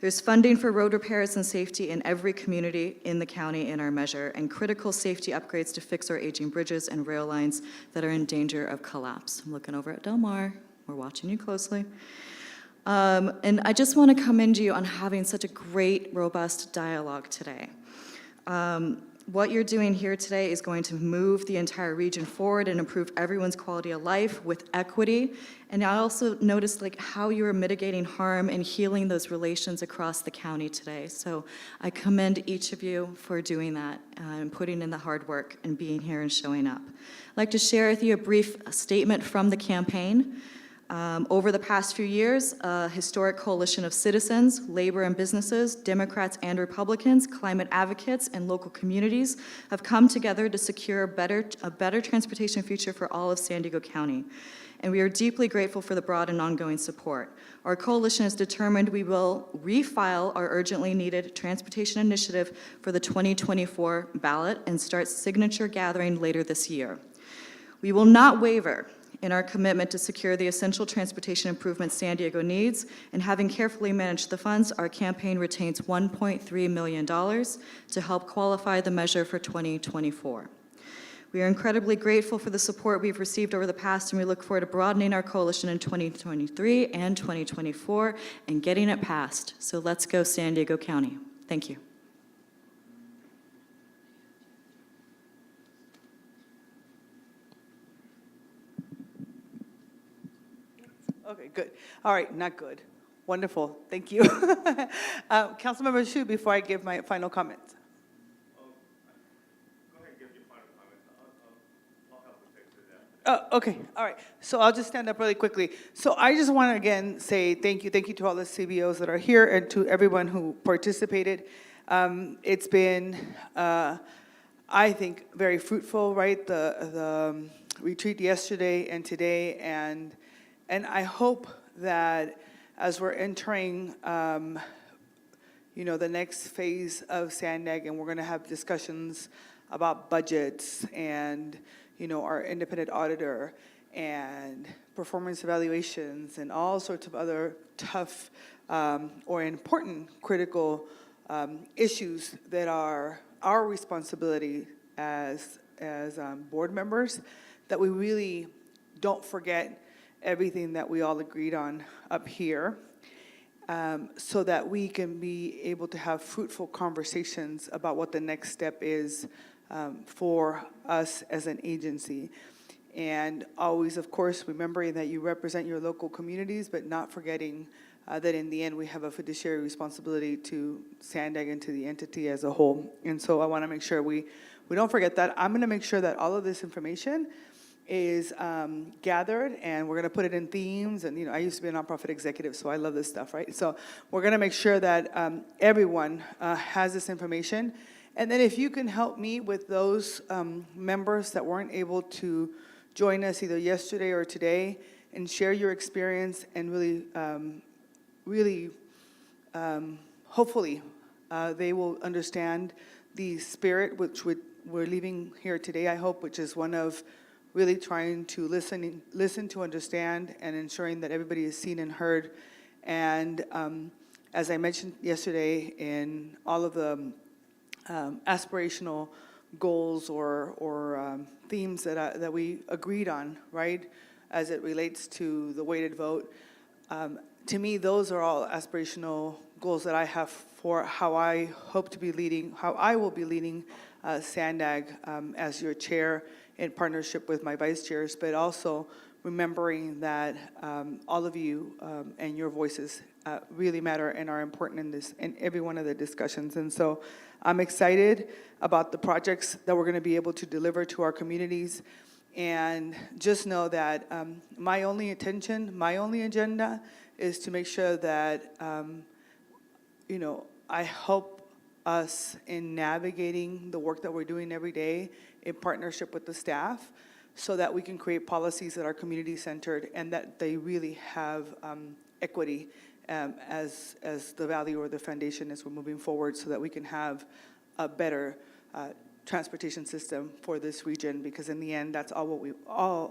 There's funding for road repairs and safety in every community in the county in our measure, and critical safety upgrades to fix our aging bridges and rail lines that are in danger of collapse. I'm looking over at Delmar. We're watching you closely. And I just want to commend you on having such a great, robust dialogue today. What you're doing here today is going to move the entire region forward and improve everyone's quality of life with equity. And I also noticed how you are mitigating harm and healing those relations across the county today. So I commend each of you for doing that and putting in the hard work and being here and showing up. I'd like to share with you a brief statement from the campaign. Over the past few years, a historic coalition of citizens, labor and businesses, Democrats and Republicans, climate advocates, and local communities have come together to secure a better transportation future for all of San Diego County. And we are deeply grateful for the broad and ongoing support. Our coalition is determined we will refile our urgently needed transportation initiative for the 2024 ballot and start signature gathering later this year. We will not waver in our commitment to secure the essential transportation improvements San Diego needs, and having carefully managed the funds, our campaign retains $1.3 million to help qualify the measure for 2024. We are incredibly grateful for the support we've received over the past, and we look forward to broadening our coalition in 2023 and 2024 and getting it passed. So let's go San Diego County. Thank you. Okay, good. All right, not good. Wonderful, thank you. Councilmember Shu, before I give my final comments. Go ahead and give your final comments. I'll help with that. Oh, okay, all right. So I'll just stand up really quickly. So I just want to again say thank you to all the CBOs that are here and to everyone who participated. It's been, I think, very fruitful, right? The retreat yesterday and today, and I hope that as we're entering, the next phase of SANDAG, and we're going to have discussions about budgets and, our independent auditor and performance evaluations and all sorts of other tough or important critical issues that are our responsibility as board members, that we really don't forget everything that we all agreed on up here, so that we can be able to have fruitful conversations about what the next step is for us as an agency. And always, of course, remembering that you represent your local communities, but not forgetting that in the end we have a fiduciary responsibility to SANDAG and to the entity as a whole. And so I want to make sure we don't forget that. I'm going to make sure that all of this information is gathered, and we're going to put it in themes. And I used to be a nonprofit executive, so I love this stuff, right? So we're going to make sure that everyone has this information. And then if you can help me with those members that weren't able to join us either yesterday or today, and share your experience, and really, hopefully, they will understand the spirit which we're leaving here today, I hope, which is one of really trying to listen to understand, and ensuring that everybody is seen and heard. And as I mentioned yesterday, in all of the aspirational goals or themes that we agreed on, right, as it relates to the weighted vote, to me, those are all aspirational goals that I have for how I hope to be leading, how I will be leading SANDAG as your chair, in partnership with my vice chairs, but also remembering that all of you and your voices really matter and are important in every one of the discussions. And so I'm excited about the projects that we're going to be able to deliver to our communities. And just know that my only intention, my only agenda is to make sure that, I help us in navigating the work that we're doing every day in partnership with the staff, so that we can create policies that are community-centered and that they really have equity as the value or the foundation as we're moving forward, so that we can have a better transportation system for this region, because in the end, that's all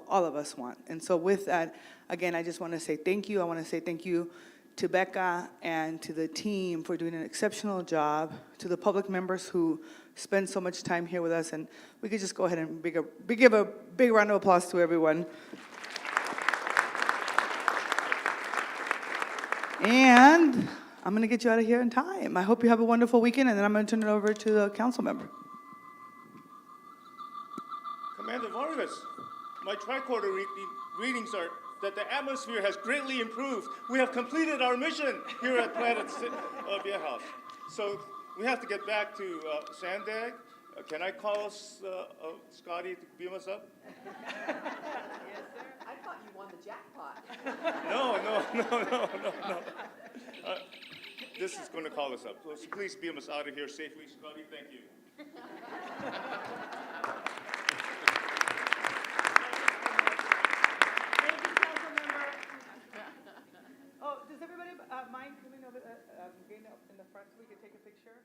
of us want. And so with that, again, I just want to say thank you. I want to say thank you to Becca and to the team for doing an exceptional job, to the public members who spend so much time here with us, and we could just go ahead and give a big round of applause to everyone. And I'm going to get you out of here in time. I hope you have a wonderful weekend, and then I'm going to turn it over to the council member. Commander Vargas, my tricorder readings are that the atmosphere has greatly improved. We have completed our mission here at Planet Beer House. So we have to get back to SANDAG. Can I call Scotty to beam us up? Yes, sir. I thought you won the jackpot. No. This is going to call us up. So please beam us out of here safely, Scotty. Thank you. Oh, does everybody mind coming over, getting up in the front so we can take a picture?